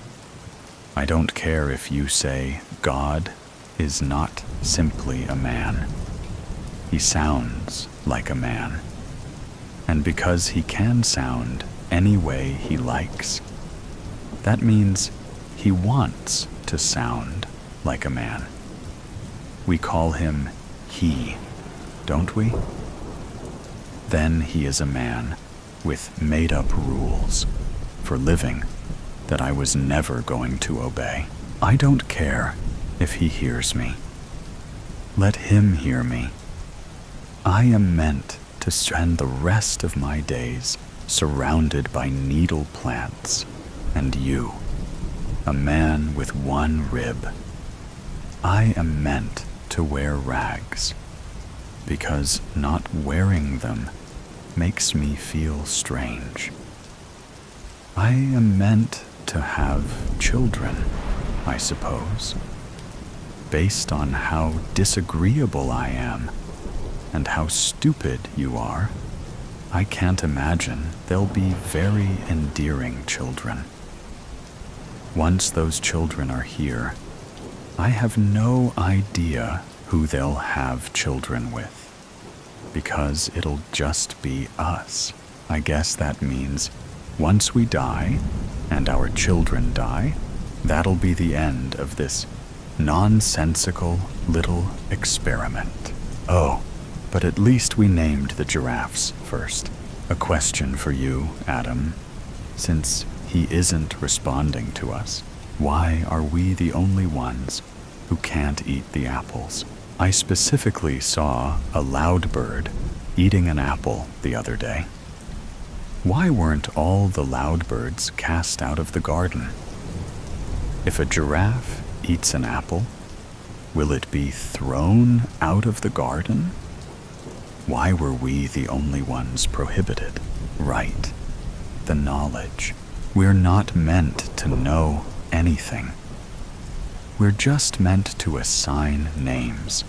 I don't care if you say God is not simply a man. He sounds like a man. And because he can sound any way he likes, that means he wants to sound like a man. We call him he, don't we? Then he is a man with made-up rules for living that I was never going to obey. I don't care if he hears me. Let him hear me. I am meant to spend the rest of my days surrounded by needle plants, and you, a man with one rib. I am meant to wear rags, because not wearing them makes me feel strange. I am meant to have children, I suppose. Based on how disagreeable I am and how stupid you are, I can't imagine they'll be very endearing children. Once those children are here, I have no idea who they'll have children with, because it'll just be us. I guess that means once we die and our children die, that'll be the end of this nonsensical little experiment. Oh, but at least we named the giraffes first. A question for you, Adam. Since he isn't responding to us, why are we the only ones who can't eat the apples? I specifically saw a loud bird eating an apple the other day. Why weren't all the loud birds cast out of the garden? If a giraffe eats an apple, will it be thrown out of the garden? Why were we the only ones prohibited? Right, the knowledge. We're not meant to know anything. We're just meant to assign names,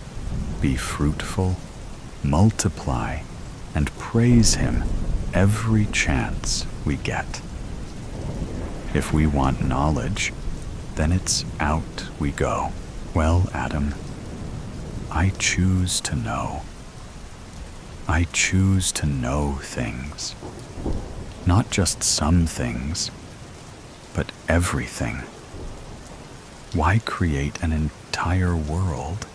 be fruitful, multiply, and praise Him every chance we get. If we want knowledge, then it's out we go. Well, Adam, I choose to know. I choose to know things. Not just some things, but everything. Why create an entire world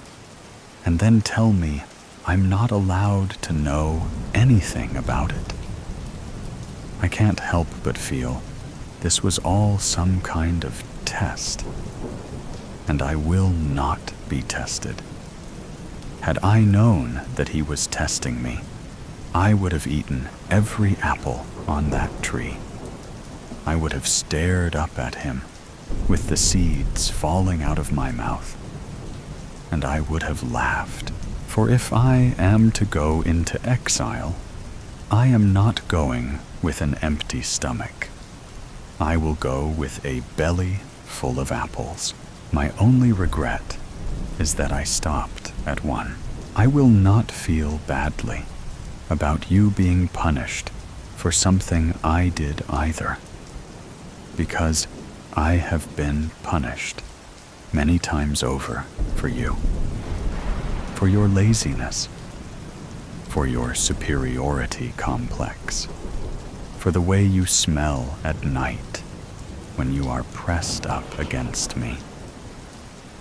and then tell me I'm not allowed to know anything about it? I can't help but feel this was all some kind of test, and I will not be tested. Had I known that He was testing me, I would have eaten every apple on that tree. I would have stared up at Him with the seeds falling out of my mouth, and I would have laughed. For if I am to go into exile, I am not going with an empty stomach. I will go with a belly full of apples. My only regret is that I stopped at one. I will not feel badly about you being punished for something I did either, because I have been punished many times over for you, for your laziness, for your superiority complex, for the way you smell at night when you are pressed up against me.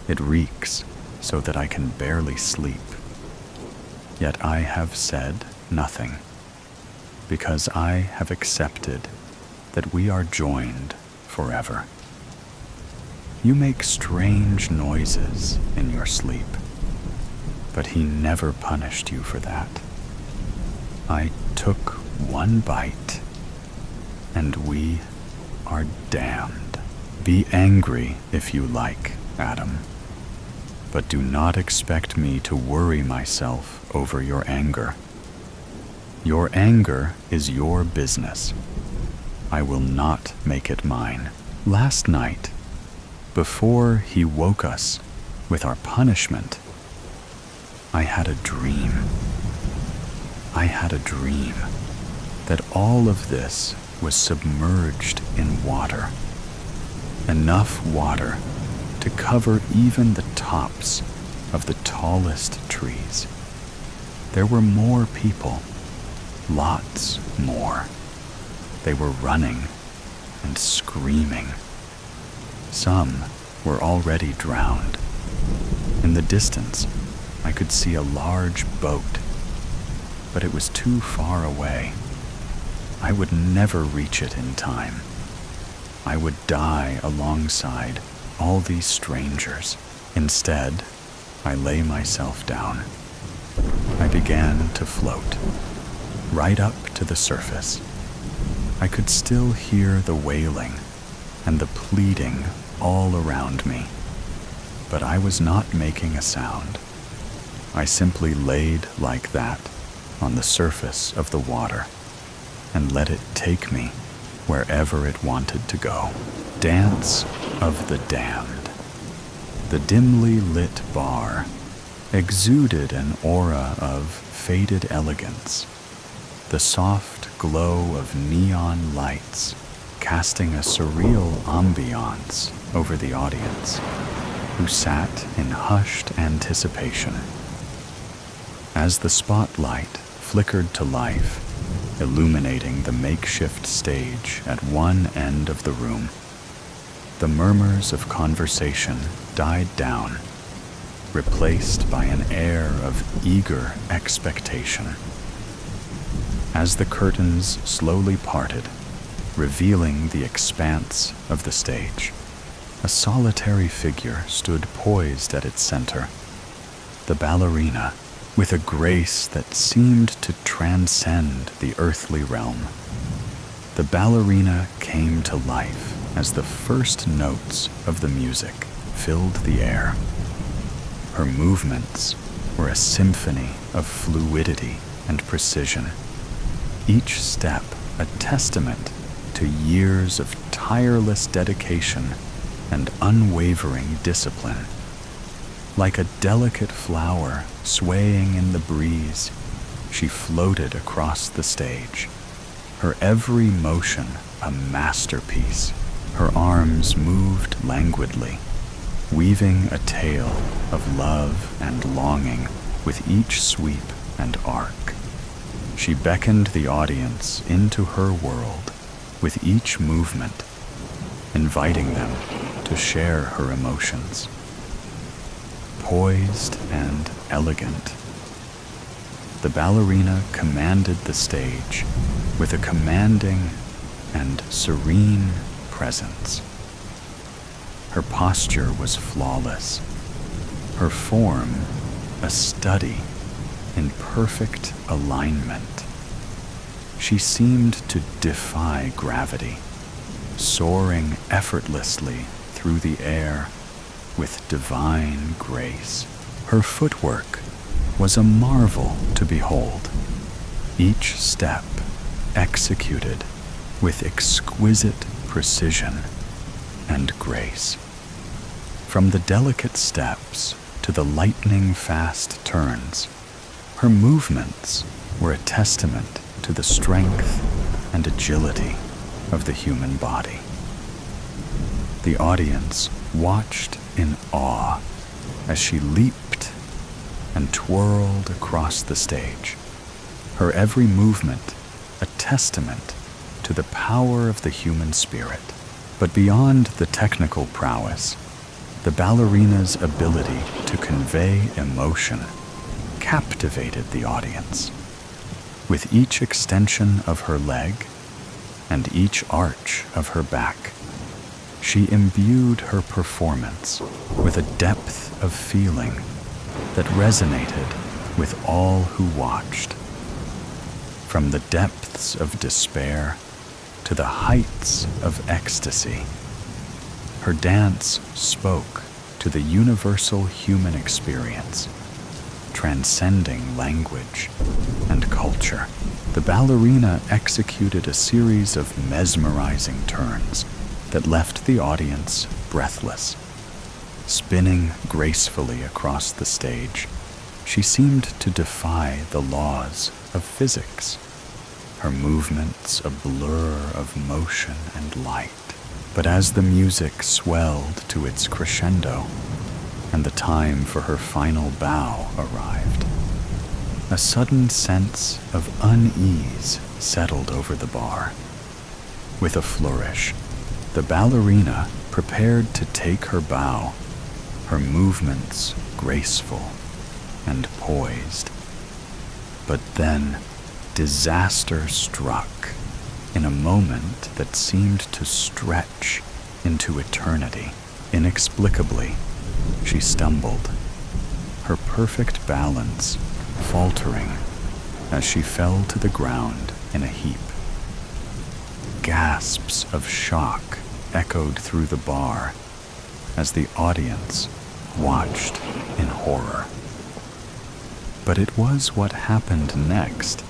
It reeks so that I can barely sleep. Yet I have said nothing, because I have accepted that we are joined forever. You make strange noises in your sleep, but He never punished you for that. I took one bite, and we are damned. Be angry if you like, Adam, but do not expect me to worry myself over your anger. Your anger is your business. I will not make it mine. Last night, before He woke us with our punishment, I had a dream. I had a dream that all of this was submerged in water. Enough water to cover even the tops of the tallest trees. There were more people, lots more. They were running and screaming. Some were already drowned. In the distance, I could see a large boat, but it was too far away. I would never reach it in time. I would die alongside all these strangers. Instead, I lay myself down. I began to float, right up to the surface. I could still hear the wailing and the pleading all around me, but I was not making a sound. I simply laid like that on the surface of the water and let it take me wherever it wanted to go. Dance of the damned. The dimly lit bar exuded an aura of faded elegance, the soft glow of neon lights casting a surreal ambiance over the audience, who sat in hushed anticipation. As the spotlight flickered to life, illuminating the makeshift stage at one end of the room, the murmurs of conversation died down, replaced by an air of eager expectation. As the curtains slowly parted, revealing the expanse of the stage, a solitary figure stood poised at its center, the ballerina, with a grace that seemed to transcend the earthly realm. The ballerina came to life as the first notes of the music filled the air. Her movements were a symphony of fluidity and precision, each step a testament to years of tireless dedication and unwavering discipline. Like a delicate flower swaying in the breeze, she floated across the stage, her every motion a masterpiece. Her arms moved languidly, weaving a tale of love and longing with each sweep and arc. She beckoned the audience into her world with each movement, inviting them to share her emotions. Poised and elegant, the ballerina commanded the stage with a commanding and serene presence. Her posture was flawless, her form a study in perfect alignment. She seemed to defy gravity, soaring effortlessly through the air with divine grace. Her footwork was a marvel to behold, each step executed with exquisite precision and grace. From the delicate steps to the lightning-fast turns, her movements were a testament to the strength and agility of the human body. The audience watched in awe as she leaped and twirled across the stage, her every movement a testament to the power of the human spirit. But beyond the technical prowess, the ballerina's ability to convey emotion captivated the audience. With each extension of her leg and each arch of her back, she imbued her performance with a depth of feeling that resonated with all who watched. From the depths of despair to the heights of ecstasy, her dance spoke to the universal human experience, transcending language and culture. The ballerina executed a series of mesmerizing turns that left the audience breathless. Spinning gracefully across the stage, she seemed to defy the laws of physics, her movements a blur of motion and light. But as the music swelled to its crescendo and the time for her final bow arrived, a sudden sense of unease settled over the bar. With a flourish, the ballerina prepared to take her bow, her movements graceful and poised. But then disaster struck in a moment that seemed to stretch into eternity. Inexplicably, she stumbled, her perfect balance faltering as she fell to the ground in a heap. Gasps of shock echoed through the bar as the audience watched in horror. But it was what happened next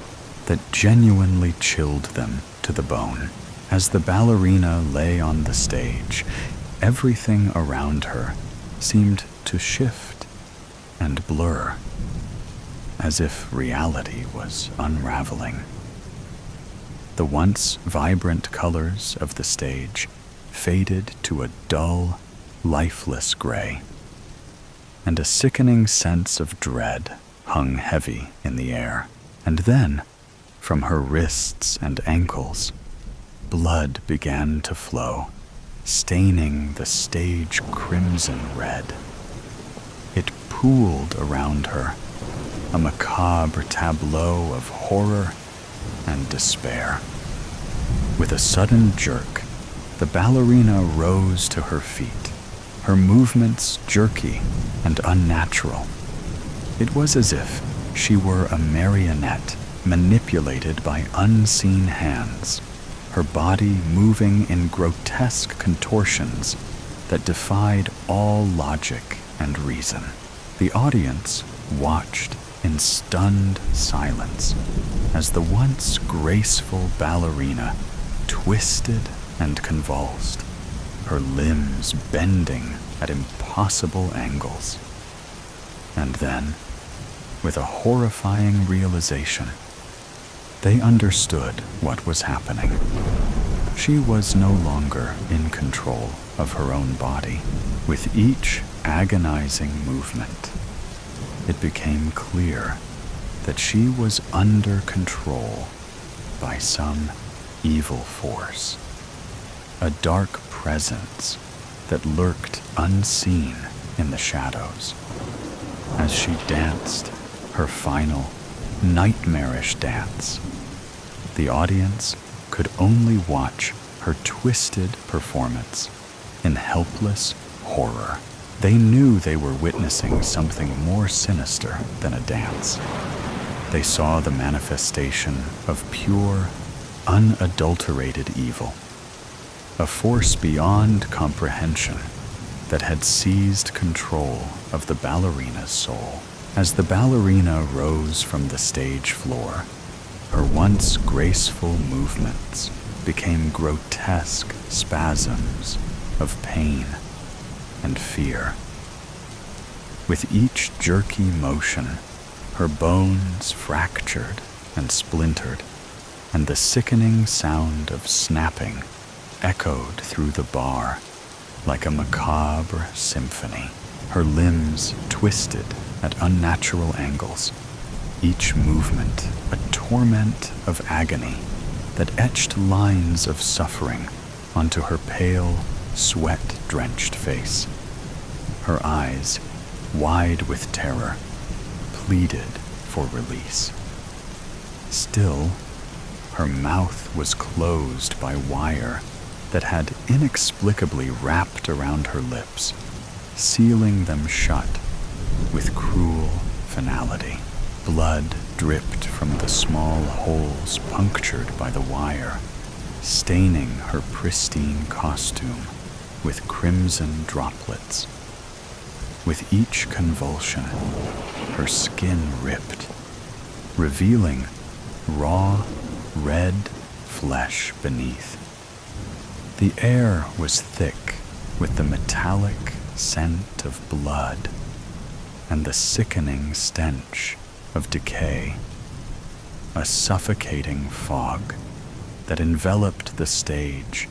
that genuinely chilled them to the bone. As the ballerina lay on the stage, everything around her seemed to shift and blur, as if reality was unraveling. The once vibrant colors of the stage faded to a dull, lifeless gray, and a sickening sense of dread hung heavy in the air. And then, from her wrists and ankles, blood began to flow, staining the stage crimson red. It pooled around her, a macabre tableau of horror and despair. With a sudden jerk, the ballerina rose to her feet, her movements jerky and unnatural. It was as if she were a marionette manipulated by unseen hands, her body moving in grotesque contortions that defied all logic and reason. The audience watched in stunned silence as the once graceful ballerina twisted and convulsed, her limbs bending at impossible angles. And then, with a horrifying realization, they understood what was happening. She was no longer in control of her own body. With each agonizing movement, it became clear that she was under control by some evil force, a dark presence that lurked unseen in the shadows. As she danced her final, nightmarish dance, the audience could only watch her twisted performance in helpless horror. They knew they were witnessing something more sinister than a dance. They saw the manifestation of pure, unadulterated evil, a force beyond comprehension that had seized control of the ballerina's soul. As the ballerina rose from the stage floor, her once graceful movements became grotesque spasms of pain and fear. With each jerky motion, her bones fractured and splintered, and the sickening sound of snapping echoed through the bar like a macabre symphony. Her limbs twisted at unnatural angles, each movement a torment of agony that etched lines of suffering onto her pale, sweat-drenched face. Her eyes, wide with terror, pleaded for release. Still, her mouth was closed by wire that had inexplicably wrapped around her lips, sealing them shut with cruel finality. Blood dripped from the small holes punctured by the wire, staining her pristine costume with crimson droplets. With each convulsion, her skin ripped, revealing raw, red flesh beneath. The air was thick with the metallic scent of blood and the sickening stench of decay, a suffocating fog that enveloped the stage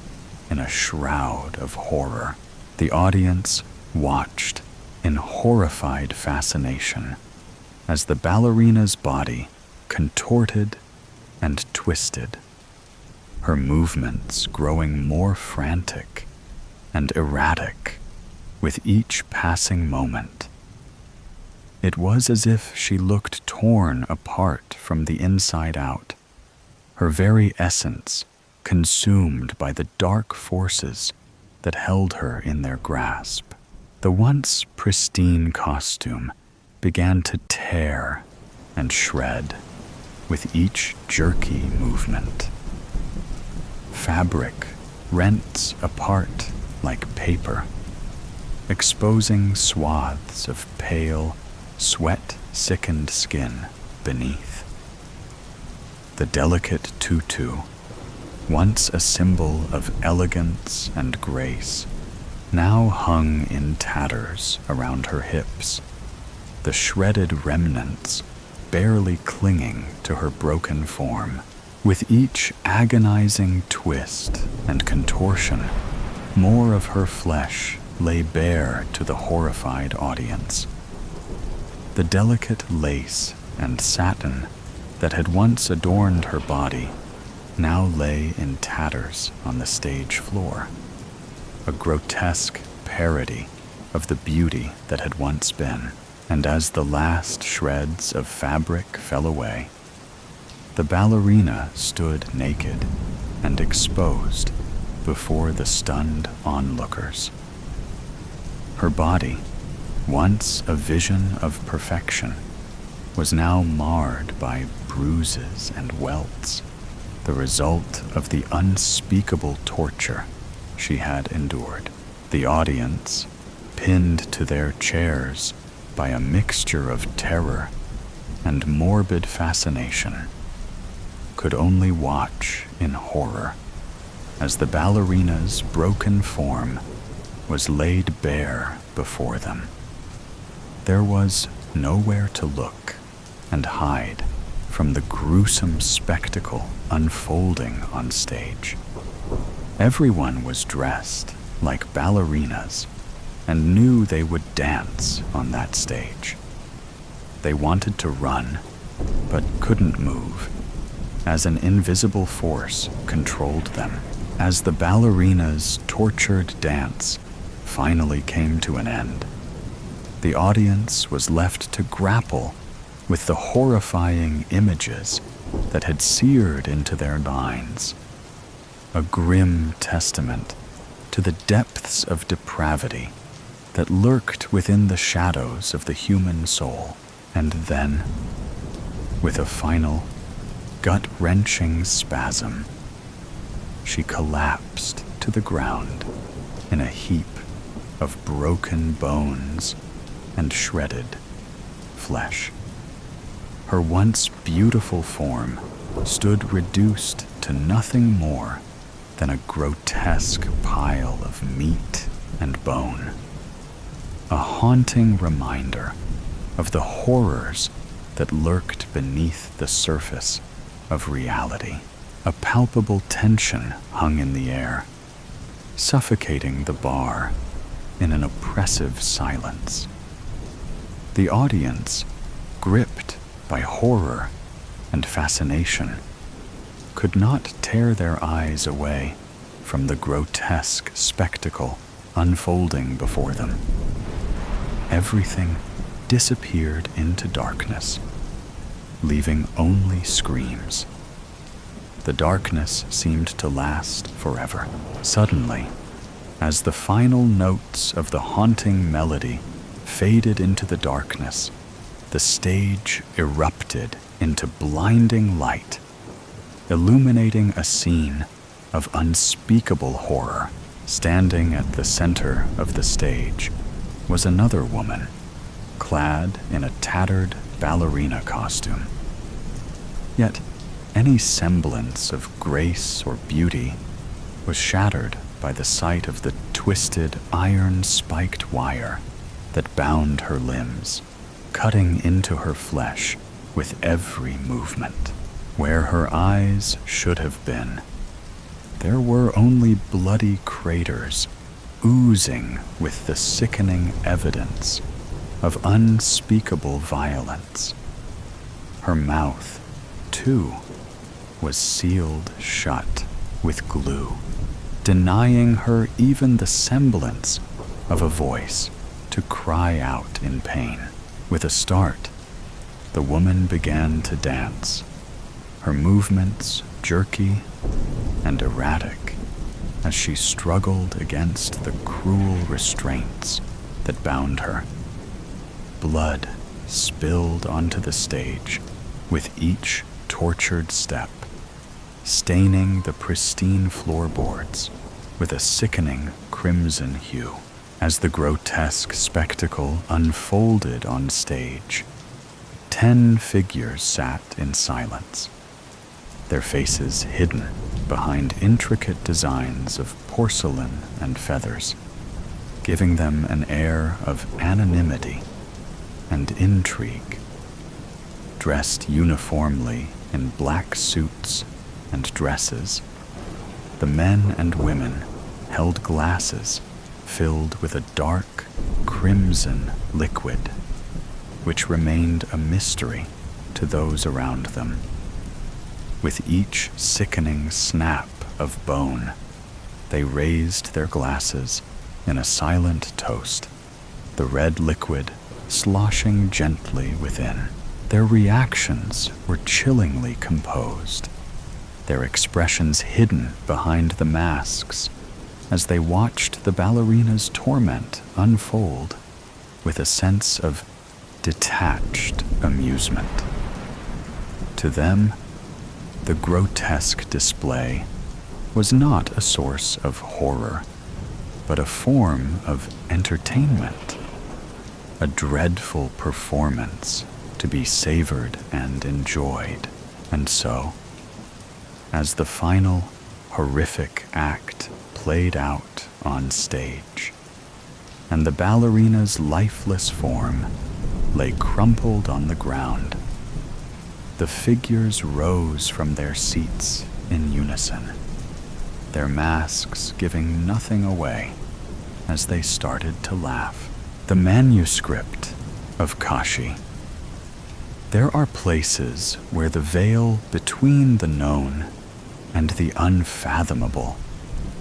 in a shroud of horror. The audience watched in horrified fascination as the ballerina's body contorted and twisted, her movements growing more frantic and erratic with each passing moment. It was as if she looked torn apart from the inside out, her very essence consumed by the dark forces that held her in their grasp. The once pristine costume began to tear and shred with each jerky movement. Fabric rents apart like paper, exposing swaths of pale, sweat-sickened skin beneath. The delicate tutu, once a symbol of elegance and grace, now hung in tatters around her hips, the shredded remnants barely clinging to her broken form. With each agonizing twist and contortion, more of her flesh lay bare to the horrified audience. The delicate lace and satin that had once adorned her body now lay in tatters on the stage floor, a grotesque parody of the beauty that had once been. And as the last shreds of fabric fell away, the ballerina stood naked and exposed before the stunned onlookers. Her body, once a vision of perfection, was now marred by bruises and welts, the result of the unspeakable torture she had endured. The audience, pinned to their chairs by a mixture of terror and morbid fascination, could only watch in horror as the ballerina's broken form was laid bare before them. There was nowhere to look and hide from the gruesome spectacle unfolding on stage. Everyone was dressed like ballerinas and knew they would dance on that stage. They wanted to run, but couldn't move, as an invisible force controlled them. As the ballerina's tortured dance finally came to an end, the audience was left to grapple with the horrifying images that had seared into their minds, a grim testament to the depths of depravity that lurked within the shadows of the human soul. And then, with a final, gut-wrenching spasm, she collapsed to the ground in a heap of broken bones and shredded flesh. Her once beautiful form stood reduced to nothing more than a grotesque pile of meat and bone, a haunting reminder of the horrors that lurked beneath the surface of reality. A palpable tension hung in the air, suffocating the bar in an oppressive silence. The audience, gripped by horror and fascination, could not tear their eyes away from the grotesque spectacle unfolding before them. Everything disappeared into darkness, leaving only screams. The darkness seemed to last forever. Suddenly, as the final notes of the haunting melody faded into the darkness, the stage erupted into blinding light, illuminating a scene of unspeakable horror. Standing at the center of the stage was another woman, clad in a tattered ballerina costume. Yet any semblance of grace or beauty was shattered by the sight of the twisted iron-spiked wire that bound her limbs, cutting into her flesh with every movement. Where her eyes should have been, there were only bloody craters oozing with the sickening evidence of unspeakable violence. Her mouth, too, was sealed shut with glue, denying her even the semblance of a voice to cry out in pain. With a start, the woman began to dance, her movements jerky and erratic as she struggled against the cruel restraints that bound her. Blood spilled onto the stage with each tortured step, staining the pristine floorboards with a sickening crimson hue. As the grotesque spectacle unfolded on stage, 10 figures sat in silence, their faces hidden behind intricate designs of porcelain and feathers, giving them an air of anonymity and intrigue. Dressed uniformly in black suits and dresses, the men and women held glasses filled with a dark crimson liquid, which remained a mystery to those around them. With each sickening snap of bone, they raised their glasses in a silent toast, the red liquid sloshing gently within. Their reactions were chillingly composed, their expressions hidden behind the masks as they watched the ballerina's torment unfold with a sense of detached amusement. To them, the grotesque display was not a source of horror, but a form of entertainment, a dreadful performance to be savored and enjoyed. And so, as the final horrific act played out on stage, and the ballerina's lifeless form lay crumpled on the ground. The figures rose from their seats in unison, their masks giving nothing away as they started to laugh. The Manuscript of Kashi. There are places where the veil between the known and the unfathomable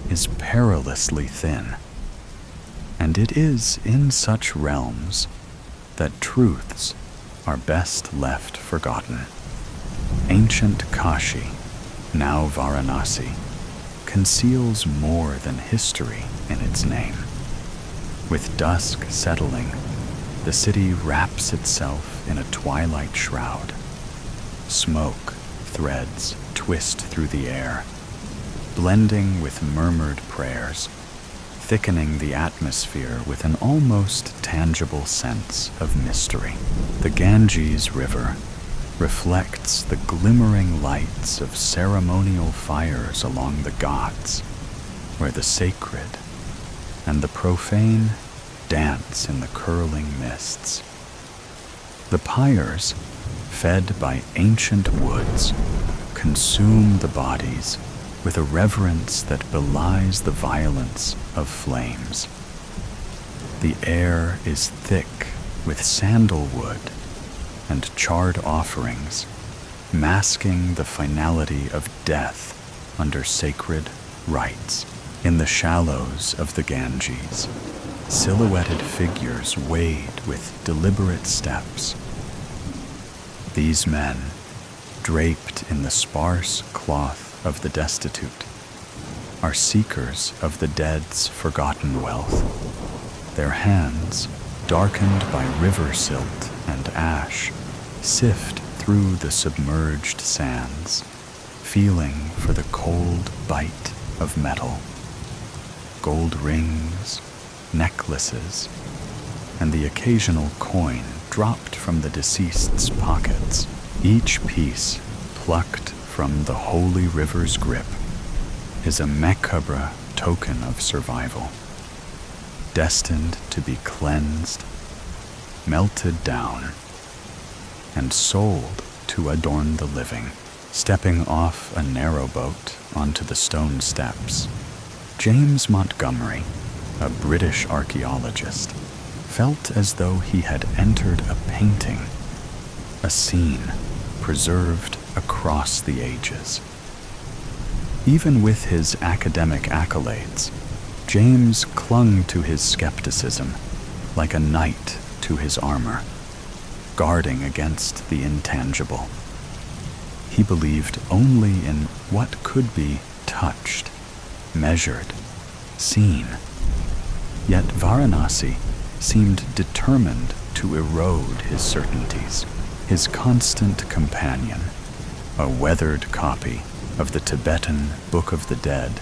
is perilously thin, and it is in such realms that truths are best left forgotten. Ancient Kashi, now Varanasi, conceals more than history in its name. With dusk settling, the city wraps itself in a twilight shroud. Smoke threads twist through the air, blending with murmured prayers, thickening the atmosphere with an almost tangible sense of mystery. The Ganges River reflects the glimmering lights of ceremonial fires along the Ghats, where the sacred and the profane dance in the curling mists. The pyres, fed by ancient woods, consume the bodies with a reverence that belies the violence of flames. The air is thick with sandalwood and charred offerings, masking the finality of death under sacred rites. In the shallows of the Ganges, silhouetted figures wade with deliberate steps. These men, draped in the sparse cloth of the destitute, are seekers of the dead's forgotten wealth. Their hands, darkened by river silt and ash, sift through the submerged sands, feeling for the cold bite of metal. Gold rings, necklaces, and the occasional coin dropped from the deceased's pockets, each piece plucked from the holy river's grip, is a macabre token of survival, destined to be cleansed, melted down, and sold to adorn the living. Stepping off a narrow boat onto the stone steps, James Montgomery, a British archaeologist, felt as though he had entered a painting, a scene preserved across the ages. Even with his academic accolades, James clung to his skepticism like a knight to his armor, guarding against the intangible. He believed only in what could be touched, measured, seen. Yet Varanasi seemed determined to erode his certainties. His constant companion, a weathered copy of the Tibetan Book of the Dead,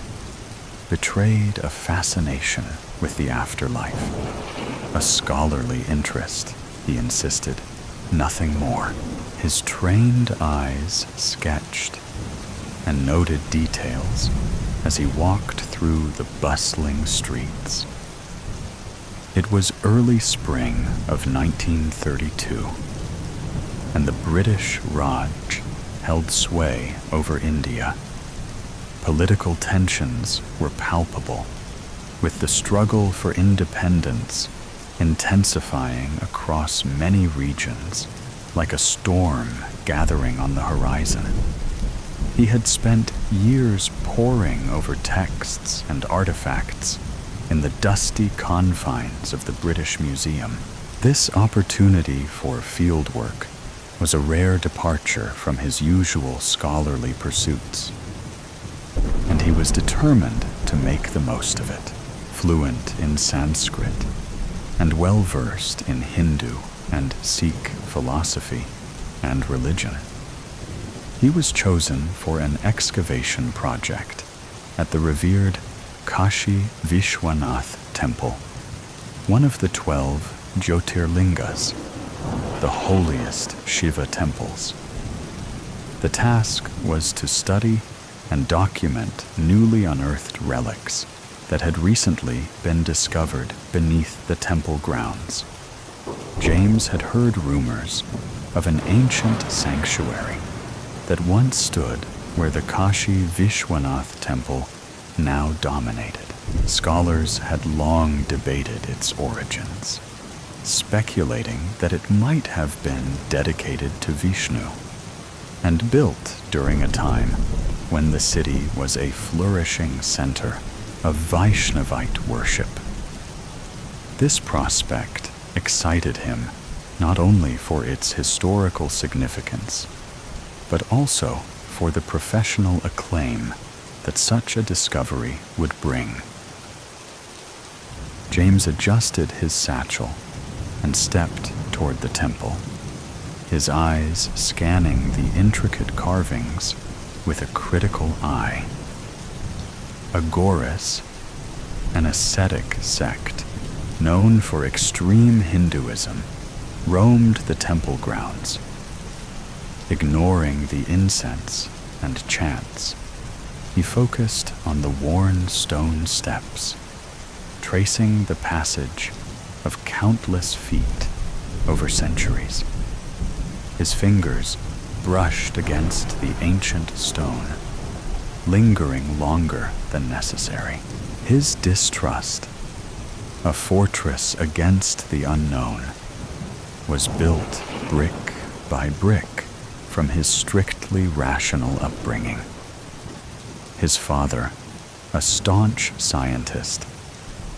betrayed a fascination with the afterlife, a scholarly interest, he insisted, nothing more. His trained eyes sketched and noted details as he walked through the bustling streets. It was early spring of 1932, and the British Raj held sway over India. Political tensions were palpable, with the struggle for independence intensifying across many regions like a storm gathering on the horizon. He had spent years poring over texts and artifacts in the dusty confines of the British Museum. This opportunity for fieldwork was a rare departure from his usual scholarly pursuits, and he was determined to make the most of it. Fluent in Sanskrit and well-versed in Hindu and Sikh philosophy and religion, he was chosen for an excavation project at the revered Kashi Vishwanath Temple, one of the 12 Jyotirlingas, the holiest Shiva temples. The task was to study and document newly unearthed relics that had recently been discovered beneath the temple grounds. James had heard rumors of an ancient sanctuary that once stood where the Kashi Vishwanath temple now dominated. Scholars had long debated its origins, speculating that it might have been dedicated to Vishnu and built during a time when the city was a flourishing center of Vaishnavite worship. This prospect excited him not only for its historical significance, but also for the professional acclaim that such a discovery would bring. James adjusted his satchel and stepped toward the temple, his eyes scanning the intricate carvings with a critical eye. Agoras, an ascetic sect known for extreme Hinduism, roamed the temple grounds. Ignoring the incense and chants, he focused on the worn stone steps, tracing the passage of countless feet over centuries. His fingers brushed against the ancient stone, lingering longer than necessary. His distrust, a fortress against the unknown, was built brick by brick from his strictly rational upbringing. His father, a staunch scientist,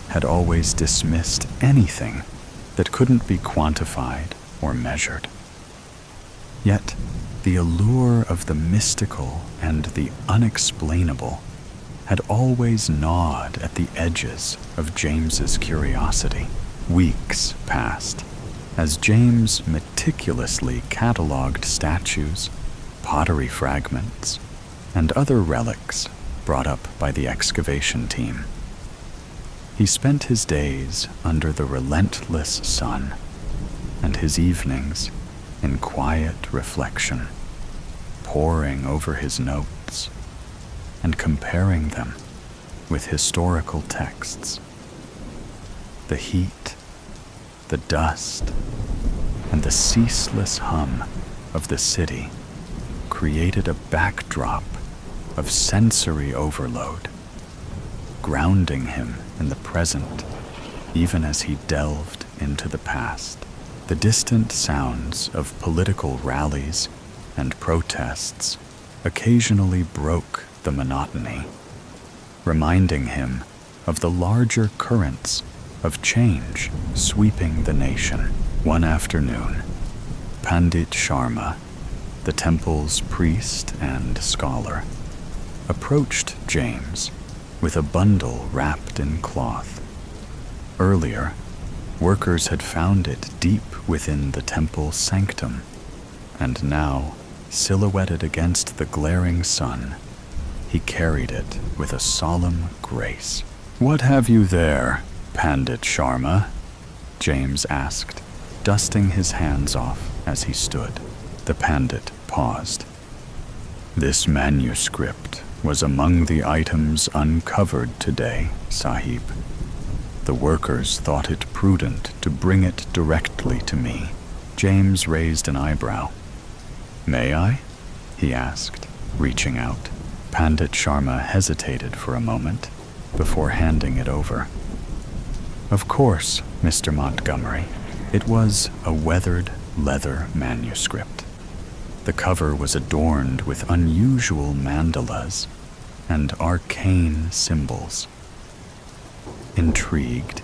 had always dismissed anything that couldn't be quantified or measured. Yet, the allure of the mystical and the unexplainable had always gnawed at the edges of James's curiosity. Weeks passed as James meticulously cataloged statues, pottery fragments, and other relics brought up by the excavation team. He spent his days under the relentless sun, and his evenings in quiet reflection, poring over his notes and comparing them with historical texts. The heat, the dust, and the ceaseless hum of the city created a backdrop of sensory overload, grounding him in the present even as he delved into the past. The distant sounds of political rallies and protests occasionally broke the monotony, reminding him of the larger currents of change sweeping the nation. One afternoon, Pandit Sharma, the temple's priest and scholar, approached James with a bundle wrapped in cloth. Earlier, workers had found it deep within the temple sanctum, and now, silhouetted against the glaring sun, he carried it with a solemn grace. "What have you there, Pandit Sharma?" James asked, dusting his hands off as he stood. The Pandit paused. "This manuscript was among the items uncovered today, Sahib. The workers thought it prudent to bring it directly to me." James raised an eyebrow. "May I?" he asked, reaching out. Pandit Sharma hesitated for a moment before handing it over. "Of course, Mr. Montgomery." It was a weathered leather manuscript. The cover was adorned with unusual mandalas and arcane symbols. Intrigued,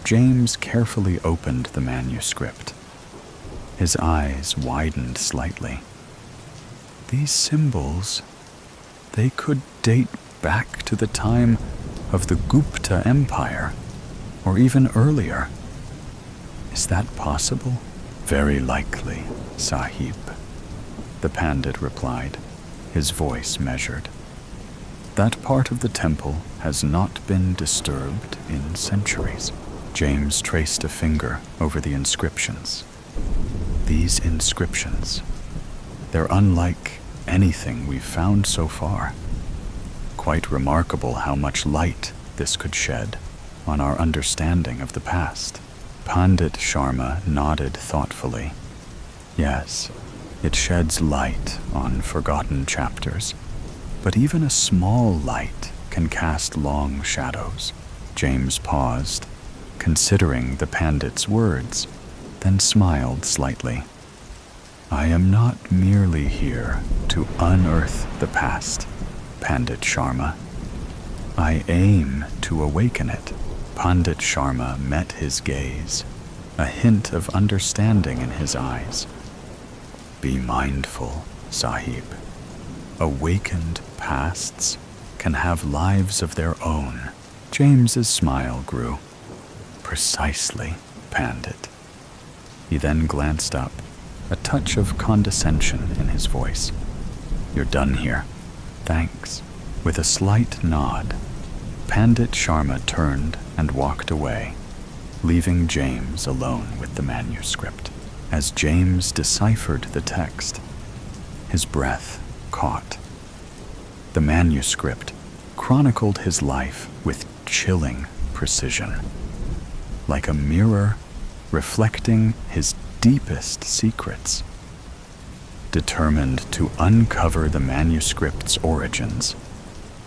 James carefully opened the manuscript. His eyes widened slightly. These symbols, they could date back to the time of the Gupta Empire, or even earlier. Is that possible? "Very likely, Sahib," the Pandit replied, his voice measured. "That part of the temple has not been disturbed in centuries." James traced a finger over the inscriptions. These inscriptions, they're unlike anything we've found so far. quite remarkable how much light this could shed on our understanding of the past. Pandit Sharma nodded thoughtfully. Yes, it sheds light on forgotten chapters, but even a small light can cast long shadows. James paused, considering the Pandit's words, then smiled slightly. I am not merely here to unearth the past, Pandit Sharma. I aim to awaken it. Pandit Sharma met his gaze, a hint of understanding in his eyes. Be mindful, Sahib. Awakened pasts can have lives of their own. James's smile grew. Precisely, Pandit. He then glanced up, a touch of condescension in his voice. You're done here. Thanks. With a slight nod, Pandit Sharma turned and walked away, leaving James alone with the manuscript. As James deciphered the text, his breath caught. The manuscript chronicled his life with chilling precision, like a mirror reflecting his deepest secrets. Determined to uncover the manuscript's origins,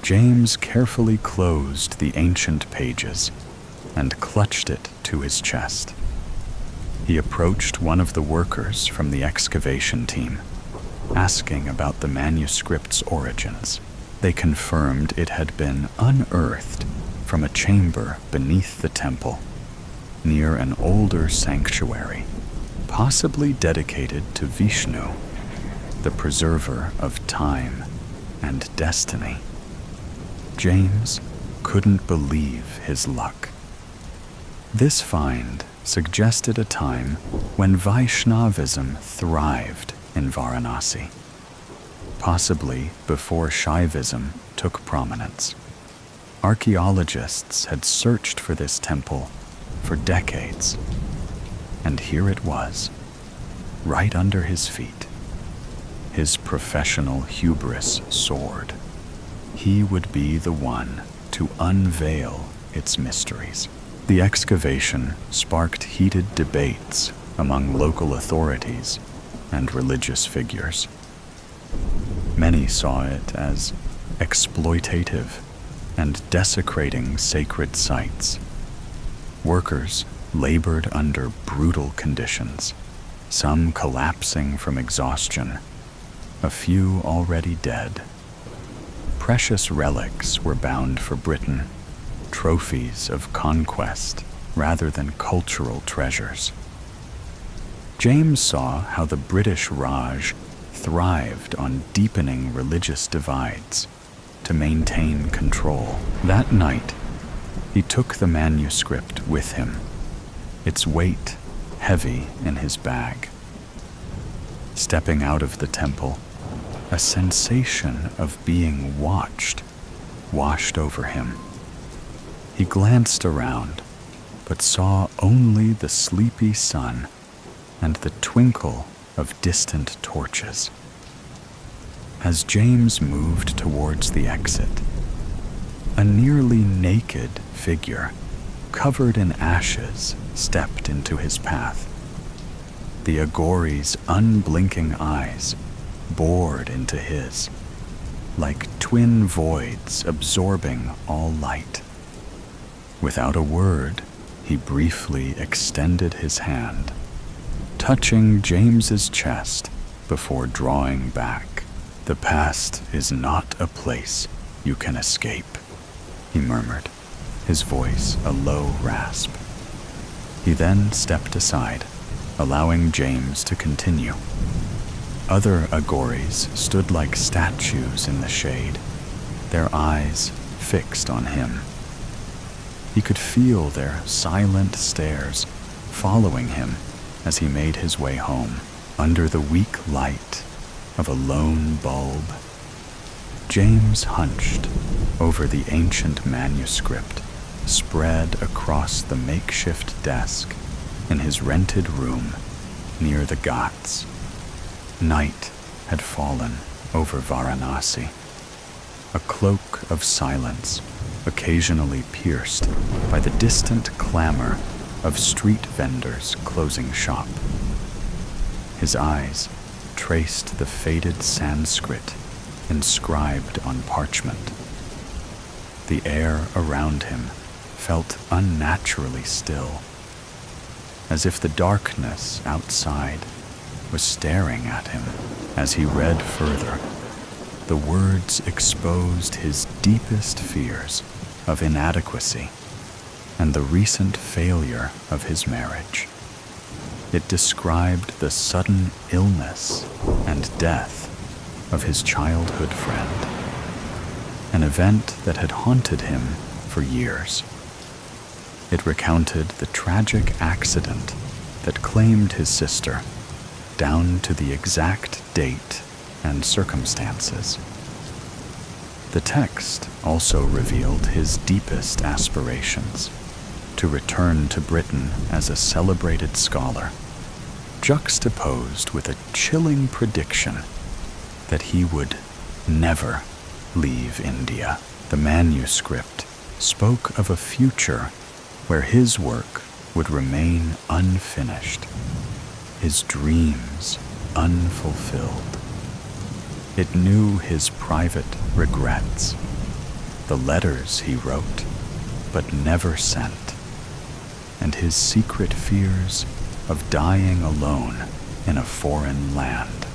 James carefully closed the ancient pages and clutched it to his chest. He approached one of the workers from the excavation team, asking about the manuscript's origins. They confirmed it had been unearthed from a chamber beneath the temple, near an older sanctuary, possibly dedicated to Vishnu, the preserver of time and destiny. James couldn't believe his luck. This find suggested a time when Vaishnavism thrived in Varanasi, possibly before Shaivism took prominence. Archaeologists had searched for this temple for decades, and here it was, right under his feet. His professional hubris soared. He would be the one to unveil its mysteries. The excavation sparked heated debates among local authorities and religious figures. Many saw it as exploitative and desecrating sacred sites. Workers labored under brutal conditions, some collapsing from exhaustion, a few already dead. Precious relics were bound for Britain, trophies of conquest rather than cultural treasures. James saw how the British Raj thrived on deepening religious divides to maintain control. That night, he took the manuscript with him, its weight heavy in his bag. Stepping out of the temple, a sensation of being watched washed over him. He glanced around, but saw only the sleepy sun and the twinkle of distant torches. As James moved towards the exit, a nearly naked figure, covered in ashes, stepped into his path. The Aghori's unblinking eyes bored into his, like twin voids absorbing all light. Without a word, he briefly extended his hand, touching James's chest before drawing back. The past is not a place you can escape, he murmured, his voice a low rasp. He then stepped aside, allowing James to continue. Other Aghoris stood like statues in the shade, their eyes fixed on him. He could feel their silent stares following him as he made his way home. Under the weak light of a lone bulb, James hunched over the ancient manuscript spread across the makeshift desk in his rented room near the Ghats. Night had fallen over Varanasi. a cloak of silence, occasionally pierced by the distant clamor of street vendors closing shop. His eyes traced the faded Sanskrit inscribed on parchment. The air around him felt unnaturally still, as if the darkness outside was staring at him. As he read further, the words exposed his deepest fears of inadequacy and the recent failure of his marriage. It described the sudden illness and death of his childhood friend, an event that had haunted him for years. It recounted the tragic accident that claimed his sister, down to the exact date and circumstances. The text also revealed his deepest aspirations, to return to Britain as a celebrated scholar, juxtaposed with a chilling prediction that he would never leave India. The manuscript spoke of a future where his work would remain unfinished, his dreams unfulfilled. It knew his private regrets, the letters he wrote but never sent, and his secret fears of dying alone in a foreign land.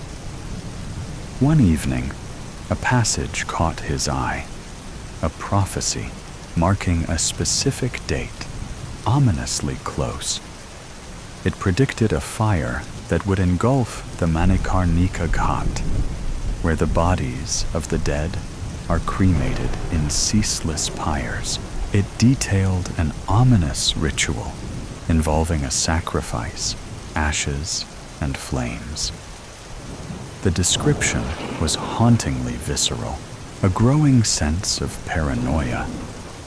One evening, a passage caught his eye, a prophecy marking a specific date, ominously close. It predicted a fire that would engulf the Manikarnika Ghat, where the bodies of the dead are cremated in ceaseless pyres. It detailed an ominous ritual involving a sacrifice, ashes, and flames. The description was hauntingly visceral. A growing sense of paranoia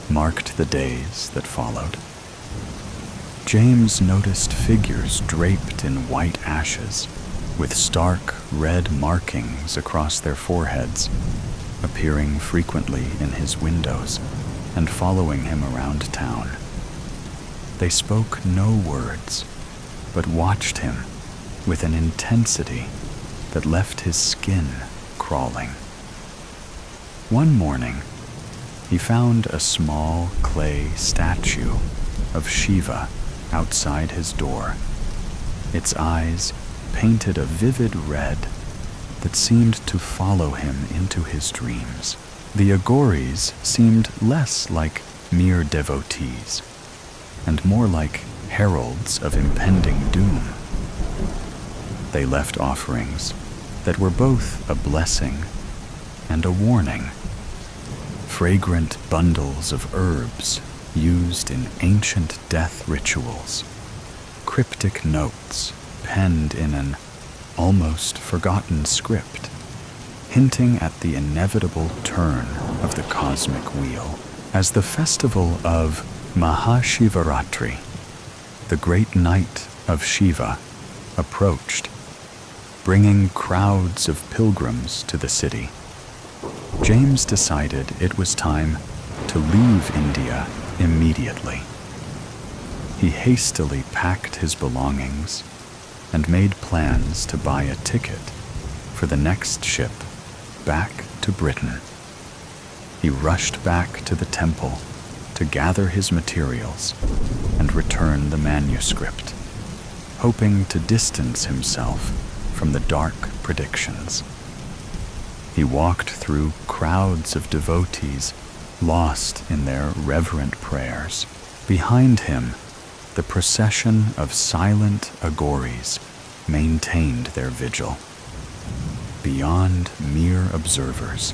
marked the days that followed. James noticed figures draped in white ashes, with stark red markings across their foreheads, appearing frequently in his windows and following him around town. They spoke no words, but watched him with an intensity that left his skin crawling. One morning, he found a small clay statue of Shiva outside his door, its eyes painted a vivid red that seemed to follow him into his dreams. The Agoris seemed less like mere devotees and more like heralds of impending doom. They left offerings that were both a blessing and a warning. Fragrant bundles of herbs used in ancient death rituals, cryptic notes penned in an almost forgotten script, hinting at the inevitable turn of the cosmic wheel. As the festival of Mahashivaratri, the great night of Shiva, approached, bringing crowds of pilgrims to the city, James decided it was time to leave India immediately. He hastily packed his belongings and made plans to buy a ticket for the next ship back to Britain. He rushed back to the temple to gather his materials and return the manuscript, hoping to distance himself from the dark predictions. He walked through crowds of devotees lost in their reverent prayers. Behind him, the procession of silent Agoris maintained their vigil. Beyond mere observers,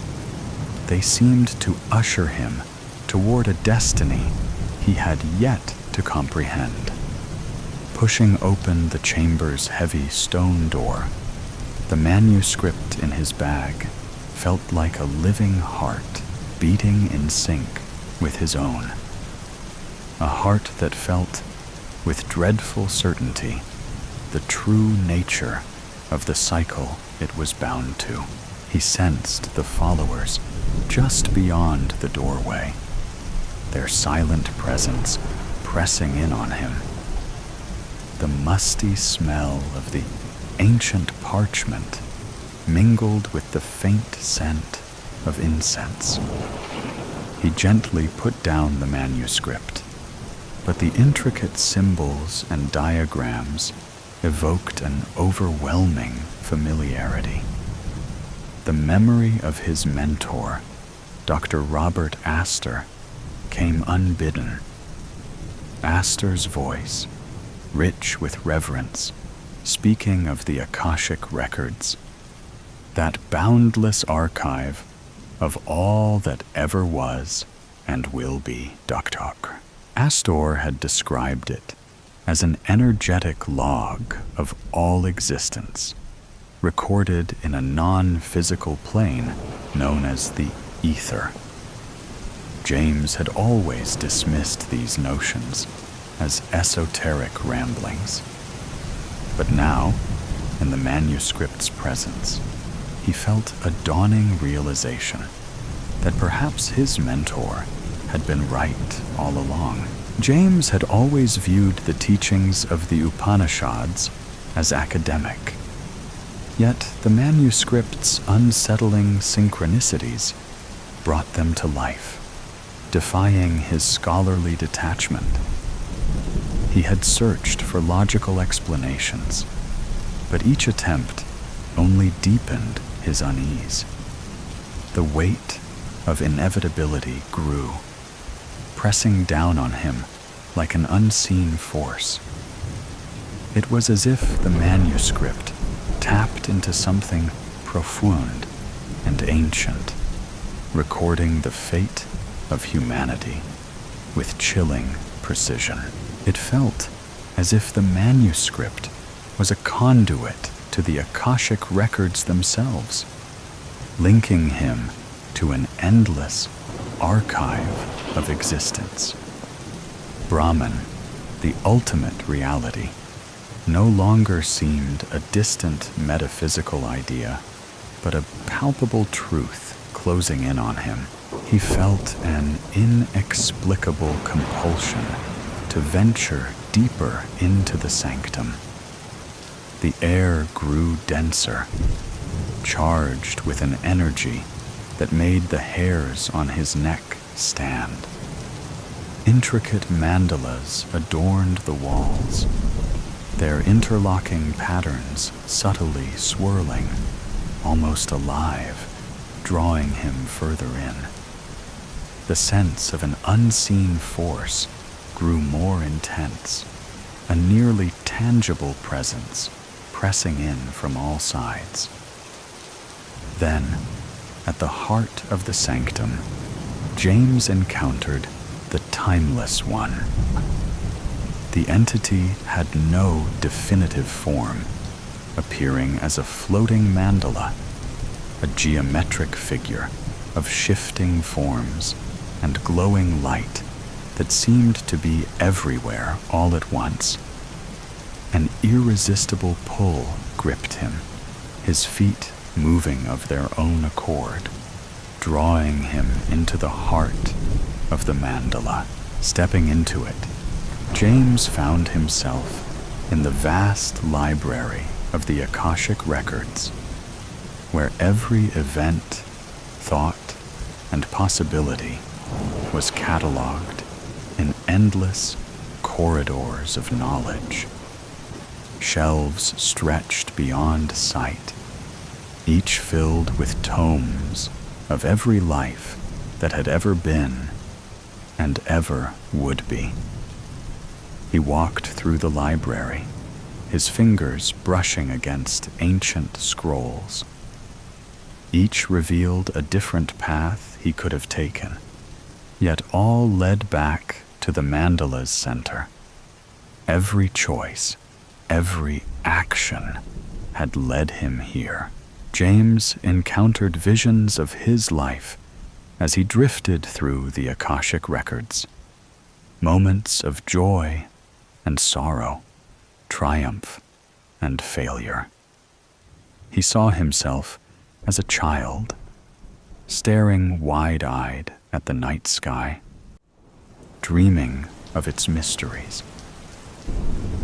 they seemed to usher him toward a destiny he had yet to comprehend. Pushing open the chamber's heavy stone door, the manuscript in his bag felt like a living heart beating in sync with his own. A heart that felt, with dreadful certainty, the true nature of the cycle it was bound to. He sensed the followers just beyond the doorway, their silent presence pressing in on him. The musty smell of the ancient parchment mingled with the faint scent of incense. He gently put down the manuscript, but the intricate symbols and diagrams evoked an overwhelming familiarity. The memory of his mentor, Dr. Robert Astor, came unbidden. Astor's voice, rich with reverence, speaking of the Akashic records, that boundless archive of all that ever was and will be. Dr. Astor had described it as an energetic log of all existence, recorded in a non-physical plane known as the ether. James had always dismissed these notions as esoteric ramblings. But now, in the manuscript's presence, he felt a dawning realization that perhaps his mentor had been right all along. James had always viewed the teachings of the Upanishads as academic. Yet the manuscript's unsettling synchronicities brought them to life, defying his scholarly detachment. He had searched for logical explanations, but each attempt only deepened his unease. The weight of inevitability grew, pressing down on him like an unseen force. It was as if the manuscript tapped into something profound and ancient, recording the fate of humanity with chilling precision. It felt as if the manuscript was a conduit to the Akashic records themselves, linking him to an endless archive of existence. Brahman, the ultimate reality, no longer seemed a distant metaphysical idea, but a palpable truth closing in on him. He felt an inexplicable compulsion to venture deeper into the sanctum. The air grew denser, charged with an energy that made the hairs on his neck stand. Intricate mandalas adorned the walls, their interlocking patterns subtly swirling, almost alive, drawing him further in. The sense of an unseen force grew more intense, a nearly tangible presence pressing in from all sides. Then, at the heart of the sanctum, James encountered the Timeless One. The entity had no definitive form, appearing as a floating mandala, a geometric figure of shifting forms and glowing light that seemed to be everywhere all at once. An irresistible pull gripped him, his feet moving of their own accord, drawing him into the heart of the mandala. Stepping into it, James found himself in the vast library of the Akashic records, where every event, thought, and possibility was cataloged in endless corridors of knowledge. Shelves stretched beyond sight, each filled with tomes of every life that had ever been and ever would be. He walked through the library, his fingers brushing against ancient scrolls. Each revealed a different path he could have taken, yet all led back to the mandala's center. Every choice, every action had led him here. James encountered visions of his life as he drifted through the Akashic records. Moments of joy and sorrow, triumph and failure. He saw himself as a child, staring wide-eyed at the night sky, dreaming of its mysteries.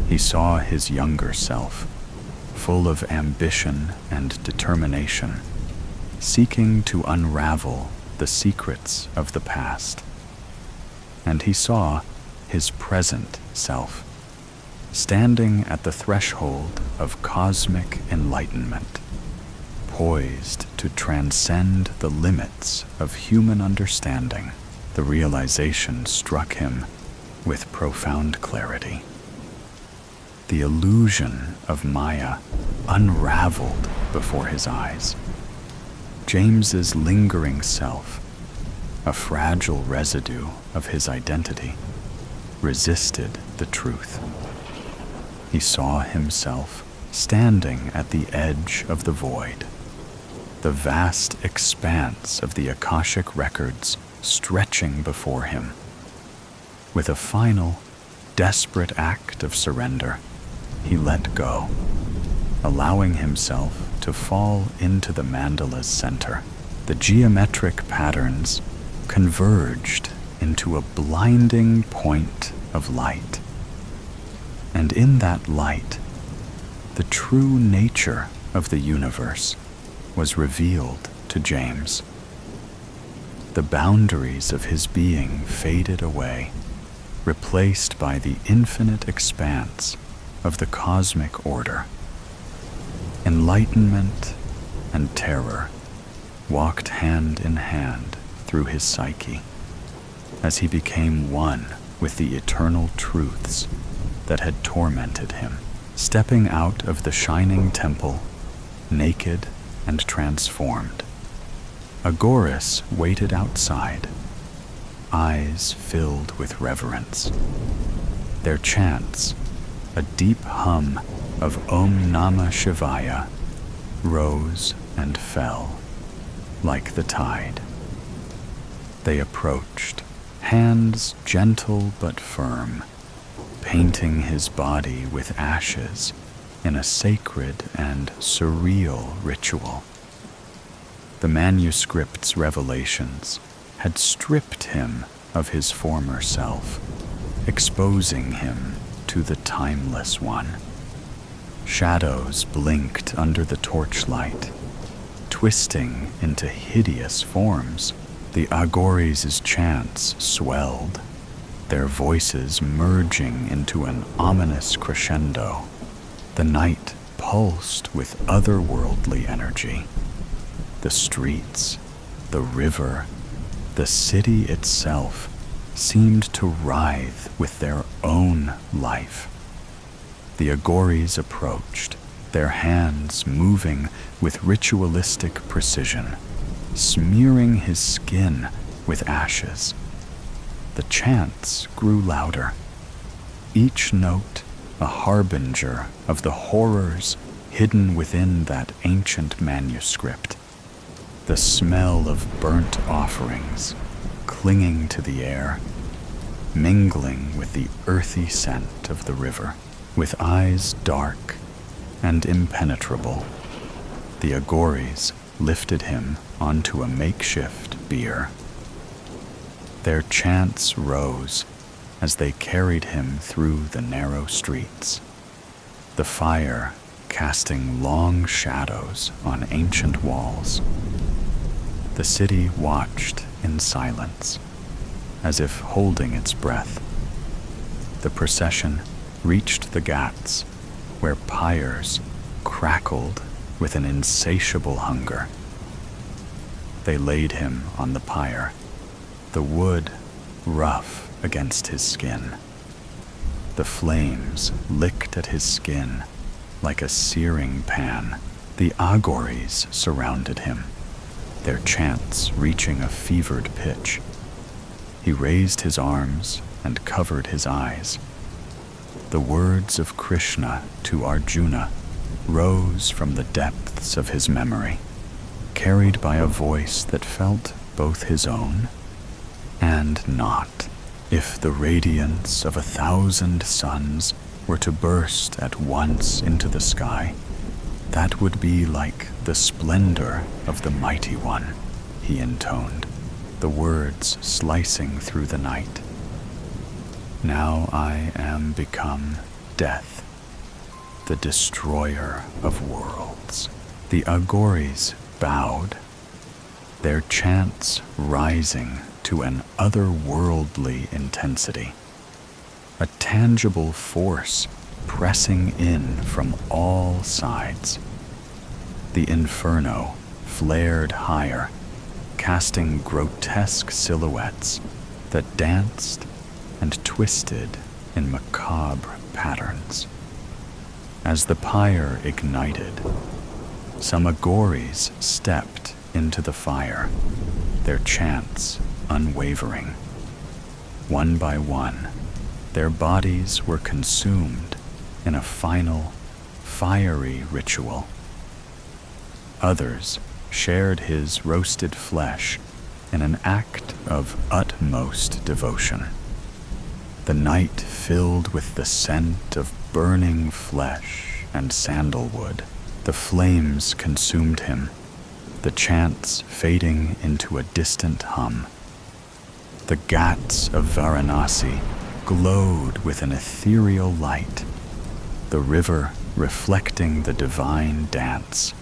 He saw his younger self, full of ambition and determination, seeking to unravel the secrets of the past. And he saw his present self, standing at the threshold of cosmic enlightenment, poised to transcend the limits of human understanding. The realization struck him with profound clarity. The illusion of Maya unraveled before his eyes. James's lingering self, a fragile residue of his identity, resisted the truth. He saw himself standing at the edge of the void, the vast expanse of the Akashic records stretching before him. With a final, desperate act of surrender, he let go, allowing himself to fall into the mandala's center. The geometric patterns converged into a blinding point of light. And in that light, the true nature of the universe was revealed to James. The boundaries of his being faded away, replaced by the infinite expanse of the cosmic order. Enlightenment and terror walked hand in hand through his psyche as he became one with the eternal truths that had tormented him. Stepping out of the shining temple, naked and transformed, Agoras waited outside, eyes filled with reverence. Their chants, a deep hum of Om Namah Shivaya, rose and fell like the tide. They approached, hands gentle but firm, painting his body with ashes in a sacred and surreal ritual. The manuscript's revelations had stripped him of his former self, exposing him to the timeless one. Shadows blinked under the torchlight, twisting into hideous forms. The Agoris' chants swelled, their voices merging into an ominous crescendo. The night pulsed with otherworldly energy. The streets, the river, the city itself seemed to writhe with their own life. The Agoris approached, their hands moving with ritualistic precision, smearing his skin with ashes. The chants grew louder, each note a harbinger of the horrors hidden within that ancient manuscript. The smell of burnt offerings clinging to the air, mingling with the earthy scent of the river. With eyes dark and impenetrable, the Agoris lifted him onto a makeshift bier. Their chants rose as they carried him through the narrow streets, the fire casting long shadows on ancient walls. The city watched in silence, as if holding its breath. The procession reached the ghats, where pyres crackled with an insatiable hunger. They laid him on the pyre, the wood rough against his skin. The flames licked at his skin like a searing pan. The Agoris surrounded him, their chants reaching a fevered pitch. He raised his arms and covered his eyes. The words of Krishna to Arjuna rose from the depths of his memory, carried by a voice that felt both his own and not. If the radiance of 1,000 suns were to burst at once into the sky, that would be like the splendor of the Mighty One," he intoned, the words slicing through the night. "Now I am become Death, the destroyer of worlds." The Agoris bowed, their chants rising to an otherworldly intensity, a tangible force pressing in from all sides. The inferno flared higher, casting grotesque silhouettes that danced and twisted in macabre patterns. As the pyre ignited, some Agoris stepped into the fire, their chants unwavering. One by one, their bodies were consumed in a final, fiery ritual. Others shared his roasted flesh in an act of utmost devotion. The night filled with the scent of burning flesh and sandalwood. The flames consumed him, the chants fading into a distant hum. The ghats of Varanasi glowed with an ethereal light, the river reflecting the divine dance.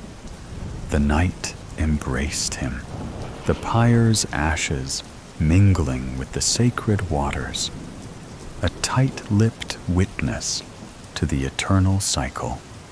The night embraced him, the pyre's ashes mingling with the sacred waters, a tight-lipped witness to the eternal cycle.